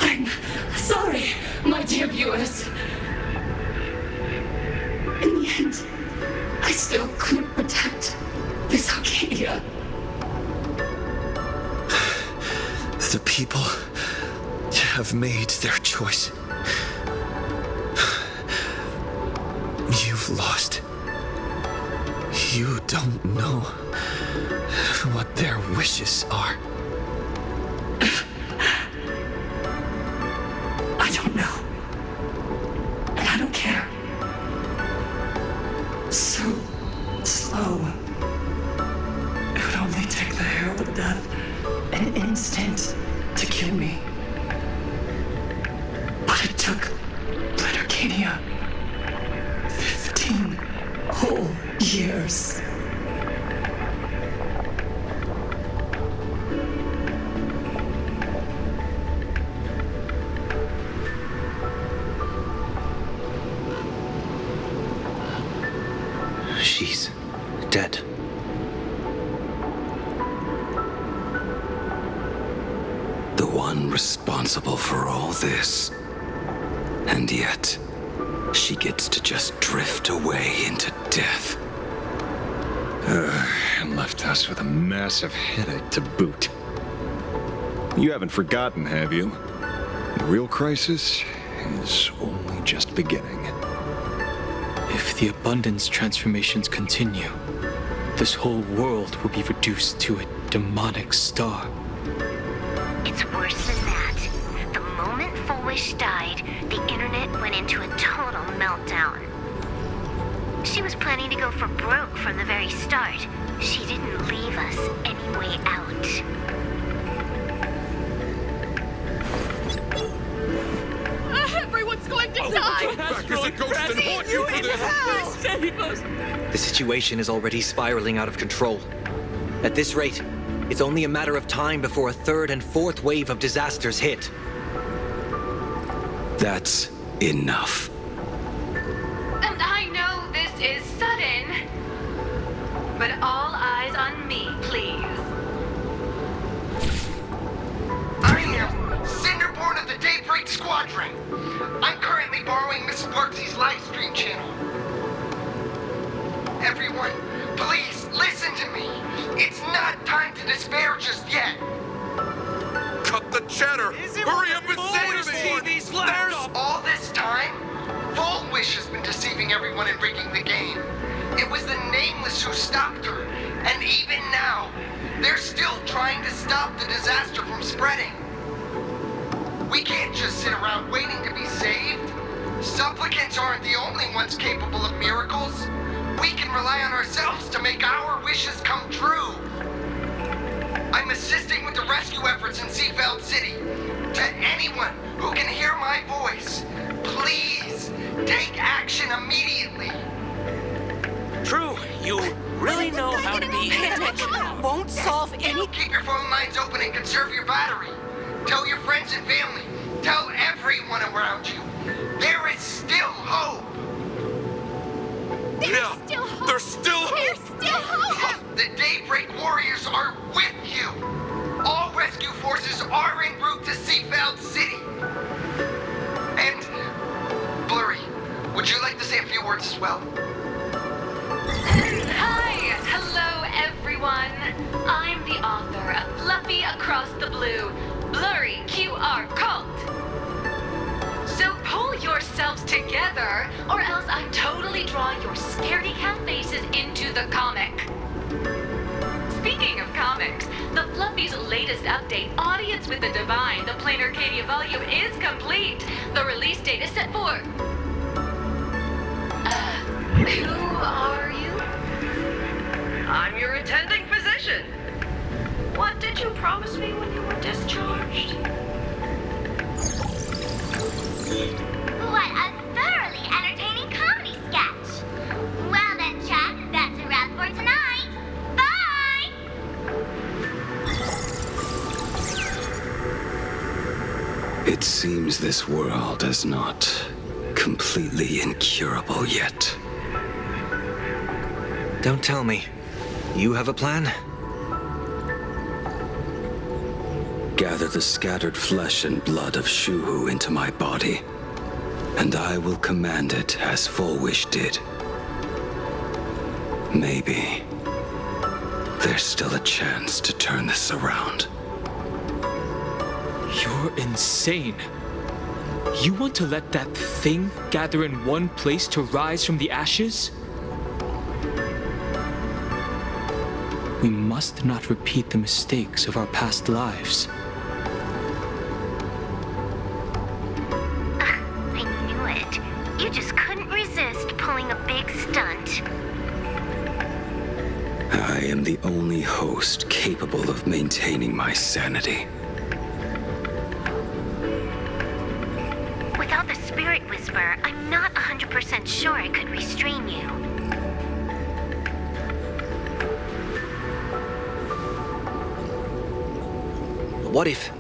I'm sorry, my dear viewers. In the end, I still couldn't protect this Arcadia. The people have made their choice. You've lost. You don't know what their wishes are. I don't know. And I don't care. So slow. It would only take the Herald of Death an instinct to kill me. But it took Lettercadia 15 whole years. She's dead. The one responsible for all this. And yet, she gets to just drift away into death. And left us with a massive headache to boot. You haven't forgotten, have you? The real crisis is only just beginning. If the abundance transformations continue, this whole world will be reduced to a demonic star. It's worse than that. The moment Fullwish died, the internet went into a total meltdown. She was planning to go for broke from the very start. She didn't leave us any way out. Everyone's going to die! Back as a ghost and haunt you for this! Save us! The situation is already spiraling out of control. At this rate, it's only a matter of time before a third and fourth wave of disasters hit. That's enough. And I know this is sudden, but all eyes on me, please. I am Cinderborn of the Daybreak Squadron. I'm currently borrowing Miss Sparksy's live stream channel. Everyone, please listen to me. It's not time to despair just yet. Cut the chatter! Hurry up and save me! There's all this time, Fullwish has been deceiving everyone and rigging the game. It was the Nameless who stopped her, and even now, they're still trying to stop the disaster from spreading. We can't just sit around waiting to be saved. Supplicants aren't the only ones capable of miracles. We can rely on ourselves to make our wishes come true. I'm assisting with the rescue efforts in Seafeld City. To anyone who can hear my voice, please take action immediately. True, you really know how to be. Panic won't solve any. Keep your phone lines open and conserve your battery. Tell your friends and family. Tell everyone around you. There is still hope. There's still hope! The Daybreak Warriors are with you. All rescue forces are en route to Seafeld City. And, Blurry, would you like to say a few words as well? Hi! Hello, everyone. I'm the author of Fluffy Across the Blue, Blurry QR Cult. So pull yourselves together, or else I'm totally drawing your scaredy-cat faces into the comic. Speaking of comics, the Fluffy's latest update, Audience with the Divine, the Plain Arcadia volume, is complete. The release date is set for... who are you? I'm your attending physician. What did you promise me when you were discharged? What a thoroughly entertaining comedy sketch. Well then, chat, that's a wrap for tonight. Bye! It seems this world is not completely incurable yet. Don't tell me. You have a plan? Gather the scattered flesh and blood of Shuhu into my body, and I will command it as Fullwish did. Maybe there's still a chance to turn this around. You're insane. You want to let that thing gather in one place to rise from the ashes? We must not repeat the mistakes of our past lives. I knew it. You just couldn't resist pulling a big stunt. I am the only host capable of maintaining my sanity. Without the Spirit Whisper, I'm not 100% sure I could restrain you. What if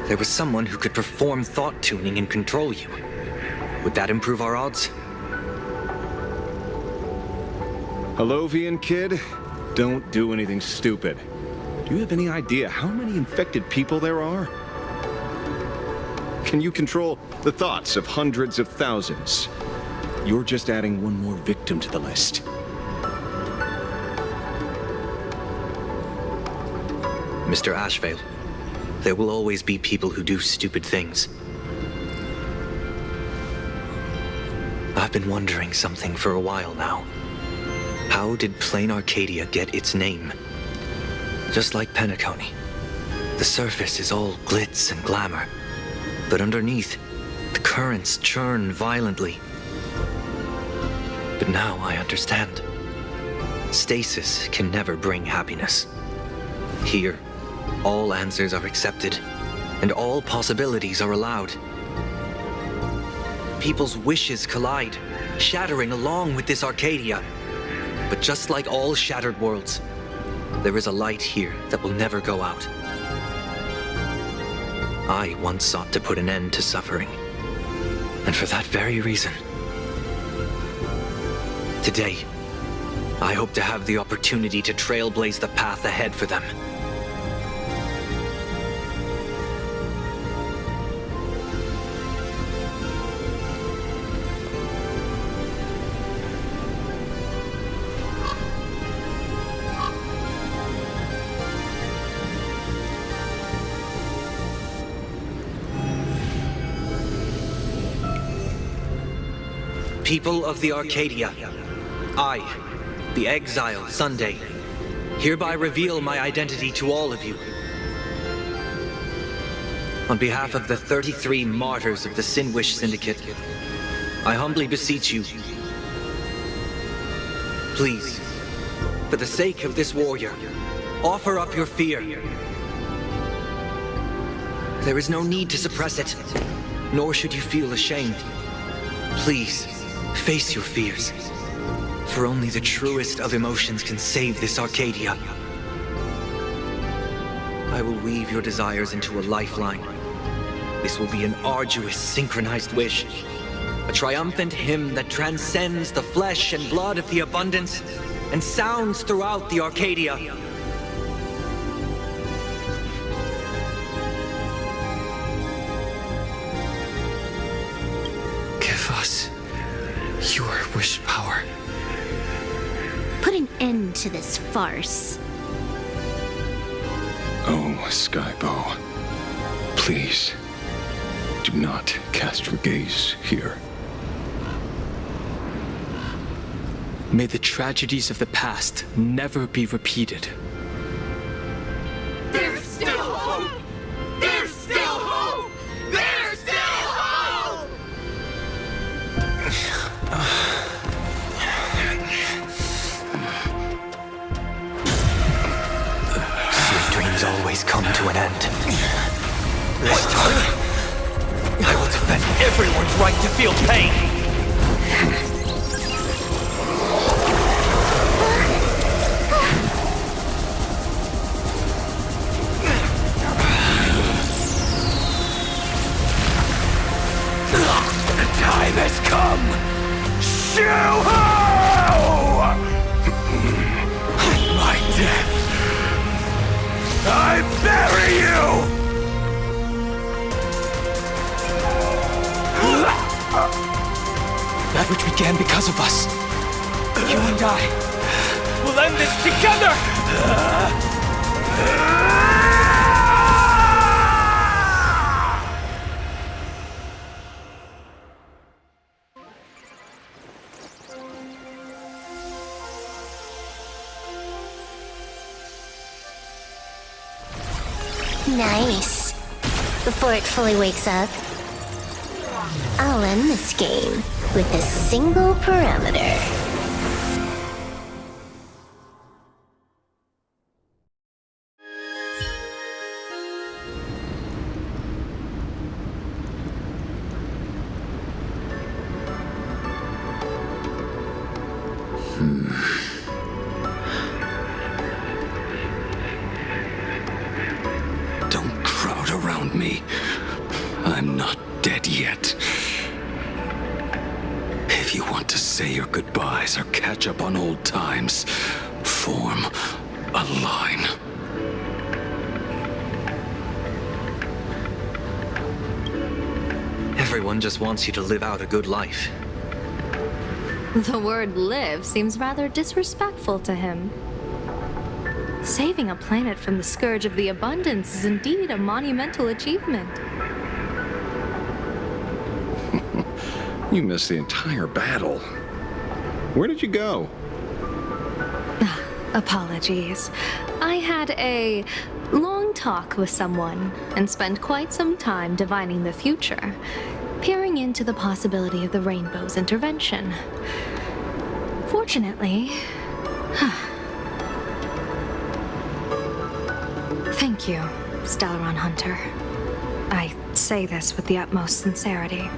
there was someone who could perform thought tuning and control you? Would that improve our odds? Hellovian kid, don't do anything stupid. Do you have any idea how many infected people there are? Can you control the thoughts of hundreds of thousands? You're just adding one more victim to the list. Mr. Ashvale, there will always be people who do stupid things. I've been wondering something for a while now. How did Plain Arcadia get its name? Just like Penacony, the surface is all glitz and glamour, but underneath, the currents churn violently. But now I understand. Stasis can never bring happiness. Here, all answers are accepted, and all possibilities are allowed. People's wishes collide, shattering along with this Arcadia. But just like all shattered worlds, there is a light here that will never go out. I once sought to put an end to suffering, and for that very reason, today, I hope to have the opportunity to trailblaze the path ahead for them. People of the Arcadia, I, the Exile Sunday, hereby reveal my identity to all of you. On behalf of the 33 martyrs of the Sinwish Syndicate, I humbly beseech you, please, for the sake of this warrior, offer up your fear. There is no need to suppress it, nor should you feel ashamed. Please, face your fears, for only the truest of emotions can save this Arcadia. I will weave your desires into a lifeline. This will be an arduous, synchronized wish, a triumphant hymn that transcends the flesh and blood of the abundance and sounds throughout the Arcadia. Give us your wish power. Put an end to this farce. Oh, Skybow. Please, do not cast your gaze here. May the tragedies of the past never be repeated. There's still hope! There's still hope! There's still hope! Your dreams always come to an end. This time, I will defend everyone's right to feel pain. The time has come! Shoo-ho! At my death, I bury you! That which began because of us, you and I, will end this together! Nice. Before it fully wakes up, I'll end this game with a single parameter. crowd around me. I'm not dead yet. If you want to say your goodbyes or catch up on old times, form a line. Everyone just wants you to live out a good life. The word live seems rather disrespectful to him. Saving a planet from the scourge of the abundance is indeed a monumental achievement. You missed the entire battle. Where did you go? Apologies. I had a long talk with someone and spent quite some time divining the future, peering into the possibility of the Rainbow's intervention. Fortunately... Thank you, Stellaron Hunter. I say this with the utmost sincerity.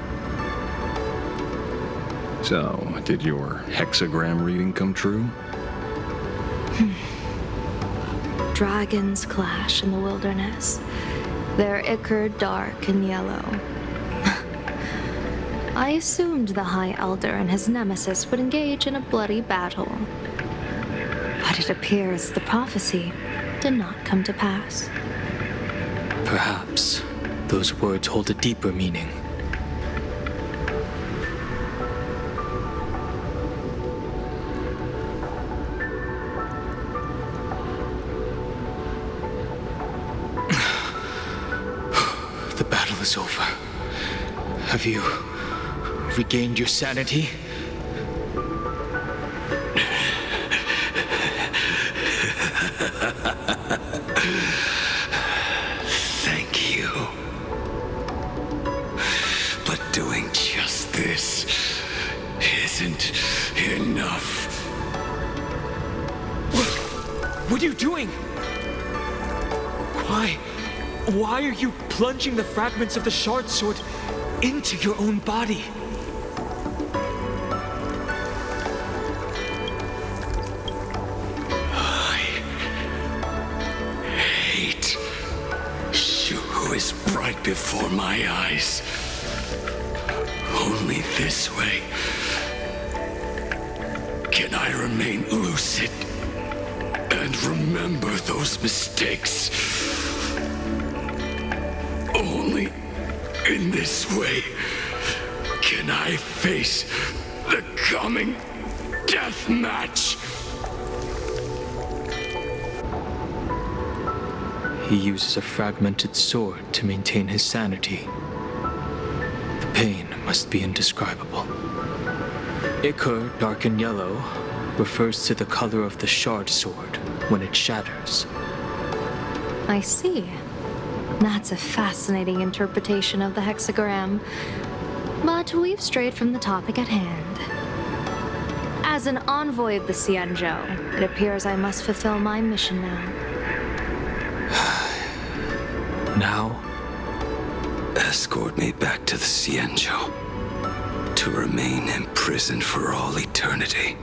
So, did your hexagram reading come true? Dragons clash in the wilderness, their ichor dark and yellow. I assumed the High Elder and his nemesis would engage in a bloody battle. But it appears the prophecy did not come to pass. Perhaps those words hold a deeper meaning. The battle is over. Have you regained your sanity? Thank you. But doing just this isn't enough. What are you doing? Why are you plunging the fragments of the shard sword into your own body? Shuhu is bright before my eyes. Only this way can I remain lucid and remember those mistakes. Only in this way can I face the coming death match. He uses a fragmented sword to maintain his sanity. The pain must be indescribable. Ichor, dark and yellow, refers to the color of the shard sword when it shatters. I see. That's a fascinating interpretation of the hexagram. But we've strayed from the topic at hand. As an envoy of the Xianzhou, it appears I must fulfill my mission now. Now? Escort me back to the Xianzhou, to remain imprisoned for all eternity.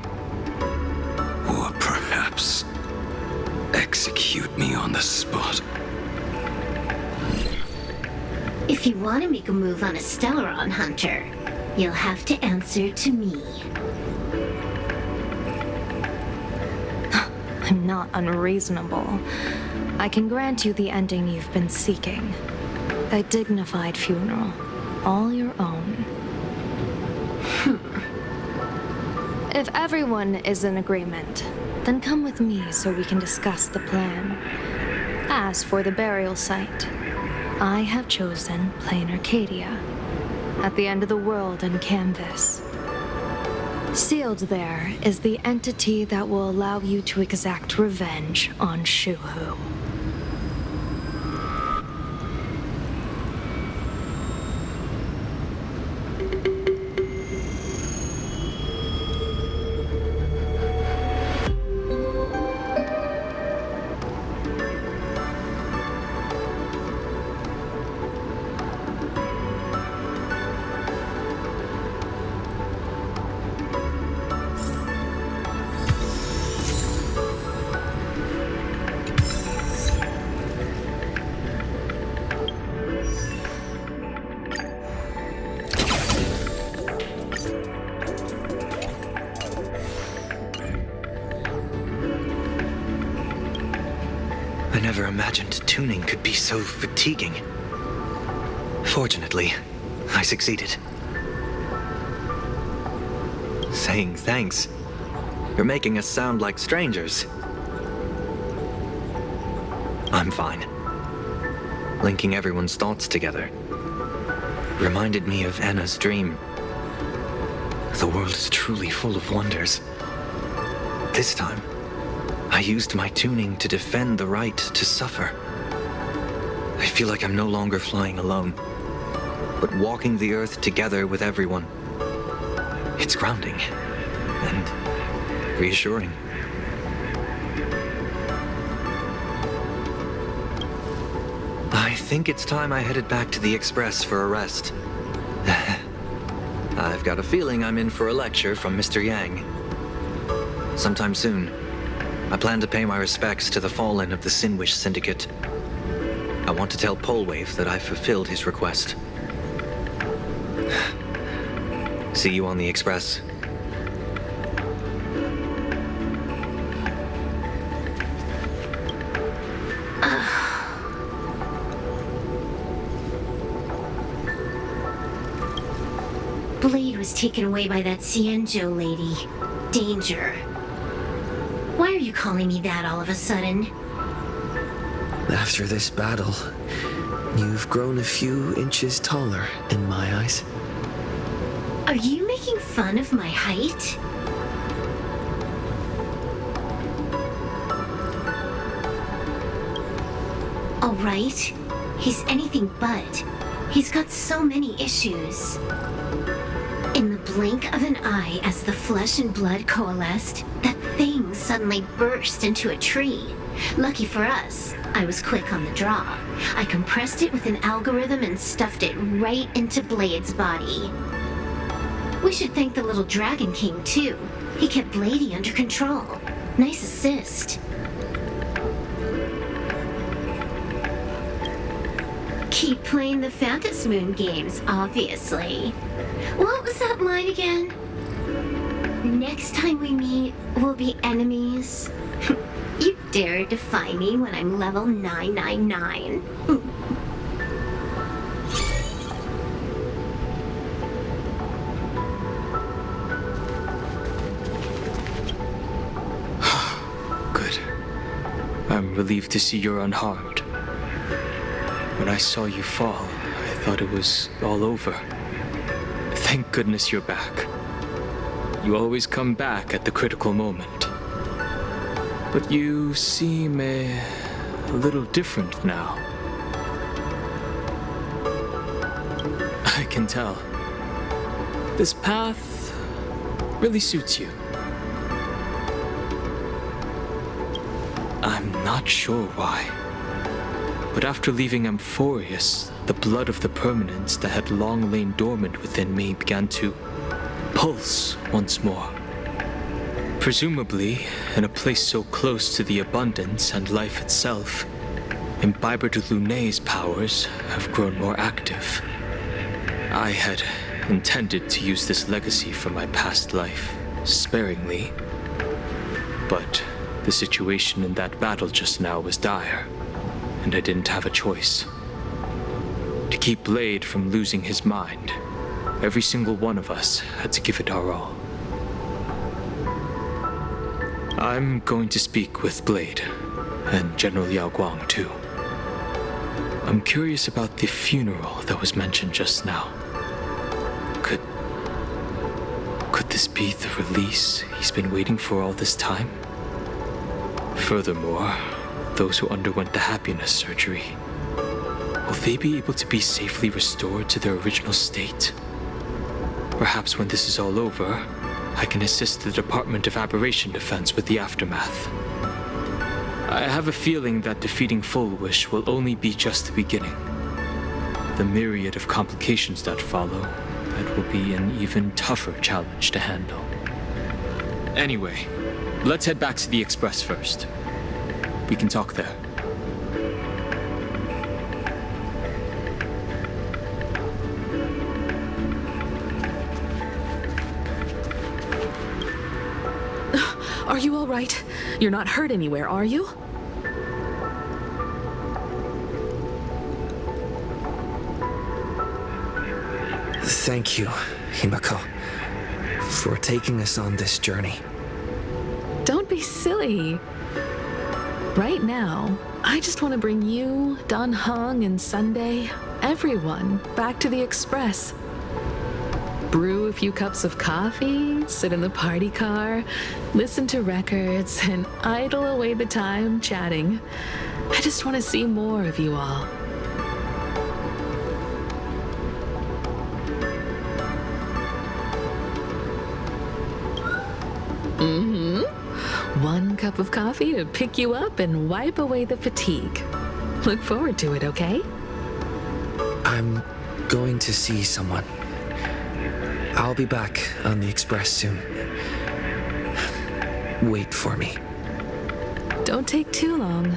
Or perhaps execute me on the spot. If you want to make a move on a Stellaron Hunter, you'll have to answer to me. I'm not unreasonable. I can grant you the ending you've been seeking. A dignified funeral, all your own. If everyone is in agreement, then come with me so we can discuss the plan. As for the burial site, I have chosen Plain Arcadia, at the end of the world in Canvas. Sealed there is the entity that will allow you to exact revenge on Shuhu. never imagined tuning could be so fatiguing. Fortunately, I succeeded. Saying thanks. You're making us sound like strangers. I'm fine. Linking everyone's thoughts together reminded me of Anna's dream. The world is truly full of wonders. This time, I used my tuning to defend the right to suffer. I feel like I'm no longer flying alone, but walking the earth together with everyone. It's grounding and reassuring. I think it's time I headed back to the Express for a rest. I've got a feeling I'm in for a lecture from Mr. Yang. Sometime soon, I plan to pay my respects to the fallen of the Sinwish Syndicate. I want to tell Polwave that I've fulfilled his request. See you on the Express. Blade was taken away by that Cienjo lady. Danger. Why are you calling me that all of a sudden? After this battle, you've grown a few inches taller in my eyes. Are you making fun of my height? All right, he's anything but. He's got so many issues. In the blink of an eye, as the flesh and blood coalesced, that thing suddenly burst into a tree. Lucky for us, I was quick on the draw. I compressed it with an algorithm and stuffed it right into Blade's body. We should thank the little Dragon King, too. He kept Bladey under control. Nice assist. Keep playing the Phantasmoon games, obviously. What was that line again? Next time we meet, we'll be enemies. You dare defy me when I'm level 999. Good. I'm relieved to see you're unharmed. When I saw you fall, I thought it was all over. Thank goodness you're back. You always come back at the critical moment. But you seem a little different now. I can tell. This path really suits you. I'm not sure why. But after leaving Amphorius, the blood of the permanence that had long lain dormant within me began to pulse once more. Presumably, in a place so close to the abundance and life itself, Imbiber de Lunay's powers have grown more active. I had intended to use this legacy from my past life sparingly, but the situation in that battle just now was dire, and I didn't have a choice. To keep Blade from losing his mind, every single one of us had to give it our all. I'm going to speak with Blade, and General Yao Guang too. I'm curious about the funeral that was mentioned just now. Could this be the release he's been waiting for all this time? Furthermore, those who underwent the happiness surgery, will they be able to be safely restored to their original state? Perhaps when this is all over, I can assist the Department of Aberration Defense with the aftermath. I have a feeling that defeating Full Wish will only be just the beginning. The myriad of complications that follow, that will be an even tougher challenge to handle. Anyway, let's head back to the Express first. We can talk there. Are you all right? You're not hurt anywhere, are you? Thank you, Himako, for taking us on this journey. Don't be silly. Right now, I just want to bring you, Dan Heng, and Sunday, everyone, back to the Express. Brew a few cups of coffee, sit in the party car, listen to records, and idle away the time chatting. I just want to see more of you all. One cup of coffee to pick you up and wipe away the fatigue. Look forward to it, okay? I'm going to see someone. I'll be back on the Express soon. Wait for me. Don't take too long.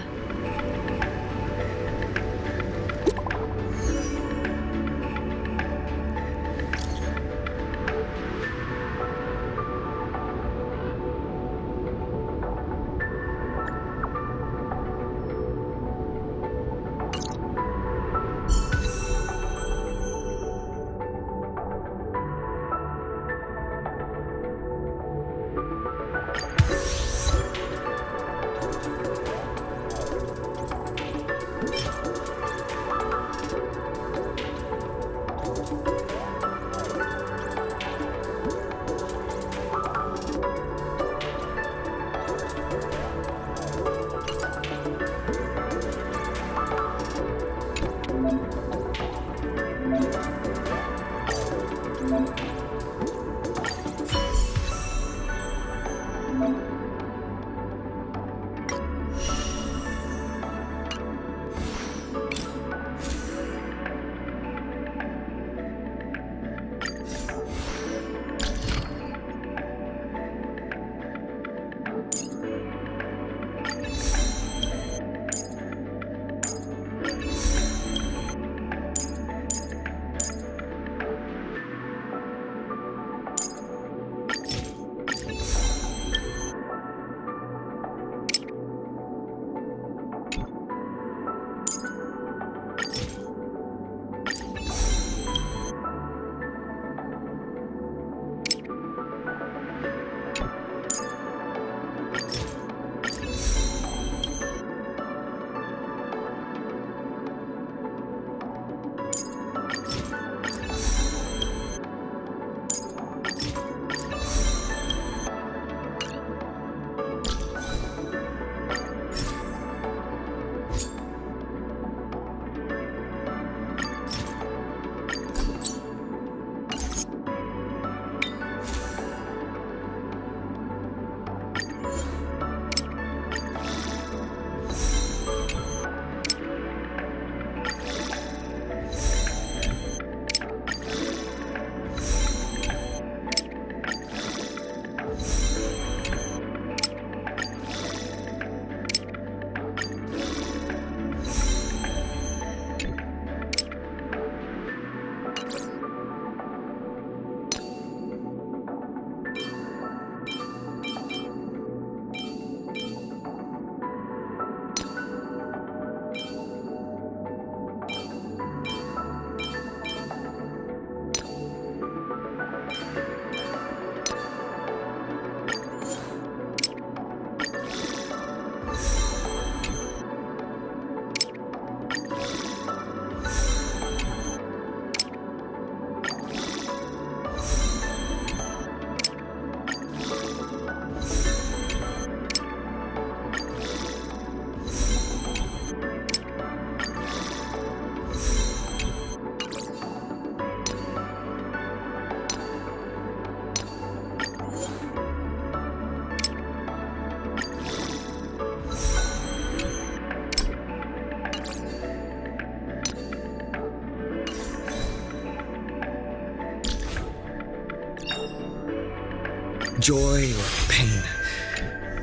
Joy or pain.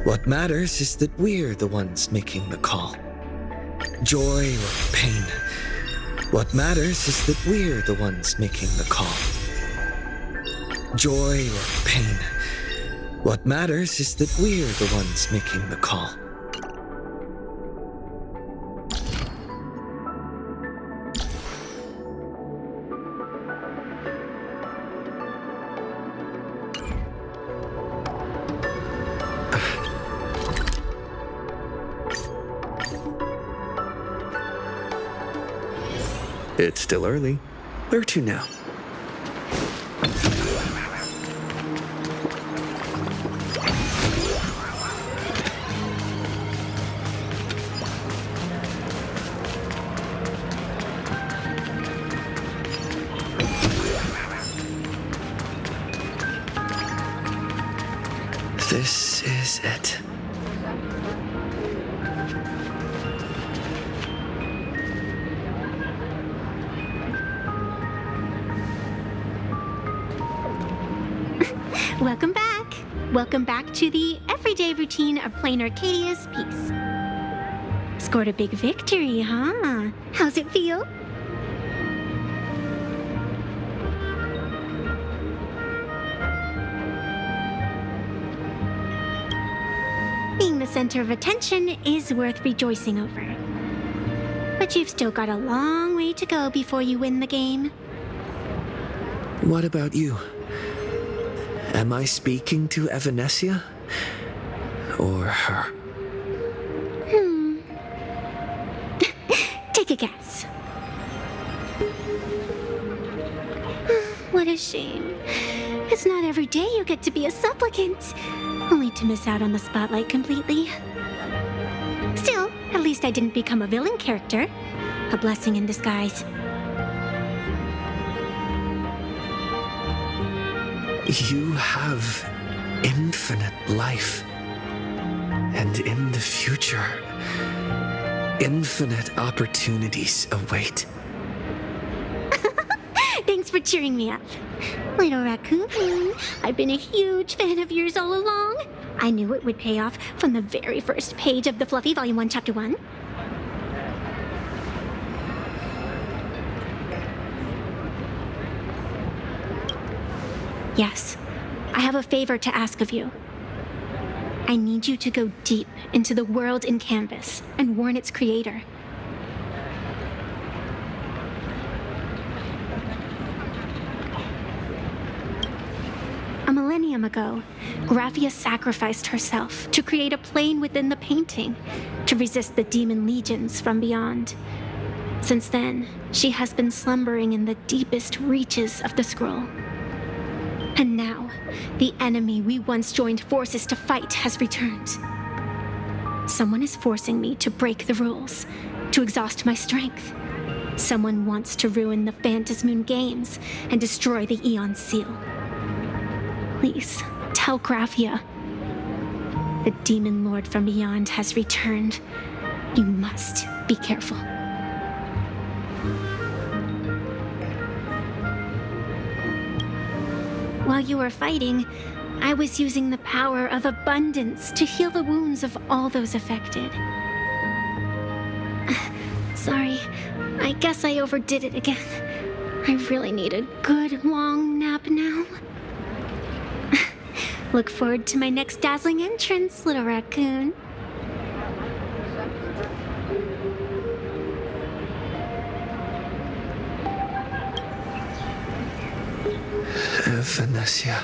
What matters is that we're the ones making the call. Joy or pain. What matters is that we're the ones making the call. Joy or pain. What matters is that we're the ones making the call. It's still early. Where to now? This is it. Welcome back. Welcome back to the everyday routine of Plain Arcadia's piece. Scored a big victory, huh? How's it feel? Being the center of attention is worth rejoicing over. But you've still got a long way to go before you win the game. What about you? Am I speaking to Evanesia? Or her? Take a guess. What a shame. It's not every day you get to be a supplicant, only to miss out on the spotlight completely. Still, at least I didn't become a villain character. A blessing in disguise. You have infinite life. And in the future, infinite opportunities await. Thanks for cheering me up. Little Raccoon, I've been a huge fan of yours all along. I knew it would pay off from the very first page of the Fluffy Volume 1, Chapter 1. Yes, I have a favor to ask of you. I need you to go deep into the world in Canvas and warn its creator. A millennium ago, Graphia sacrificed herself to create a plane within the painting to resist the demon legions from beyond. Since then, she has been slumbering in the deepest reaches of the scroll. And now, the enemy we once joined forces to fight has returned. Someone is forcing me to break the rules, to exhaust my strength. Someone wants to ruin the Phantasmoon games and destroy the Eon Seal. Please, tell Graphia. The Demon Lord from beyond has returned. You must be careful. While you were fighting, I was using the power of abundance to heal the wounds of all those affected. Sorry, I guess I overdid it again. I really need a good long nap now. Look forward to my next dazzling entrance, little raccoon. Evanesia.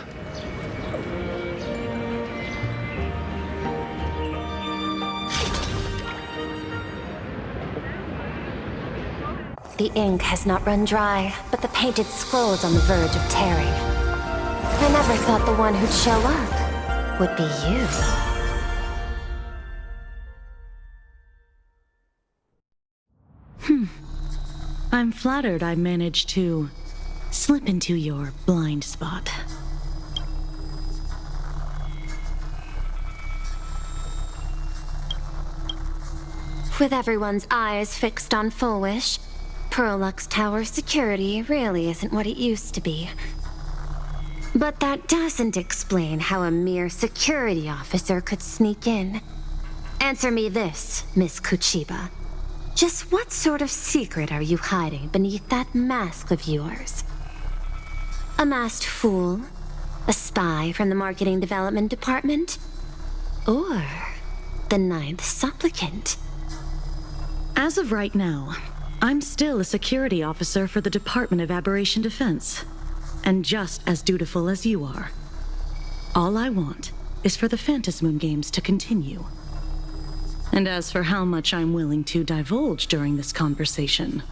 The ink has not run dry, but the painted scroll's on the verge of tearing. I never thought the one who'd show up would be you. I'm flattered I managed to slip into your blind spot. With everyone's eyes fixed on Full Wish, Pearlux Tower security really isn't what it used to be. But that doesn't explain how a mere security officer could sneak in. Answer me this, Miss Kuchiba. Just what sort of secret are you hiding beneath that mask of yours? A masked fool? A spy from the Marketing Development Department? Or the Ninth Supplicant? As of right now, I'm still a security officer for the Department of Aberration Defense, and just as dutiful as you are. All I want is for the Phantasmoon games to continue. And as for how much I'm willing to divulge during this conversation,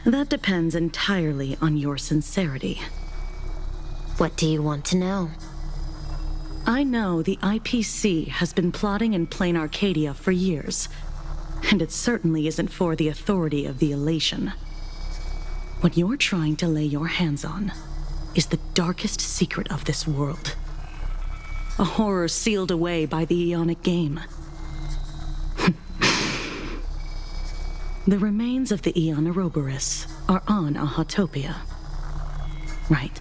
That depends entirely on your sincerity. What do you want to know? I know the IPC has been plotting in plain Arcadia for years, and it certainly isn't for the authority of the Elation. What you're trying to lay your hands on is the darkest secret of this world. A horror sealed away by the Aeonic Game. The remains of the Aeon Ouroboros are on Ahatopia. Right.